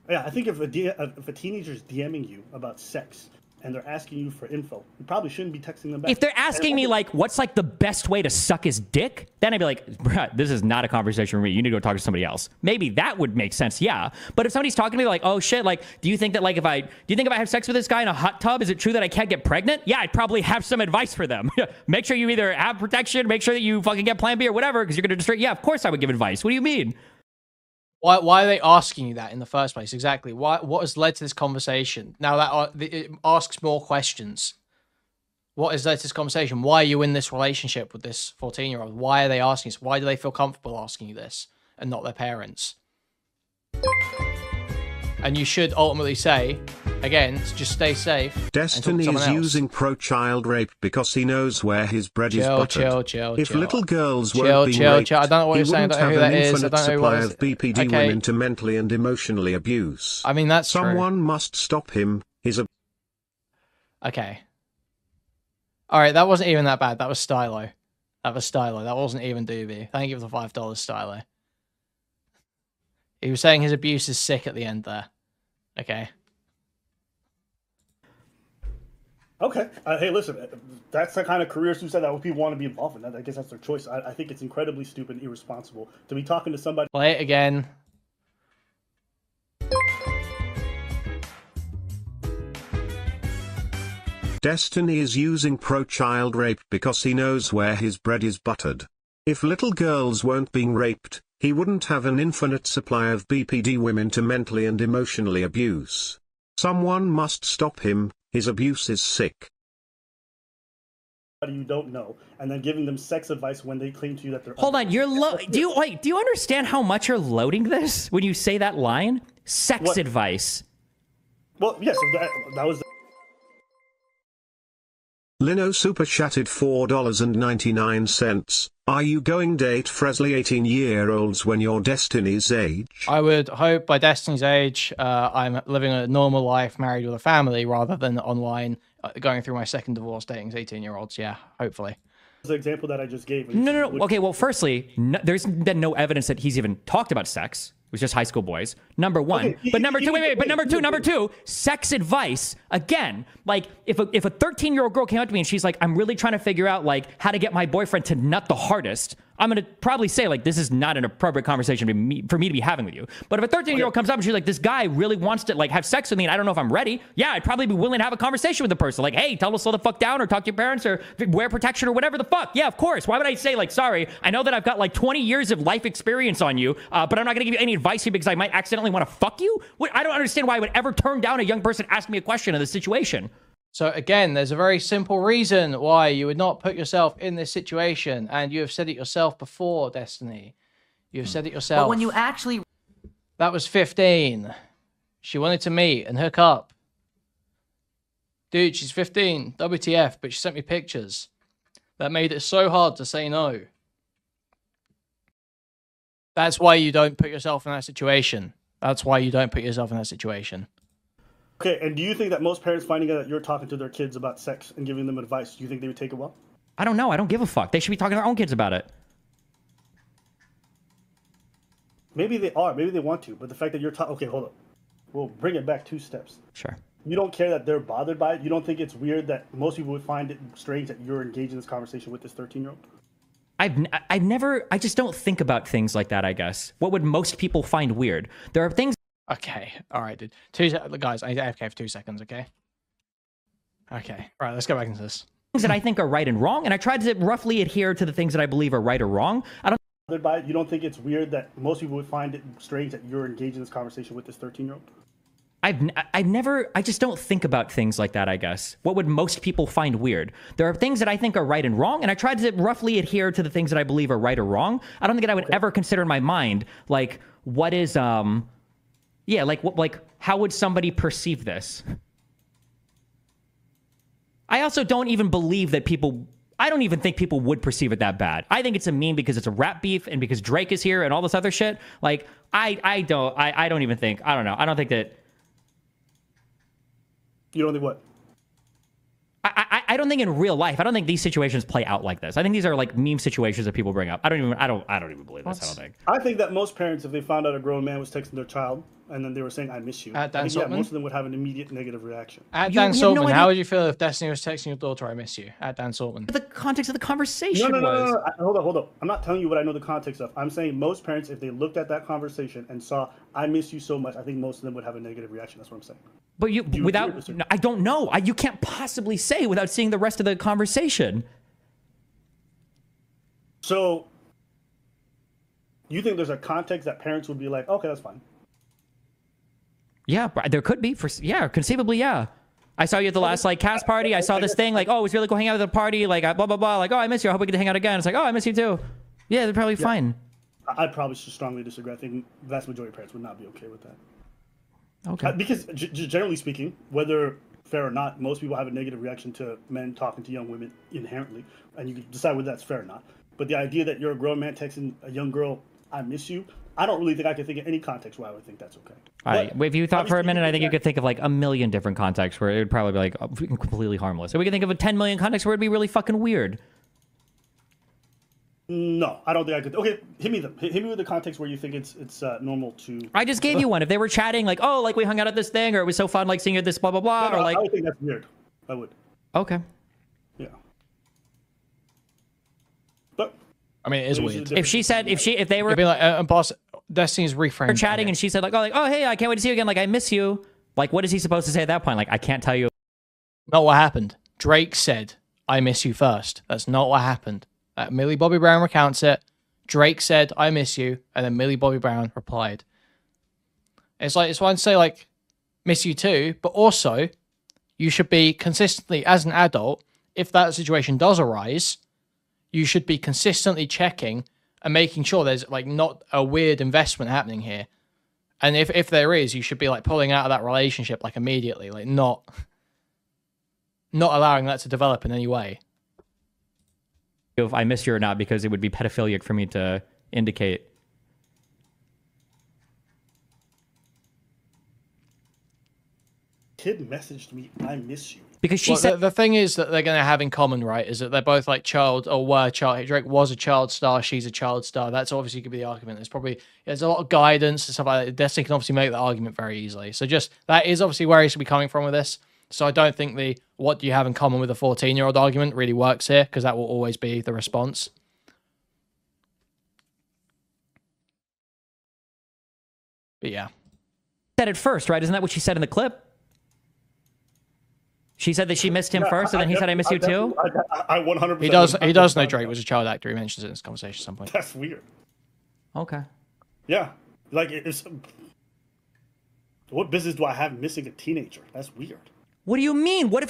Yeah, I think if a teenager's DMing you about sex and they're asking you for info, you probably shouldn't be texting them back. If they're asking me like, what's like the best way to suck his dick, then I'd be like, bruh, this is not a conversation for me. You need to go talk to somebody else. Maybe that would make sense, yeah. But if somebody's talking to me like, oh shit, like, do you think if I have sex with this guy in a hot tub, is it true that I can't get pregnant? Yeah, I'd probably have some advice for them. Make sure you either have protection, make sure that you fucking get plan B or whatever, because you're gonna destroy. Yeah, of course I would give advice. What do you mean? Why are they asking you that in the first place? Exactly. What has led to this conversation? Now that it asks more questions. What has led to this conversation? Why are you in this relationship with this 14-year-old? Why are they asking this? Why do they feel comfortable asking you this and not their parents? And you should ultimately say, again, just stay safe. Destiny is using pro-child rape because he knows where his bread is buttered. If little girls weren't being raped, I don't know what he you're saying. wouldn't I don't know have who an that is. I infinite don't know supply what of BPD women to mentally and emotionally abuse. I mean, that's Someone must stop him. Okay. All right, that wasn't even that bad. That was Stylo. That wasn't even Doobie. Thank you for the $5, Stylo. He was saying his abuse is sick at the end there. Okay. Okay. Hey, listen, that's the kind of career suicide that people want to be involved in. I guess that's their choice. I think it's incredibly stupid and irresponsible to be talking to somebody. Play it again. Destiny is using pro-child rape because he knows where his bread is buttered. If little girls weren't being raped, he wouldn't have an infinite supply of BPD women to mentally and emotionally abuse. Someone must stop him. His abuse is sick. You don't know, and then giving them sex advice when they claim to you that they're. Hold on, you're do you understand how much you're loading this when you say that line? Sex advice. Well, yes, that was. Lino super chatted $4.99. Are you going date Fresley 18-year-olds when you're Destiny's age? I would hope by Destiny's age, I'm living a normal life, married with a family, rather than online going through my second divorce dating 18-year-olds. Yeah, hopefully. The example that I just gave. No. Okay, well, firstly, there's been no evidence that he's even talked about sex. It was just high school boys. Number one. Okay, but number two, wait. But number two, sex advice. Again, like if a 13-year-old girl came up to me and she's like, I'm really trying to figure out like how to get my boyfriend to nut the hardest, I'm going to probably say like, this is not an appropriate conversation for me to be having with you. But if a 13-year-old comes up and she's like, this guy really wants to like have sex with me and I don't know if I'm ready. Yeah, I'd probably be willing to have a conversation with the person. Like, hey, tell us slow the fuck down or talk to your parents or wear protection or whatever the fuck. Yeah, of course. Why would I say like, sorry, I know that I've got like 20 years of life experience on you, but I'm not going to give you any advice here because I might accidentally want to fuck you? I don't understand why I would ever turn down a young person asking me a question in this situation. So again, there's a very simple reason why you would not put yourself in this situation, and you have said it yourself before, Destiny. You've said it yourself. But when you actually... That was 15. She wanted to meet and hook up. Dude, she's 15. WTF, but she sent me pictures. That made it so hard to say no. That's why you don't put yourself in that situation. That's why you don't put yourself in that situation. Okay, and do you think that most parents finding out that you're talking to their kids about sex and giving them advice, do you think they would take it well? I don't know. I don't give a fuck. They should be talking to their own kids about it. Maybe they are. Maybe they want to. But the fact that you're talking... Okay, hold up. We'll bring it back 2 steps. Sure. You don't care that they're bothered by it? You don't think it's weird that most people would find it strange that you're engaged in this conversation with this 13-year-old? I've never... I just don't think about things like that, I guess. What would most people find weird? There are things... Okay, all right, dude. Guys, I need to AFK for 2 seconds, okay? Okay, all right, let's go back into this. Things that I think are right and wrong, and I tried to roughly adhere to the things that I believe are right or wrong. By it, you don't think it's weird that most people would find it strange that you're engaged in this conversation with this 13-year-old? I've never... I just don't think about things like that, I guess. What would most people find weird? There are things that I think are right and wrong, and I tried to roughly adhere to the things that I believe are right or wrong. I don't think that I would ever consider in my mind, like, what is... Yeah, like how would somebody perceive this? I also don't even believe that people... I don't even think people would perceive it that bad. I think it's a meme because it's a rap beef and because Drake is here and all this other shit. Like, I don't even think... I don't know. I don't think that... You don't think what? I don't think in real life, I don't think these situations play out like this. I think these are like meme situations that people bring up. I don't even believe this. I don't think. I think that most parents, if they found out a grown man was texting their child and then they were saying, I miss you, most of them would have an immediate negative reaction. At Dan Saltman, how would you feel if Destiny was texting your daughter, I miss you? At Dan Saltman. The context of the conversation No. Hold up. I'm not telling you what I know the context of. I'm saying most parents, if they looked at that conversation and saw, I miss you so much, I think most of them would have a negative reaction. That's what I'm saying. But I don't know. You can't possibly say without seeing the rest of the conversation. So, You think there's a context that parents would be like, okay, that's fine. Yeah, there could be. Conceivably, yeah. I saw you at the last like cast party. I saw this thing like, oh, it was really cool hanging out at the party. Like blah blah blah. Like, oh, I miss you. I hope we get to hang out again. It's like, oh, I miss you too. Yeah, they're probably fine. I'd probably strongly disagree. I think the vast majority of parents would not be okay with that. Okay. Because generally speaking, whether fair or not, most people have a negative reaction to men talking to young women inherently, and you can decide whether that's fair or not. But the idea that you're a grown man texting a young girl, "I miss you," I don't really think I can think of any context where I would think that's okay. If you thought for a minute, I think you could think of like a million different contexts where it would probably be like completely harmless. So we could think of a 10 million contexts where it'd be really fucking weird. No, I don't think I could. Okay, hit me with the context where you think it's normal to. I just gave you one. If they were chatting like, oh, like we hung out at this thing, or it was so fun, like seeing you at this blah blah blah, or like. I would think that's weird. I would. Okay. Yeah. But. I mean, it is weird. If they were. It'd be like, boss, Destiny's reframed. They're chatting and she said like, oh, hey, I can't wait to see you again. Like, I miss you. Like, what is he supposed to say at that point? Like, I can't tell you. Not what happened. Drake said, I miss you first. That's not what happened. Millie Bobby Brown recounts it. Drake said, I miss you. And then Millie Bobby Brown replied. It's fine to say, like, miss you too. But also, you should be consistently, as an adult, if that situation does arise, you should be consistently checking and making sure there's, like, not a weird investment happening here. And if there is, you should be, like, pulling out of that relationship, like, immediately. Like, not allowing that to develop in any way. If I miss you or not, because it would be pedophilic for me to indicate. Kid messaged me, I miss you. Because she said the thing is that they're going to have in common, right, is that they're both like were child. Drake was a child star, she's a child star. That's obviously could be the argument. There's a lot of guidance and stuff like that. Destiny can obviously make that argument very easily. So that is obviously where he should be coming from with this. So I don't think the what do you have in common with a 14-year-old argument really works here, because that will always be the response. But yeah. Said it first, right? Isn't that what she said in the clip? She said that she missed him first, and then he said, I miss you too? I 100%. He does know Drake was a child actor. He mentions it in this conversation at some point. That's weird. Okay. Yeah. Like, what business do I have missing a teenager? That's weird. What do you mean? What if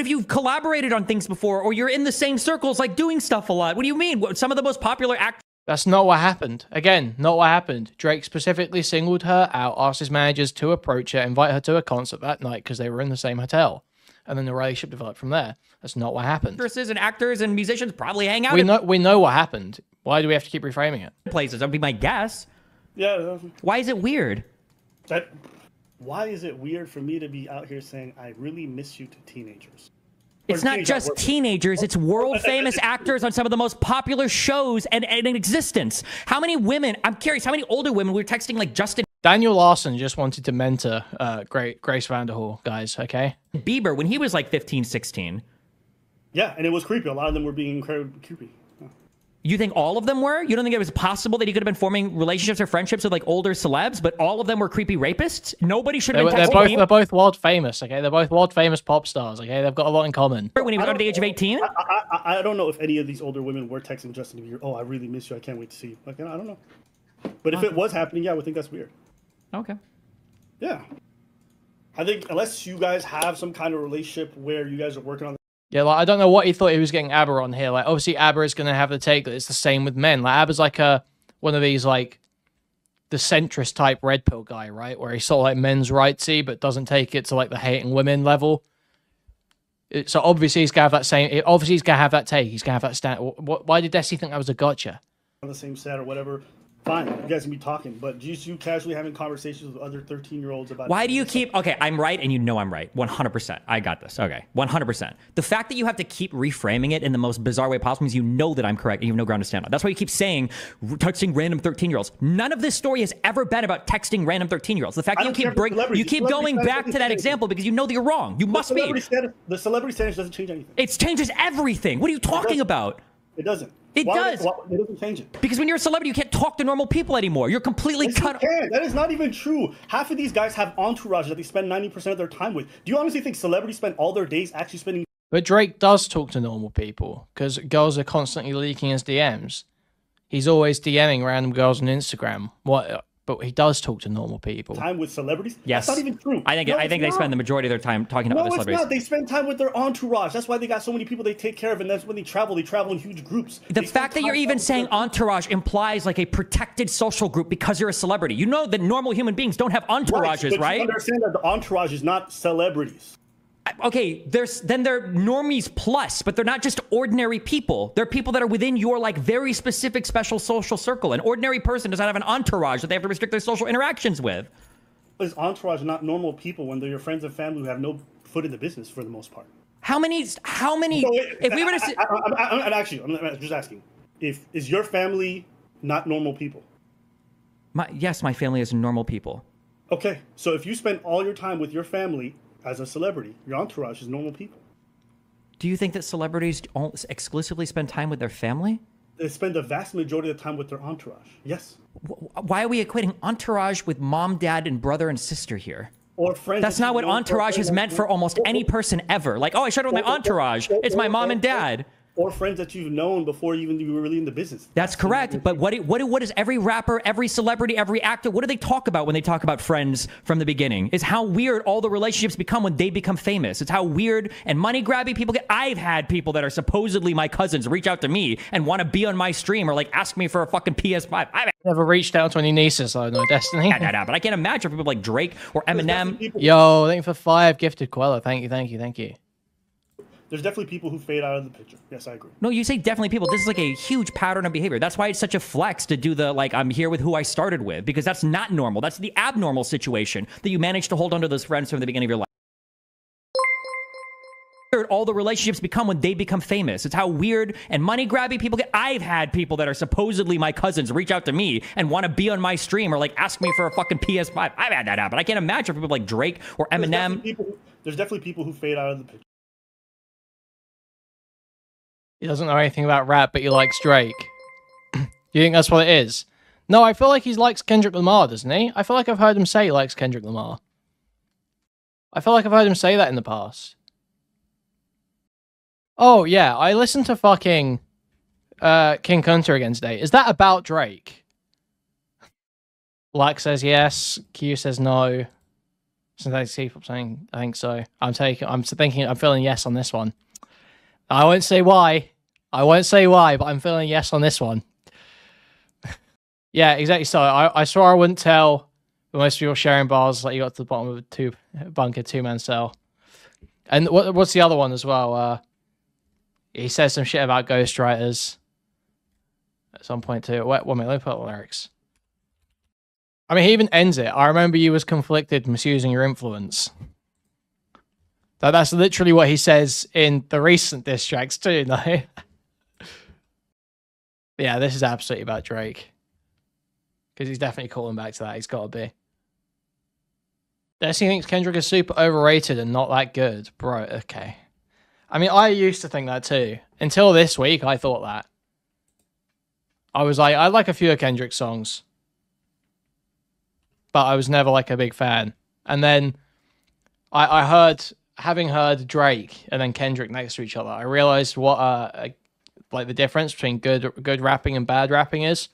you've collaborated on things before, or you're in the same circles, like doing stuff a lot? What do you mean? Some of the most popular actors. That's not what happened. Again, not what happened. Drake specifically singled her out, asked his managers to approach her, invite her to a concert that night because they were in the same hotel. And then the relationship developed from there. That's not what happened. Actresses and actors and musicians probably hang out. We know what happened. Why do we have to keep reframing it? Places. That would be my guess. Yeah. Why is it weird? Why is it weird for me to be out here saying, I really miss you to teenagers? It's not just teenagers. It's world-famous actors on some of the most popular shows and in existence. How many women, I'm curious, how many older women were texting like Justin Daniel Larson just wanted to mentor Grace Vanderhall, guys, okay? Bieber, when he was like 15, 16. Yeah, and it was creepy. A lot of them were being incredibly creepy. You think all of them were? You don't think it was possible that he could have been forming relationships or friendships with like older celebs, but all of them were creepy rapists? Nobody should have been texting. They're both world famous, okay? They're both world famous pop stars, okay? They've got a lot in common. When he was under the age of 18? I don't know if any of these older women were texting Justin Bieber, oh, I really miss you, I can't wait to see you. Like, I don't know. But if it was happening, yeah, I would think that's weird. Okay. Yeah. I think unless you guys have some kind of relationship where you guys are working on. Yeah, like I don't know what he thought he was getting ABBA on here. Like obviously ABBA is going to have the take that it's the same with men. Like ABBA's like one of these like the centrist type red pill guy, right? Where he's sort of like men's rightsy, but doesn't take it to like the hating women level. So obviously he's gonna have that same. Obviously he's gonna have that take. He's gonna have that stand. Why did Desi think that was a gotcha? On the same set or whatever. Fine, you guys can be talking, but just you casually having conversations with other 13-year-olds about. Why do you keep? Okay, I'm right, and you know I'm right. 100%. I got this. Okay, 100%. The fact that you have to keep reframing it in the most bizarre way possible means you know that I'm correct, and you have no ground to stand on. That's why you keep saying texting random 13-year-olds. None of this story has ever been about texting random 13-year-olds. The fact that you keep going back to that example because you know that you're wrong. You must be. The celebrity status doesn't change anything. It changes everything. What are you talking about? It doesn't. It does. It doesn't change it. Because when you're a celebrity, you can't talk to normal people anymore. You're completely cut. That is not even true. Half of these guys have entourages that they spend 90% of their time with. Do you honestly think celebrities spend all their days actually spending? But Drake does talk to normal people because girls are constantly leaking his DMs. he's always DMing random girls on Instagram. What? But he does talk to normal people. Time with celebrities? Yes. That's not even true. I think they spend the majority of their time talking to other celebrities. No, it's not. They spend time with their entourage. That's why they got so many people they take care of, and that's when they travel in huge groups. The fact that you're even saying entourage implies like a protected social group because you're a celebrity. You know that normal human beings don't have entourages, right? You understand that the entourage is not celebrities. Okay, they're normies plus, but they're not just ordinary people. They're people that are within your like very specific special social circle. An ordinary person does not have an entourage that they have to restrict their social interactions with. But is entourage not normal people when they're your friends and family who have no foot in the business for the most part? How many? If we were to, I'm just asking. Is your family not normal people? Yes, my family is normal people. Okay, so if you spend all your time with your family as a celebrity, your entourage is normal people. Do you think that celebrities exclusively spend time with their family? They spend the vast majority of the time with their entourage. Yes. Why are we equating entourage with mom, dad, and brother and sister here? Or friends. That's not what entourage is meant for almost any person ever. Like, oh, I showed up with my entourage. It's my mom and dad. Or friends that you've known before you were really in the business. That's correct. But what is every rapper, every celebrity, every actor, what do they talk about when they talk about friends from the beginning? Is how weird all the relationships become when they become famous. It's how weird and money grabby people get. I've had people that are supposedly my cousins reach out to me and want to be on my stream or like ask me for a fucking PS5. I've never reached out to any nieces, I know, Destiny. But I can't imagine people like Drake or Eminem. Yo, thank you for 5 gifted Quello. Thank you. There's definitely people who fade out of the picture. Yes, I agree. No, you say definitely people. This is like a huge pattern of behavior. That's why it's such a flex to do the, like, I'm here with who I started with, because that's not normal. That's the abnormal situation that you manage to hold onto those friends from the beginning of your life. All the relationships become when they become famous. It's how weird and money grabby people get. I've had people that are supposedly my cousins reach out to me and want to be on my stream or like ask me for a fucking PS5. I've had that happen. I can't imagine people like Drake or Eminem. There's definitely people who fade out of the picture. He doesn't know anything about rap, but he likes Drake. You think that's what it is? No, I feel like he likes Kendrick Lamar, doesn't he? I feel like I've heard him say he likes Kendrick Lamar. I feel like I've heard him say that in the past. Oh, yeah, I listened to fucking King Kunta again today. Is that about Drake? Black says yes. Q says no. Synthetic C-pop saying I think so. I'm feeling yes on this one. I won't say why. But I'm feeling yes on this one. Yeah, exactly. So I swore I wouldn't tell, but most people sharing bars like you got to the bottom of a bunker 2-man cell. And what's the other one as well? He says some shit about ghostwriters at some point too. Wait, let me put the lyrics. I mean, he even ends it. I remember you was conflicted, misusing your influence. That's literally what he says in the recent diss tracks too, no? Yeah, this is absolutely about Drake. Because he's definitely calling back to that. He's got to be. Destiny thinks Kendrick is super overrated and not that good. Bro, okay. I mean, I used to think that too. Until this week, I thought that. I was like, I like a few of Kendrick's songs. But I was never like a big fan. And then I heard... Having heard Drake and then Kendrick next to each other, I realized what like the difference between good rapping and bad rapping is.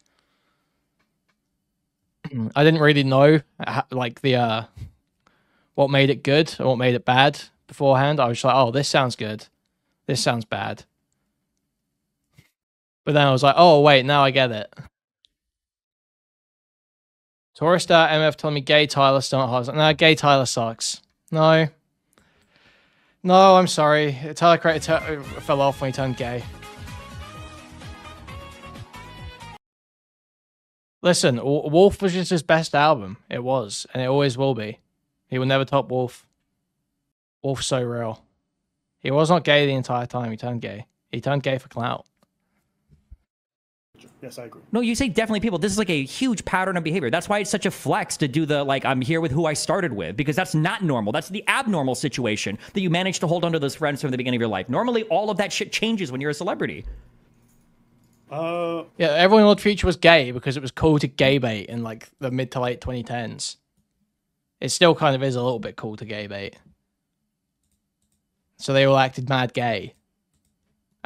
I didn't really know like the what made it good or what made it bad beforehand. I was just like, oh, this sounds good, this sounds bad. But then I was like, oh wait, now I get it. Tourista MF told me Gay Tyler don't hard. No, Gay Tyler sucks. No, I'm sorry. Tyler Creator fell off when he turned gay. Listen, Wolf was just his best album. It was, and it always will be. He will never top Wolf. Wolf's so real. He was not gay the entire time. He turned gay. He turned gay for clout. Yes, I agree. No, you say definitely people. This is like a huge pattern of behavior. That's why it's such a flex to do the, like, I'm here with who I started with, because that's not normal. That's the abnormal situation that you manage to hold onto those friends from the beginning of your life. Normally, all of that shit changes when you're a celebrity. Yeah, everyone in the future was gay because it was cool to gay bait in like the mid to late 2010s. It still kind of is a little bit cool to gay bait. So they all acted mad gay.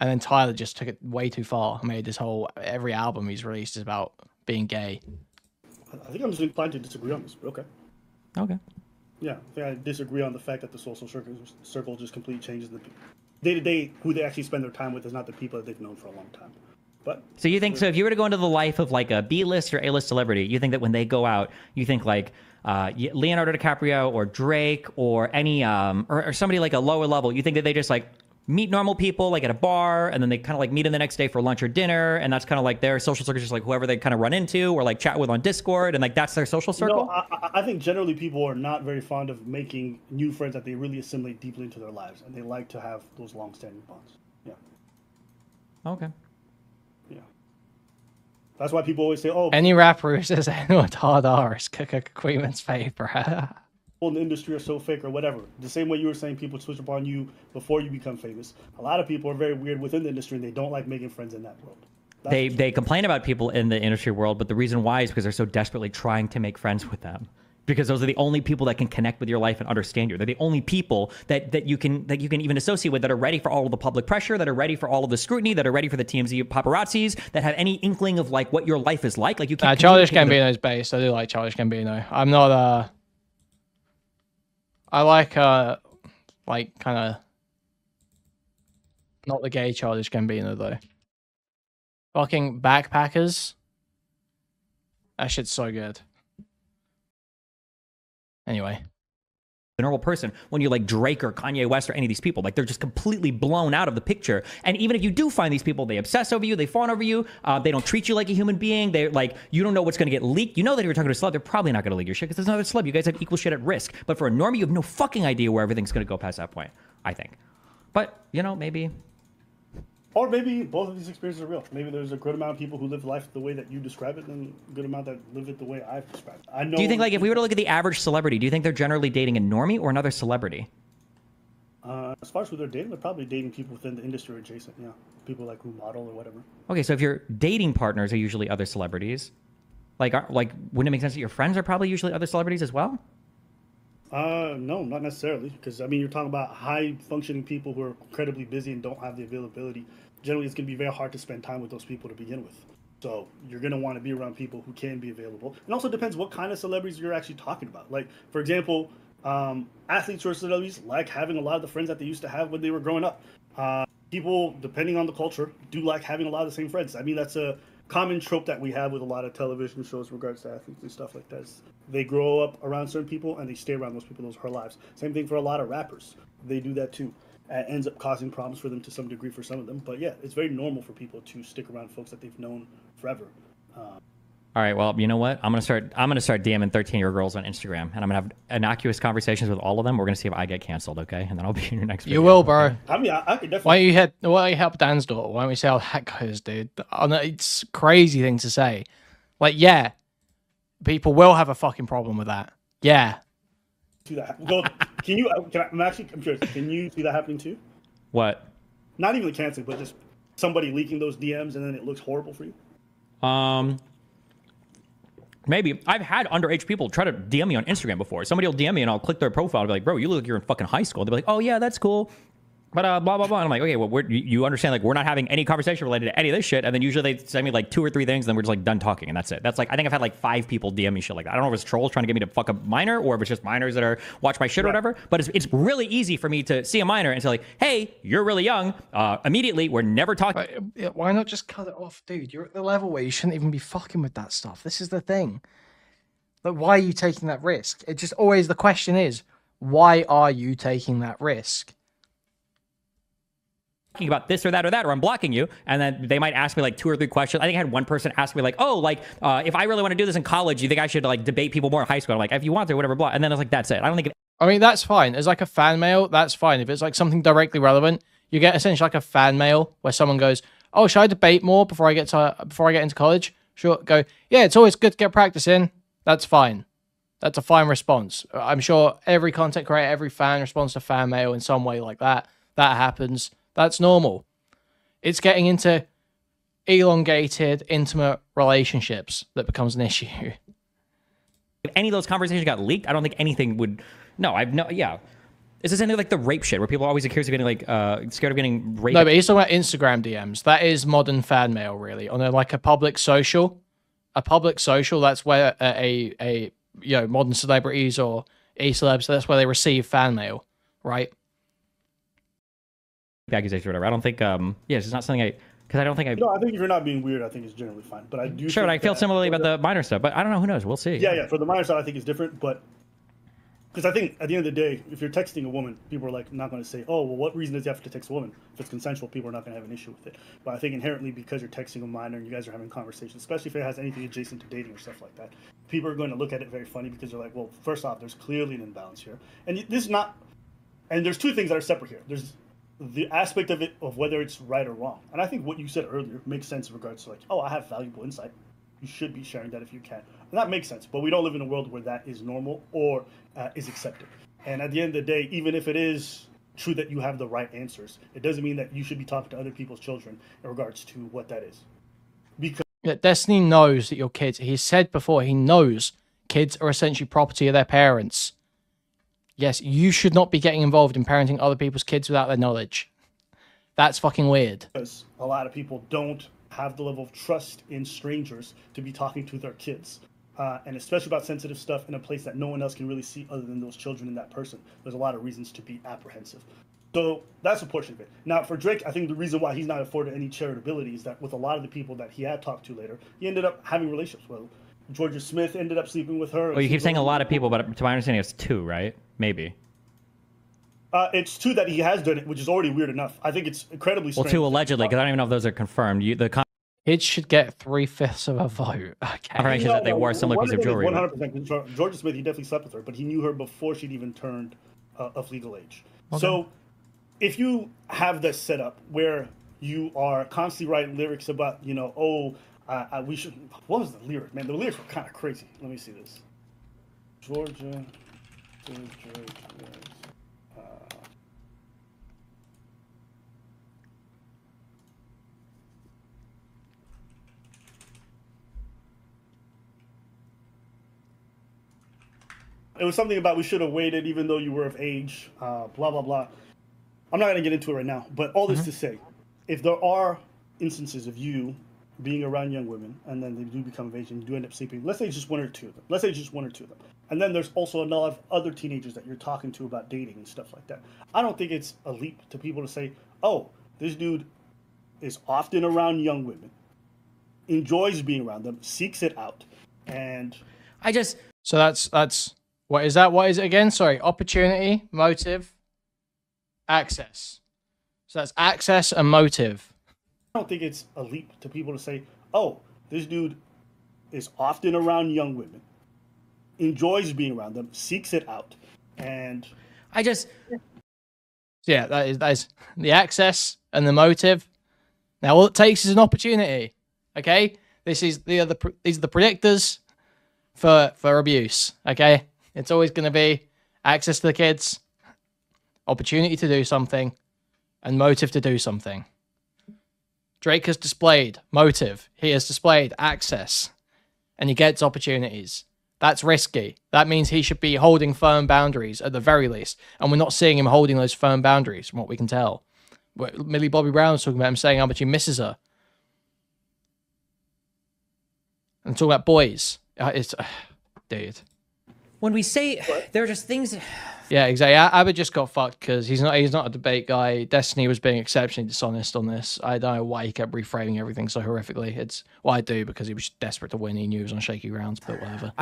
And then Tyler just took it way too far. Made this whole every album he's released is about being gay. I think I'm just inclined to disagree on this, but okay. Okay. Yeah, I think I disagree on the fact that the social circle just completely changes. The day-to-day, who they actually spend their time with is not the people that they've known for a long time. But so you think, so if you were to go into the life of like a B-list or A-list celebrity, you think that when they go out, you think like Leonardo DiCaprio or Drake or any, or somebody like a lower level, you think that they just like meet normal people like at a bar, and then they kind of like meet them the next day for lunch or dinner, and that's kind of like their social circle, just like whoever they kind of run into or like chat with on Discord, and like that's their social circle? I think generally people are not very fond of making new friends that they really assimilate deeply into their lives, and they like to have those long-standing bonds. Yeah. Okay. Yeah. That's why people always say, oh... Any rapper who says anyone hard R is Kuihman's favorite. In the industry are so fake or whatever. The same way you were saying people switch up on you before you become famous. A lot of people are very weird within the industry and they don't like making friends in that world. They complain about people in the industry world, but the reason why is because they're so desperately trying to make friends with them. Because those are the only people that can connect with your life and understand you. They're the only people that you can even associate with, that are ready for all of the public pressure, that are ready for all of the scrutiny, that are ready for the TMZ paparazzis, that have any inkling of like what your life is like. Like you can't. Childish Gambino's based. I do like Childish Gambino. I'm not I like kind of not the gay Childish Gambino though. Fucking Backpackers. That shit's so good. Anyway. A normal person, when you're like Drake or Kanye West or any of these people, like they're just completely blown out of the picture. And even if you do find these people, they obsess over you, they fawn over you, they don't treat you like a human being. They're like, you don't know what's going to get leaked. You know that if you're talking to a celeb, they're probably not going to leak your shit because there's another celeb. You guys have equal shit at risk. But for a normie, you have no fucking idea where everything's going to go past that point, I think. But, you know, maybe. Or maybe both of these experiences are real. Maybe there's a good amount of people who live life the way that you describe it, and a good amount that live it the way I've described it. I know. Do you think, like, if we were to look at the average celebrity, do you think they're generally dating a normie or another celebrity? As far as who they're dating, they're probably dating people within the industry adjacent. Yeah, people like who model or whatever. Okay, so if your dating partners are usually other celebrities, like wouldn't it make sense that your friends are probably usually other celebrities as well? No, not necessarily. Because, I mean, you're talking about high-functioning people who are incredibly busy and don't have the availability. Generally, it's going to be very hard to spend time with those people to begin with. So you're going to want to be around people who can be available. It also depends what kind of celebrities you're actually talking about. Like, for example, athletes or celebrities like having a lot of the friends that they used to have when they were growing up. People, depending on the culture, do like having a lot of the same friends. I mean, that's a common trope that we have with a lot of television shows in regards to athletes and stuff like that. They grow up around certain people and they stay around those people those whole lives. Same thing for a lot of rappers. They do that too. It ends up causing problems for them to some degree for some of them. But yeah, it's very normal for people to stick around folks that they've known forever. All right, well, you know what? I'm gonna start DMing 13-year-old girls on Instagram, and I'm gonna have innocuous conversations with all of them. We're gonna see if I get canceled, okay? And then I'll be in your next video. You will, bro. I mean, I could definitely. Why don't you help Dan's daughter? Why don't we see how that goes, dude? It's a crazy thing to say. Like, yeah, people will have a fucking problem with that. Yeah. See that? Well, I'm curious. Can you see that happening too? What? Not even the canceling, but just somebody leaking those DMs and then it looks horrible for you. Maybe. I've had underage people try to DM me on Instagram before. Somebody will DM me and I'll click their profile and be like, bro, you look like you're in fucking high school. They'll be like, oh yeah, that's cool. But blah, blah, blah. And I'm like, okay, well, you understand, like, we're not having any conversation related to any of this shit. And then usually they send me like 2 or 3 things and then we're just like done talking and that's it. That's like, I think I've had like 5 people DM me shit like that. I don't know if it's trolls trying to get me to fuck a minor or if it's just minors that are watch my shit or whatever. But it's really easy for me to see a minor and say like, hey, you're really young. Immediately, we're never talking. Why not just cut it off, dude? You're at the level where you shouldn't even be fucking with that stuff. This is the thing. Like, why are you taking that risk? It just always, the question is, why are you taking that risk? Talking about this or that, or I'm blocking you, and then they might ask me like 2 or 3 questions. I think I had one person ask me like, oh, like if I really want to do this in college, you think I should like debate people more in high school? I'm like, if you want to, whatever, blah. And then I was like, that's it. I don't think I mean, that's fine. As like a fan mail, that's fine. If it's like something directly relevant, you get essentially like a fan mail where someone goes, oh, should I debate more before I get into college? Sure. Go, yeah, it's always good to get practice in. That's fine. That's a fine response. I'm sure every content creator, every fan responds to fan mail in some way like that. That happens. That's normal. It's getting into elongated, intimate relationships that becomes an issue. If any of those conversations got leaked, I don't think anything would. No, yeah. Is this anything like the rape shit where people are always accused of getting like scared of getting raped? No, but he's talking about Instagram DMs. That is modern fan mail, really. On like a public social, that's where a modern celebrities or e-celebs, that's where they receive fan mail, right? Accusation or whatever. I don't think it's not something because I don't think No, I think if you're not being weird, I think it's generally fine. But I do. Sure, I feel similarly about the minor stuff, but I don't know. Who knows? We'll see. Yeah. For the minor stuff, I think it's different, but because I think at the end of the day, if you're texting a woman, people are like not going to say, "Oh, well, what reason does he have to text a woman?" If it's consensual, people are not going to have an issue with it. But I think inherently, because you're texting a minor and you guys are having conversations, especially if it has anything adjacent to dating or stuff like that, people are going to look at it very funny because they're like, "Well, first off, there's clearly an imbalance here," and this is not. And there's two things that are separate here. There's the aspect of it of whether it's right or wrong, and I think what you said earlier makes sense in regards to like, "Oh, I have valuable insight." You should be sharing that if you can, and that makes sense. But we don't live in a world where that is normal or is accepted. And at the end of the day, even if it is true that you have the right answers, it doesn't mean that you should be talking to other people's children in regards to what that is. Because Destiny knows that your kids, he said before, he knows kids are essentially property of their parents. Yes, you should not be getting involved in parenting other people's kids without their knowledge. That's fucking weird. Because a lot of people don't have the level of trust in strangers to be talking to their kids. And especially about sensitive stuff in a place that no one else can really see other than those children and that person. There's a lot of reasons to be apprehensive. So that's a portion of it. Now, for Drake, I think the reason why he's not afforded any charitability is that with a lot of the people that he had talked to later, he ended up having relationships with. Georgia Smith ended up sleeping with her. Well, you keep saying a lot of people, but to my understanding, it's two, right? Maybe. It's two that he has done it, which is already weird enough. I think it's incredibly strange. Well, two allegedly, because I don't even know if those are confirmed. Kids should get 3/5 of a vote. Okay. Information that they wore a similar piece of jewelry. 100%. Georgia Smith, he definitely slept with her, but he knew her before she'd even turned of legal age. Okay. So if you have this set up where you are constantly writing lyrics about, we should. What was the lyric, man? The lyrics were kind of crazy. Let me see this. Georgia. It was something about we should have waited even though you were of age, blah, blah, blah. I'm not going to get into it right now, but all this to say, if there are instances of you being around young women and then they do become of age and you do end up sleeping, let's say just one or two of them. And then there's also a lot of other teenagers that you're talking to about dating and stuff like that. I don't think it's a leap to people to say, oh, this dude is often around young women, enjoys being around them, seeks it out. And So that's what is that? What is it again? Sorry, opportunity, motive, access. So that's access and motive. I don't think it's a leap to people to say, oh, this dude is often around young women, enjoys being around them, seeks it out. And yeah, that is the access and the motive. Now all it takes is an opportunity. Okay? These are the predictors for abuse. Okay? It's always going to be access to the kids, opportunity to do something, and motive to do something. Drake has displayed motive. He has displayed access. And he gets opportunities. That's risky. That means he should be holding firm boundaries at the very least. And we're not seeing him holding those firm boundaries from what we can tell. Millie Bobby Brown was talking about him saying how much he misses her. And talking about boys. Dude. When we say there are just things. Yeah, exactly. Abba just got fucked because he's not a debate guy. Destiny was being exceptionally dishonest on this. I don't know why he kept reframing everything so horrifically. I do because he was desperate to win. He knew he was on shaky grounds, but whatever.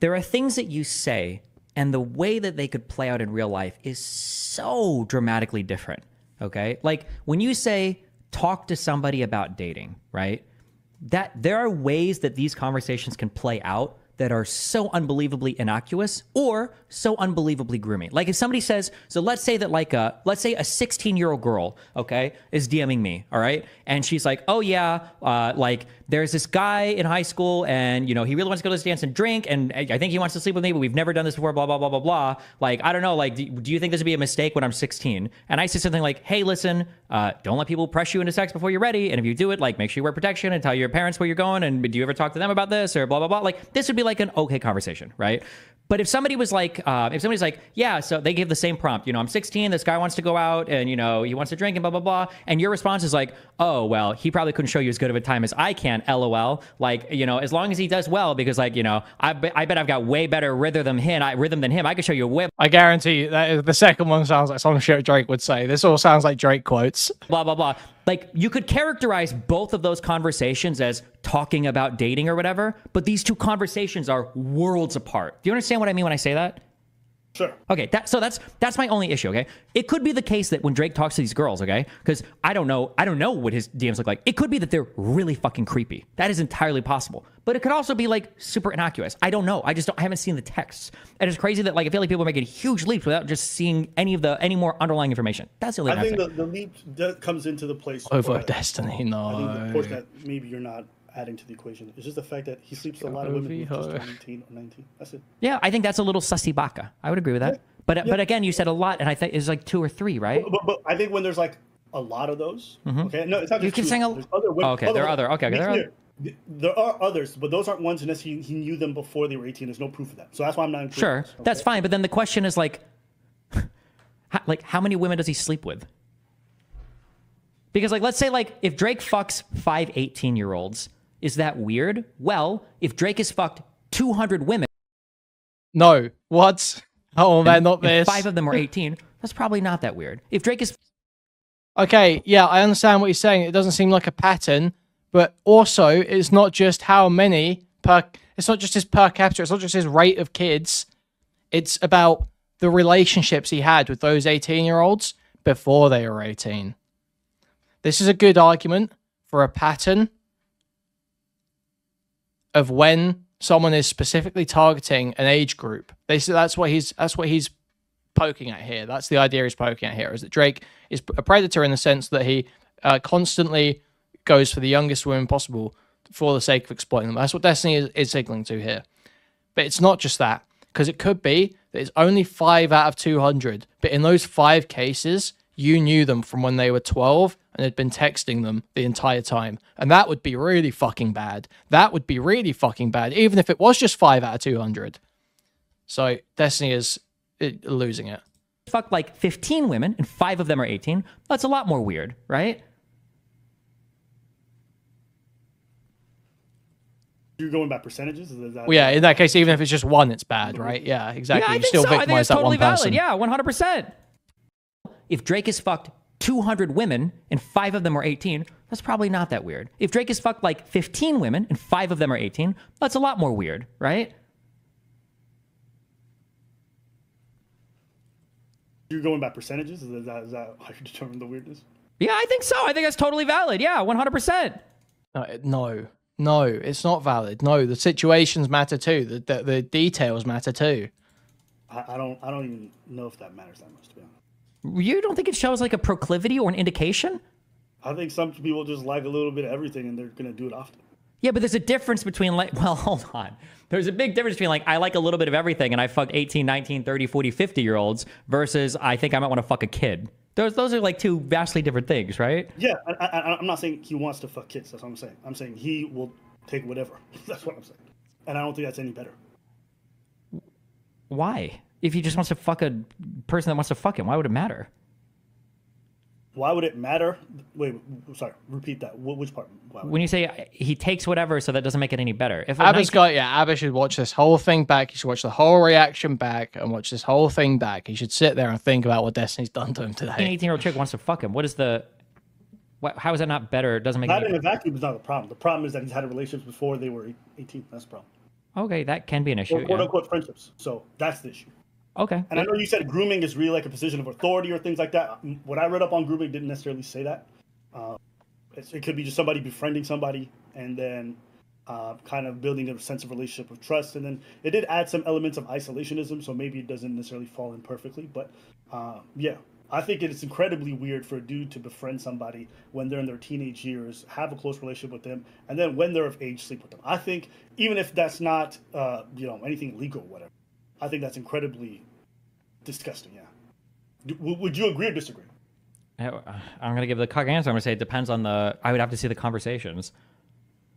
There are things that you say, and the way that they could play out in real life is so dramatically different. Okay, like when you say talk to somebody about dating, right? That there are ways that these conversations can play out that are so unbelievably innocuous or so unbelievably grooming. Like if somebody says, so let's say that let's say a 16-year-old girl, okay, is DMing me, all right? And she's like, oh yeah, like there's this guy in high school and, he really wants to go to this dance and drink and I think he wants to sleep with me, but we've never done this before, blah, blah, blah, blah, blah. Like, I don't know, like, do you think this would be a mistake when I'm 16? And I say something like, hey, listen, don't let people press you into sex before you're ready. And if you do it, like, make sure you wear protection and tell your parents where you're going. And do you ever talk to them about this or blah, blah, blah? Like, this would be like an okay conversation, right? But if somebody was like, if somebody's like, yeah, so they give the same prompt, I'm 16, this guy wants to go out and, he wants to drink and blah, blah, blah. And your response is like, oh, well, he probably couldn't show you as good of a time as I can, LOL. Like, as long as he does well, because like, I bet I've got way better rhythm than him. I could show you way. I guarantee you that the second one sounds like some shit Drake would say. This all sounds like Drake quotes. Blah, blah, blah. Like, you could characterize both of those conversations as talking about dating or whatever, but these two conversations are worlds apart. Do you understand what I mean when I say that? Sure. Okay, that's my only issue, okay? It could be the case that when Drake talks to these girls, okay? Because I don't know what his DMs look like. It could be that they're really fucking creepy. That is entirely possible. But it could also be like super innocuous. I don't know. I haven't seen the texts. And it's crazy that like I feel like people are making huge leaps without just seeing any more underlying information. That's the only I think the leap comes into the place over Destiny. No. I think the portion that maybe you're not adding to the equation. It's just the fact that he sleeps with a lot of women who are just 18 or 19. That's it. Yeah, I think that's a little sussy baka. I would agree with that. Yeah. But again, you said a lot, and I think it's like 2 or 3, right? But I think when there's like a lot of those, okay, no, it's not just you keep saying there's other women. Oh, okay, there are other. Okay, there are others, but those aren't ones unless he knew them before they were 18. There's no proof of that, so that's why I'm not including sure. This, okay? That's fine, but then the question is like how many women does he sleep with? Because like, let's say like if Drake fucks 5 18-year-olds. Is that weird? Well, if Drake has fucked 200 women. No. What? Oh, man, not this. 5 of them are 18. That's probably not that weird. If Drake is. Okay, yeah, I understand what you're saying. It doesn't seem like a pattern, but also it's not just how many it's not just his per capita. It's not just his rate of kids. It's about the relationships he had with those 18-year-olds before they were 18. This is a good argument for a pattern of when someone is specifically targeting an age group. That's what he's poking at here. That's the idea he's poking at here, is that Drake is a predator in the sense that he constantly goes for the youngest women possible for the sake of exploiting them. That's what Destiny is signaling to here. But it's not just that, because it could be that it's only 5 out of 200. But in those 5 cases, you knew them from when they were 12 and had been texting them the entire time. And that would be really fucking bad. That would be really fucking bad, even if it was just 5 out of 200. So Destiny is losing it. Fuck like 15 women and 5 of them are 18. That's a lot more weird, right? You're going by percentages? Is that well, yeah, in that case, even if it's just 1, it's bad, right? Yeah, exactly. Yeah, you still victimize that totally one person. Valid. Yeah, 100%. If Drake has fucked 200 women and 5 of them are 18, that's probably not that weird. If Drake has fucked like 15 women and 5 of them are 18, that's a lot more weird, right? You're going by percentages? Is that how you determine the weirdness? Yeah, I think so. I think that's totally valid. Yeah, 100%. No, it's not valid. No, the situations matter too. The details matter too. I don't even know if that matters that much, to be honest. You don't think it shows like a proclivity or an indication? I think some people just like a little bit of everything and they're going to do it often. Yeah, but there's a difference between like, well, hold on. There's a big difference between like, I like a little bit of everything and I fucked 18, 19, 30, 40, 50-year-olds versus I think I might want to fuck a kid. Those are like 2 vastly different things, right? Yeah, I'm not saying he wants to fuck kids. That's what I'm saying. I'm saying he will take whatever. That's what I'm saying. And I don't think that's any better. Why? If he just wants to fuck a person that wants to fuck him, why would it matter? Why would it matter? Wait, sorry, repeat that. Which part? When you say he takes whatever, so that doesn't make it any better. If Abba should watch this whole thing back. He should watch the whole reaction back and watch this whole thing back. He should sit there and think about what Destiny's done to him today. An 18-year-old chick wants to fuck him. What is the... how is that not better? It doesn't make Not in a vacuum is not the problem. The problem is that he's had a relationship before they were 18. That's the problem. Okay, that can be an issue. Or quote-unquote friendships. So that's the issue. Okay. And I know you said grooming is really like a position of authority or things like that. What I read up on grooming didn't necessarily say that. It could be just somebody befriending somebody and then kind of building a sense of relationship of trust. And then it did add some elements of isolationism, so maybe it doesn't necessarily fall in perfectly. But yeah, I think it's incredibly weird for a dude to befriend somebody when they're in their teenage years, have a close relationship with them, and then when they're of age, sleep with them. I think even if that's not anything legal or whatever, I think that's incredibly disgusting, yeah. Would you agree or disagree? I'm going to give the cock answer. I'm going to say it depends on I would have to see the conversations.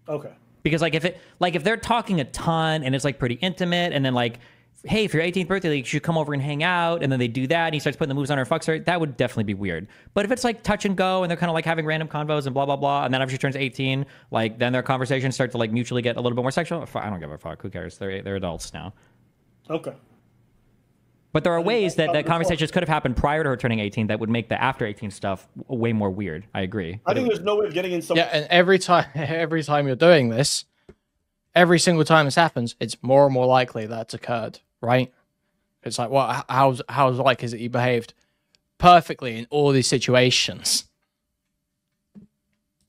Okay. Because if they're talking a ton and it's like pretty intimate and then like hey, for your 18th birthday, like, you should come over and hang out, and then they do that, and he starts putting the moves on her, fucks her, that would definitely be weird. But if it's like touch and go, and they're kind of like having random convos and blah, blah, blah, and then after she turns 18, like, then their conversations start to like mutually get a little bit more sexual, I don't give a fuck. Who cares? They're adults now. Okay. But there are ways that conversations could have happened prior to her turning 18 that would make the after 18 stuff way more weird. I agree. I think there's no way of getting in some. Yeah, and every time you're doing this, every single time this happens, it's more and more likely that's occurred, right? It's like, well, how's like is it you behaved perfectly in all these situations?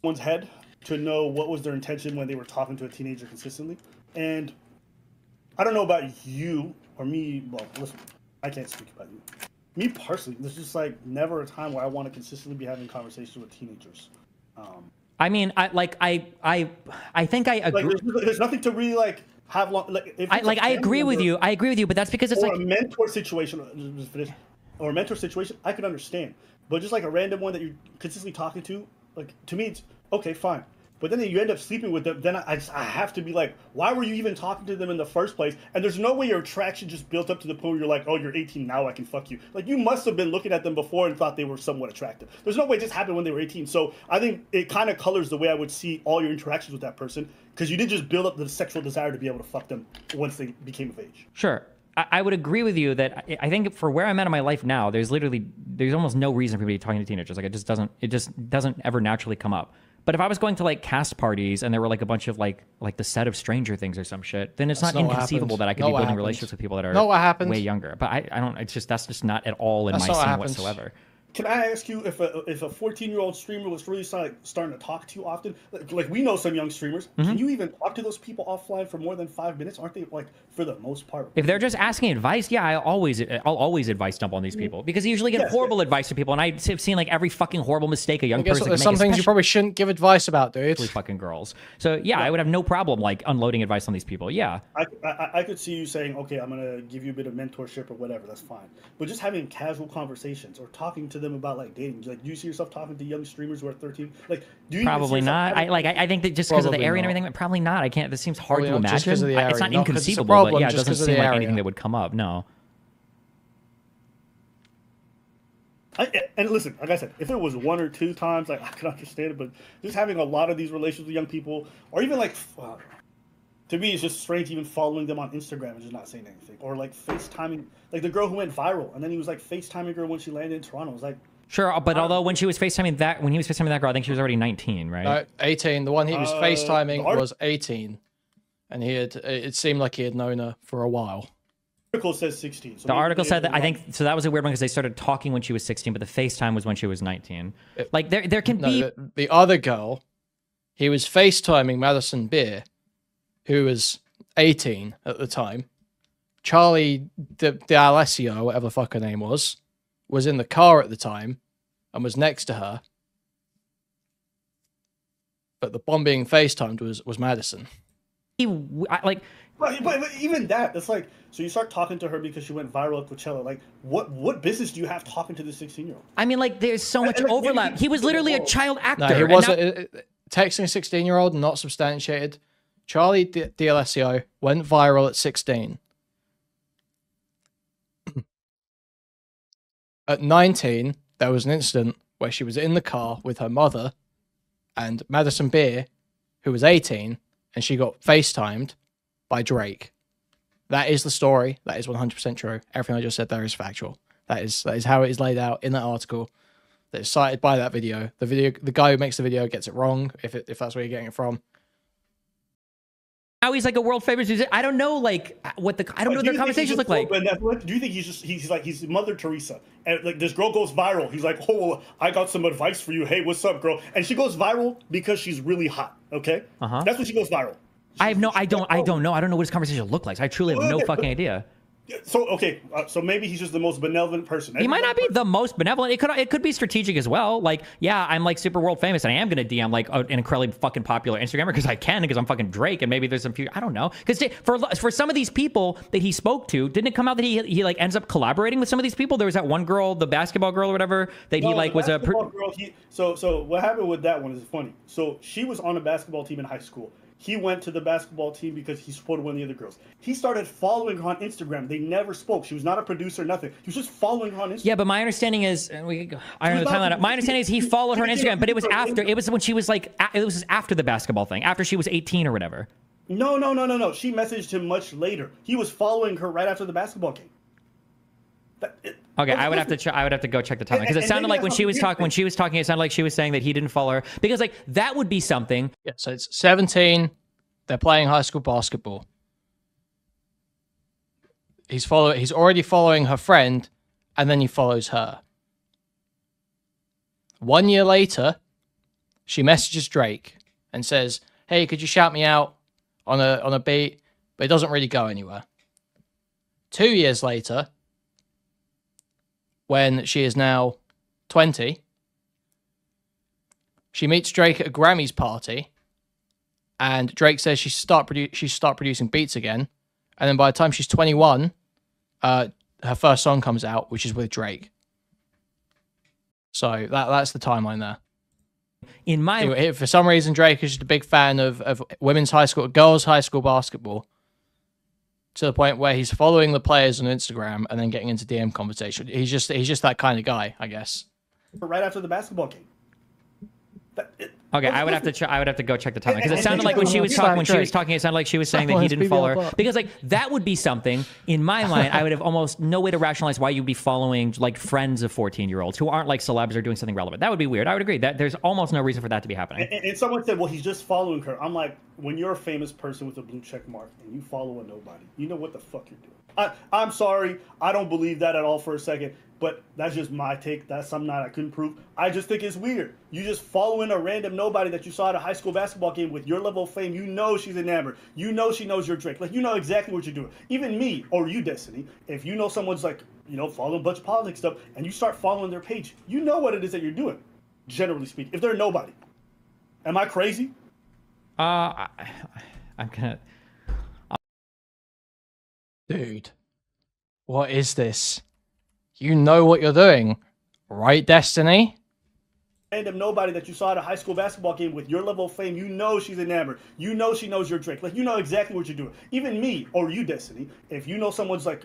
Someone's head to know what was their intention when they were talking to a teenager consistently. And I don't know about you or me. Well, listen, I can't speak about you. Me personally, there's just like never a time where I want to consistently be having conversations with teenagers. I mean, I think I agree. Like, there's nothing to really like have long. Like, I agree with you. I agree with you, but that's because it's like a mentor situation. Or a mentor situation, I could understand. But just like a random one that you're consistently talking to, like to me, it's okay, fine. But then you end up sleeping with them. Then I have to be like, why were you even talking to them in the first place? And there's no way your attraction just built up to the point where you're like, oh, you're 18 now, I can fuck you. Like you must have been looking at them before and thought they were somewhat attractive. There's no way it just happened when they were 18. So I think it kind of colors the way I would see all your interactions with that person because you didn't just build up the sexual desire to be able to fuck them once they became of age. Sure. I would agree with you that I think for where I'm at in my life now, there's almost no reason for me to be talking to teenagers. Like it just doesn't ever naturally come up. But if I was going to like cast parties and there were like a bunch of like the set of Stranger Things or some shit, then it's not inconceivable that I could be building relationships with people that are way younger. But I don't. It's just that's just not at all in my scene whatsoever. Can I ask you if a 14-year-old streamer was really starting to talk to you often? Like we know some young streamers. Mm-hmm. Can you even talk to those people offline for more than 5 minutes? Aren't they like for the most part? If they're just asking advice, yeah, I'll always advice dump on these people because they usually get horrible advice to people, and I've seen like every fucking horrible mistake a young person can make. Some things you probably shouldn't give advice about, dude. Fucking girls. So yeah, I would have no problem like unloading advice on these people. Yeah. I could see you saying, okay, I'm gonna give you a bit of mentorship or whatever. That's fine. But just having casual conversations or talking to them about like dating. Like, do you see yourself talking to young streamers who are 13? Like, do you probably not? I think that just because of the area and everything, probably not. I can't. This seems hard to imagine. It's not inconceivable, but yeah, it doesn't seem like anything that would come up. No. And listen, like I said, if it was 1 or 2 times, like I could understand it. But just having a lot of these relations with young people, or even like, to me, it's just strange even following them on Instagram and just not saying anything, or like FaceTiming, like the girl who went viral, and then he was like FaceTiming her when she landed in Toronto. It was like. Sure, but although when he was FaceTiming that girl, I think she was already 19, right? No, 18. The one he was FaceTiming was 18, and it seemed like he had known her for a while. The article says 16. So the article said that, I think, so that was a weird one because they started talking when she was 16, but the FaceTime was when she was 19. Like, there can be... The other girl, he was FaceTiming Madison Beer, who was 18 at the time. Charlie D'Alessio, whatever the fuck her name was in the car at the time and was next to her. But the one being FaceTimed was Madison. But even that's like, so you start talking to her because she went viral at Coachella. Like, what business do you have talking to this 16-year-old? I mean, like, there's so much overlap. He was literally a child actor. No, he wasn't. Texting a 16-year-old, not substantiated. Charlie D'Alessio went viral at 16. At 19, there was an incident where she was in the car with her mother and Madison Beer, who was 18, and she got FaceTimed by Drake. That is the story. That is 100% true. Everything I just said there is factual. That is how it is laid out in that article. That is cited by that video. The guy who makes the video gets it wrong, if that's where you're getting it from. Now he's like a world famous musician. I don't know, like I don't know what their conversations look like. Do you think he's Mother Teresa? And like this girl goes viral. He's like, oh, I got some advice for you. Hey, what's up, girl? And she goes viral because she's really hot. Okay, that's when she goes viral. I don't know. I don't know what his conversation look like. I truly have no fucking idea. So okay, so maybe he's just the most benevolent person. He might not be the most benevolent. It could be strategic as well. Like, yeah, I'm like super world famous, and I am gonna DM like an incredibly fucking popular Instagrammer because I can, because I'm fucking Drake, and maybe there's some few. I don't know, because for some of these people that he spoke to, didn't it come out that he like ends up collaborating with some of these people? There was that one girl, the basketball girl or whatever, that he like was a girl. So what happened with that one is funny. So she was on a basketball team in high school. He went to the basketball team because he supported one of the other girls. He started following her on Instagram. They never spoke. She was not a producer, nothing. He was just following her on Instagram. Yeah, but my understanding is, and I don't know the timeline. My understanding is he followed her on Instagram, but it was after. It was when she was like, it was after the basketball thing, after she was 18 or whatever. No. She messaged him much later. He was following her right after the basketball game. Okay, I would have to go check the timeline because it sounded like when she was talking, it sounded like she was saying that he didn't follow her because like that would be something. Yeah, so it's 17. They're playing high school basketball. He's already following her friend, and then he follows her. 1 year later, she messages Drake and says, "Hey, could you shout me out on a beat?" But it doesn't really go anywhere. 2 years later, when she is now 20, she meets Drake at a Grammys party, and Drake says she start producing beats again, and then by the time she's 21, her first song comes out, which is with Drake. So that's the timeline there. In my for some reason, Drake is just a big fan of girls' high school basketball, to the point where he's following the players on Instagram and then getting into DM conversation. He's just that kind of guy, I guess. Right after the basketball game. Okay, I would have to go check the timeline because it sounded like when she was talking, it sounded like she was saying that he didn't follow her because like that would be something in my mind. I would have almost no way to rationalize why you'd be following like friends of 14-year-olds who aren't like celebs or doing something relevant. That would be weird. I would agree that there's almost no reason for that to be happening. And someone said, well, he's just following her. I'm like, when you're a famous person with a blue check mark and you follow a nobody, you know what the fuck you're doing. I'm sorry, I don't believe that at all for a second. But that's just my take. That's something that I couldn't prove. I just think it's weird. You just following a random nobody that you saw at a high school basketball game with your level of fame. You know she's enamored. You know she knows your Drake. Like, you know exactly what you're doing. Even me, or you, Destiny, if you know someone's like, following a bunch of politics stuff, and you start following their page, you know what it is that you're doing, generally speaking. If they're nobody. Am I crazy? I'm gonna... Dude, what is this? You know what you're doing, right, Destiny? Random nobody that you saw at a high school basketball game with your level of fame, you know she's enamored. You know she knows your Drake. Like, you know exactly what you're doing. Even me, or you, Destiny, if you know someone's like,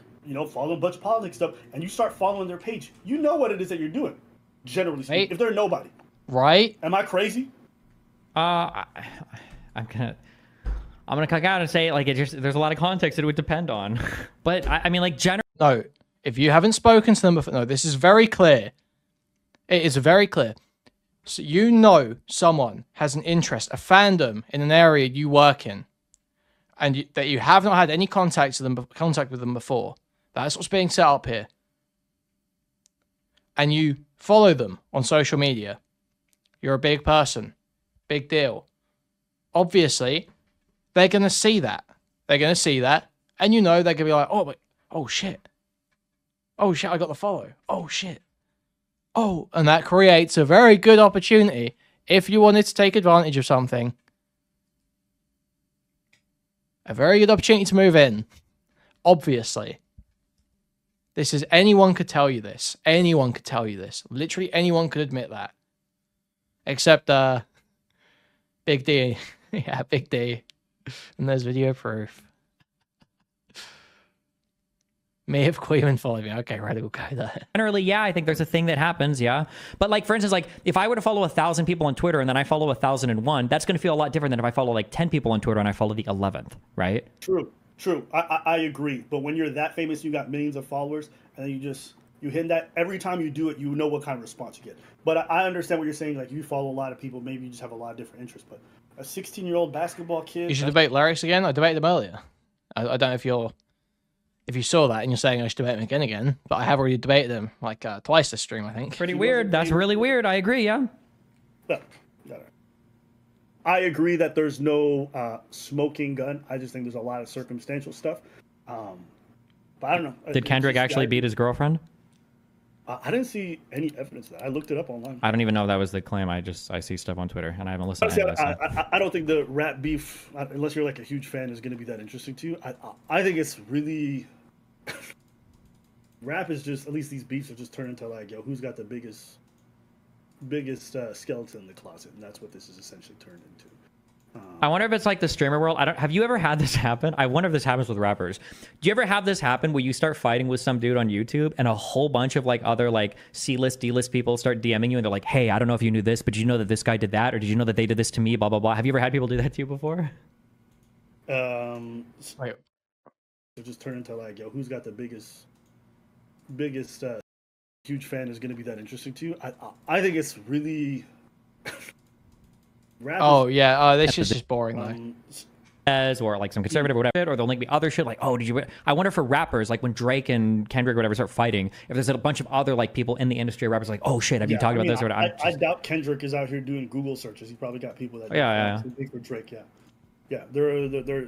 following a bunch of politics stuff, and you start following their page, you know what it is that you're doing, generally speaking, if they're nobody. Right? Am I crazy? I'm gonna cut out and say like there's a lot of context it would depend on, but I mean like generally. No. If you haven't spoken to them before, no, this is very clear. It is very clear. So you know someone has an interest, a fandom in an area you work in, and that you have not had any contact with them before. That's what's being set up here. And you follow them on social media. You're a big person. Big deal. Obviously, they're going to see that. They're going to see that. And they're going to be like, oh shit. Oh shit, I got the follow. Oh shit. Oh, and that creates a very good opportunity if you wanted to take advantage of something. A very good opportunity to move in. Obviously. Anyone could tell you this. Anyone could tell you this. Literally anyone could admit that. Except, Big D. Yeah, Big D. And there's video proof. May have Kuihman followed me. Okay, radical guy there. Generally, yeah, I think there's a thing that happens, yeah. But like, for instance, like if I were to follow 1,000 people on Twitter and then I follow 1,001, that's going to feel a lot different than if I follow like 10 people on Twitter and I follow the 11th, right? True. I agree. But when you're that famous, you got millions of followers, and then you hit that every time you do it, you know what kind of response you get. But I understand what you're saying. Like, you follow a lot of people, maybe you just have a lot of different interests. But a 16-year-old basketball kid. You should debate lyrics again. I debated them earlier. I don't know if you saw that and you're saying I should debate them again, but I have already debated them like twice this stream, I think. Pretty weird. That's really weird. I agree, yeah. I agree that there's no smoking gun. I just think there's a lot of circumstantial stuff. But I don't know. Did Kendrick actually beat his girlfriend? I didn't see any evidence of that. I looked it up online. I don't even know if that was the claim. I see stuff on Twitter, and I haven't listened to it. I don't think the rap beef, unless you're like a huge fan, is going to be that interesting to you. I think it's really... Rap is just, at least these beefs are just turned into like, yo, who's got the biggest skeleton in the closet, and that's what this is essentially turned into. I wonder if it's like the streamer world. Have you ever had this happen? I wonder if this happens with rappers. Do you ever have this happen where you start fighting with some dude on YouTube and a whole bunch of like other like C-list, D-list people start DMing you and they're like, hey, I don't know if you knew this, but did you know that this guy did that? Or did you know that they did this to me? Blah, blah, blah. Have you ever had people do that to you before? It just turned into like, yo, who's got the biggest huge fan is going to be that interesting to you? I think it's really... Oh yeah, this is just boring though. Or like some conservative or whatever, or there'll like be other shit like, oh, did you? I wonder for rappers, like when Drake and Kendrick or whatever start fighting, if there's a bunch of other like people in the industry, rappers like, oh shit, have you talked about this? Or I doubt Kendrick is out here doing Google searches. He probably got people that for Drake. Yeah, they're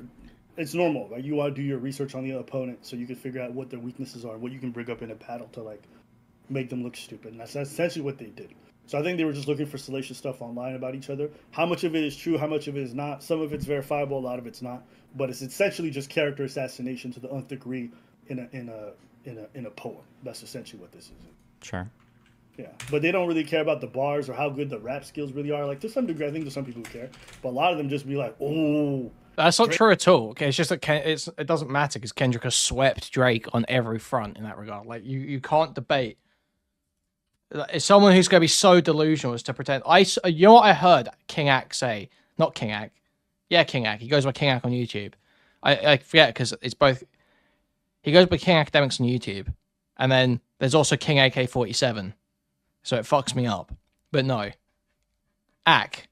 it's normal. Like you want to do your research on the opponent so you can figure out what their weaknesses are, what you can bring up in a battle to like make them look stupid. And that's essentially what they did. So I think they were just looking for salacious stuff online about each other. How much of it is true? How much of it is not? Some of it's verifiable. A lot of it's not. But it's essentially just character assassination to the nth degree in a poem. That's essentially what this is. Sure. Yeah, but they don't really care about the bars or how good the rap skills really are. Like to some degree, I think there's some people who care, but a lot of them just be like, "Oh." That's not true at all. Okay, it's just that it doesn't matter because Kendrick has swept Drake on every front in that regard. Like you can't debate. It's someone who's going to be so delusional as to pretend. You know what I heard King Ack say? Not King Ack. Yeah, King Ack. He goes by King Ack on YouTube. I forget because it's both. He goes by King Academics on YouTube, and then there's also King AK-47. So it fucks me up. But no. Ack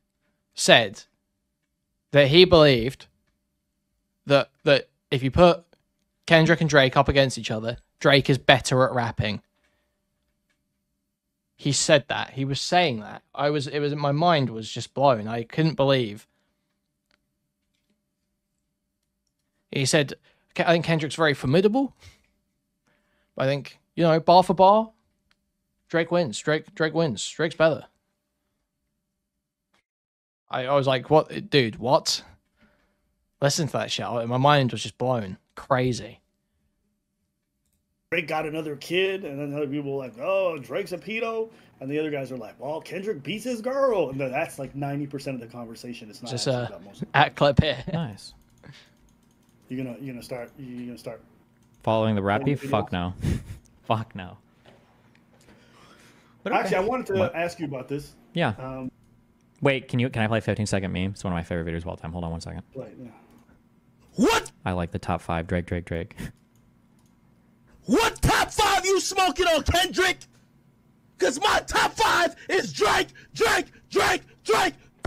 said that he believed that if you put Kendrick and Drake up against each other, Drake is better at rapping. He said that. He was saying that. My mind was just blown. I couldn't believe. He said, I think Kendrick's very formidable. But I think, bar for bar, Drake wins. Drake wins. Drake's better. I was like, what? Dude, what? Listen to that shit. My mind was just blown. Crazy. Drake got another kid, and then other people were like, oh, Drake's a pedo. And the other guys are like, well, Kendrick beats his girl. And that's like 90% of the conversation. It's not just at clip here. Nice. You're gonna start following the rap beef? Fuck no. Fuck no. But actually, I wanted to ask you about this. Yeah. Wait, can I play 15-second meme? It's one of my favorite videos of all time. Hold on 1 second. Right, yeah. What? I like the top 5 Drake. What top 5 you smoking on, Kendrick? Because my top 5 is Drake.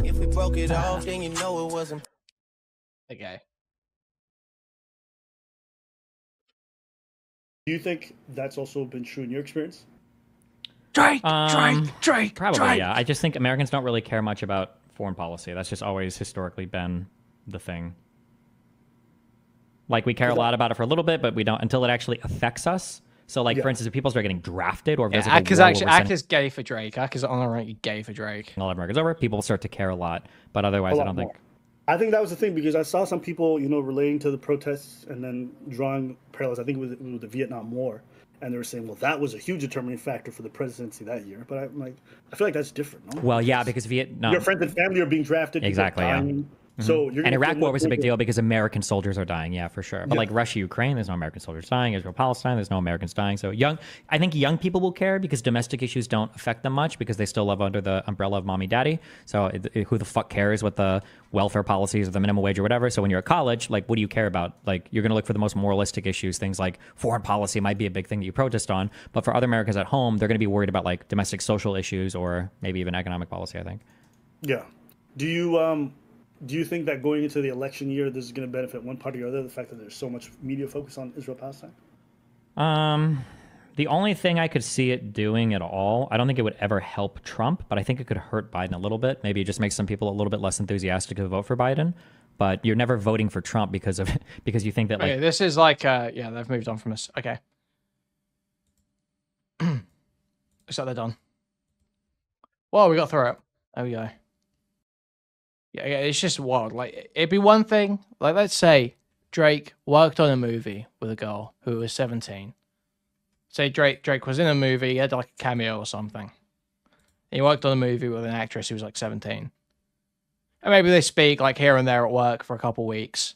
If we broke it off, then you know it wasn't. Okay. Do you think that's also been true in your experience? Drake. Probably, yeah. I just think Americans don't really care much about foreign policy. That's just always historically been the thing. Like, we care a lot about it for a little bit, but we don't until it actually affects us. So, like, for instance, if people start getting drafted, or if there's like Ack is gay for Drake. Ack is on the right, gay for Drake. All America's over, people start to care a lot. But otherwise, I don't think. I think that was the thing, because I saw some people, relating to the protests and then drawing parallels. I think it was the Vietnam War. And they were saying, well, that was a huge determining factor for the presidency that year. But I'm like, I feel like that's different, no? Well, yeah, because Vietnam... Your friends and family are being drafted. Exactly, yeah. So you're and Iraq War was a big deal because American soldiers are dying, yeah, for sure. But like Russia, Ukraine, there's no American soldiers dying. Israel, Palestine, there's no Americans dying. So I think young people will care because domestic issues don't affect them much because they still live under the umbrella of mommy, daddy. So who the fuck cares what the welfare policies or the minimum wage or whatever? So when you're at college, like, what do you care about? Like, you're going to look for the most moralistic issues. Things like foreign policy might be a big thing that you protest on. But for other Americans at home, they're going to be worried about like domestic social issues or maybe even economic policy, I think. Yeah. Do you think that going into the election year, this is going to benefit one party or the other, the fact that there's so much media focus on Israel-Palestine? The only thing I could see it doing at all, I don't think it would ever help Trump, but I think it could hurt Biden a little bit. Maybe it just makes some people a little bit less enthusiastic to vote for Biden. But you're never voting for Trump because you think that, like... Okay, this is like, yeah, they've moved on from this. Okay. Looks like they're done. Well, we got through it. There we go. Yeah, it's just wild. Like, it'd be one thing, like, let's say Drake worked on a movie with a girl who was 17. Say Drake was in a movie, he had like a cameo or something. He worked on a movie with an actress who was like 17. And maybe they speak like here and there at work for a couple weeks.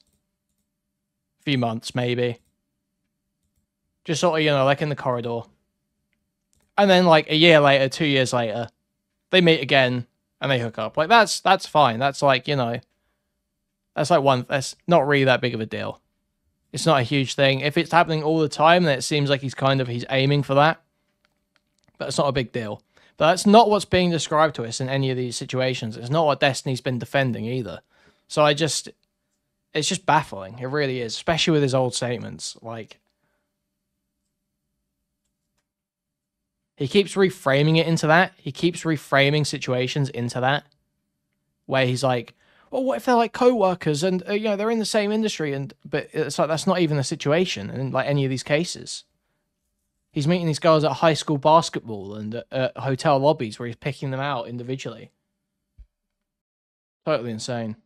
A few months, maybe. Just sort of, you know, like in the corridor. And then like a year later, 2 years later, they meet again and they hook up. Like that's fine. That's like, you know, that's not really that big of a deal. It's not a huge thing. If it's happening all the time, then it seems like he's aiming for that. But it's not a big deal. But that's not what's being described to us in any of these situations. It's not what Destiny's been defending either. So it's just baffling. It really is, especially with his old statements. Like, he keeps reframing it into that. He keeps reframing situations into that. Where he's like, well, what if they're like co-workers and, you know, they're in the same industry, but it's like, that's not even the situation in like any of these cases. He's meeting these girls at high school basketball and at hotel lobbies where he's picking them out individually. Totally insane.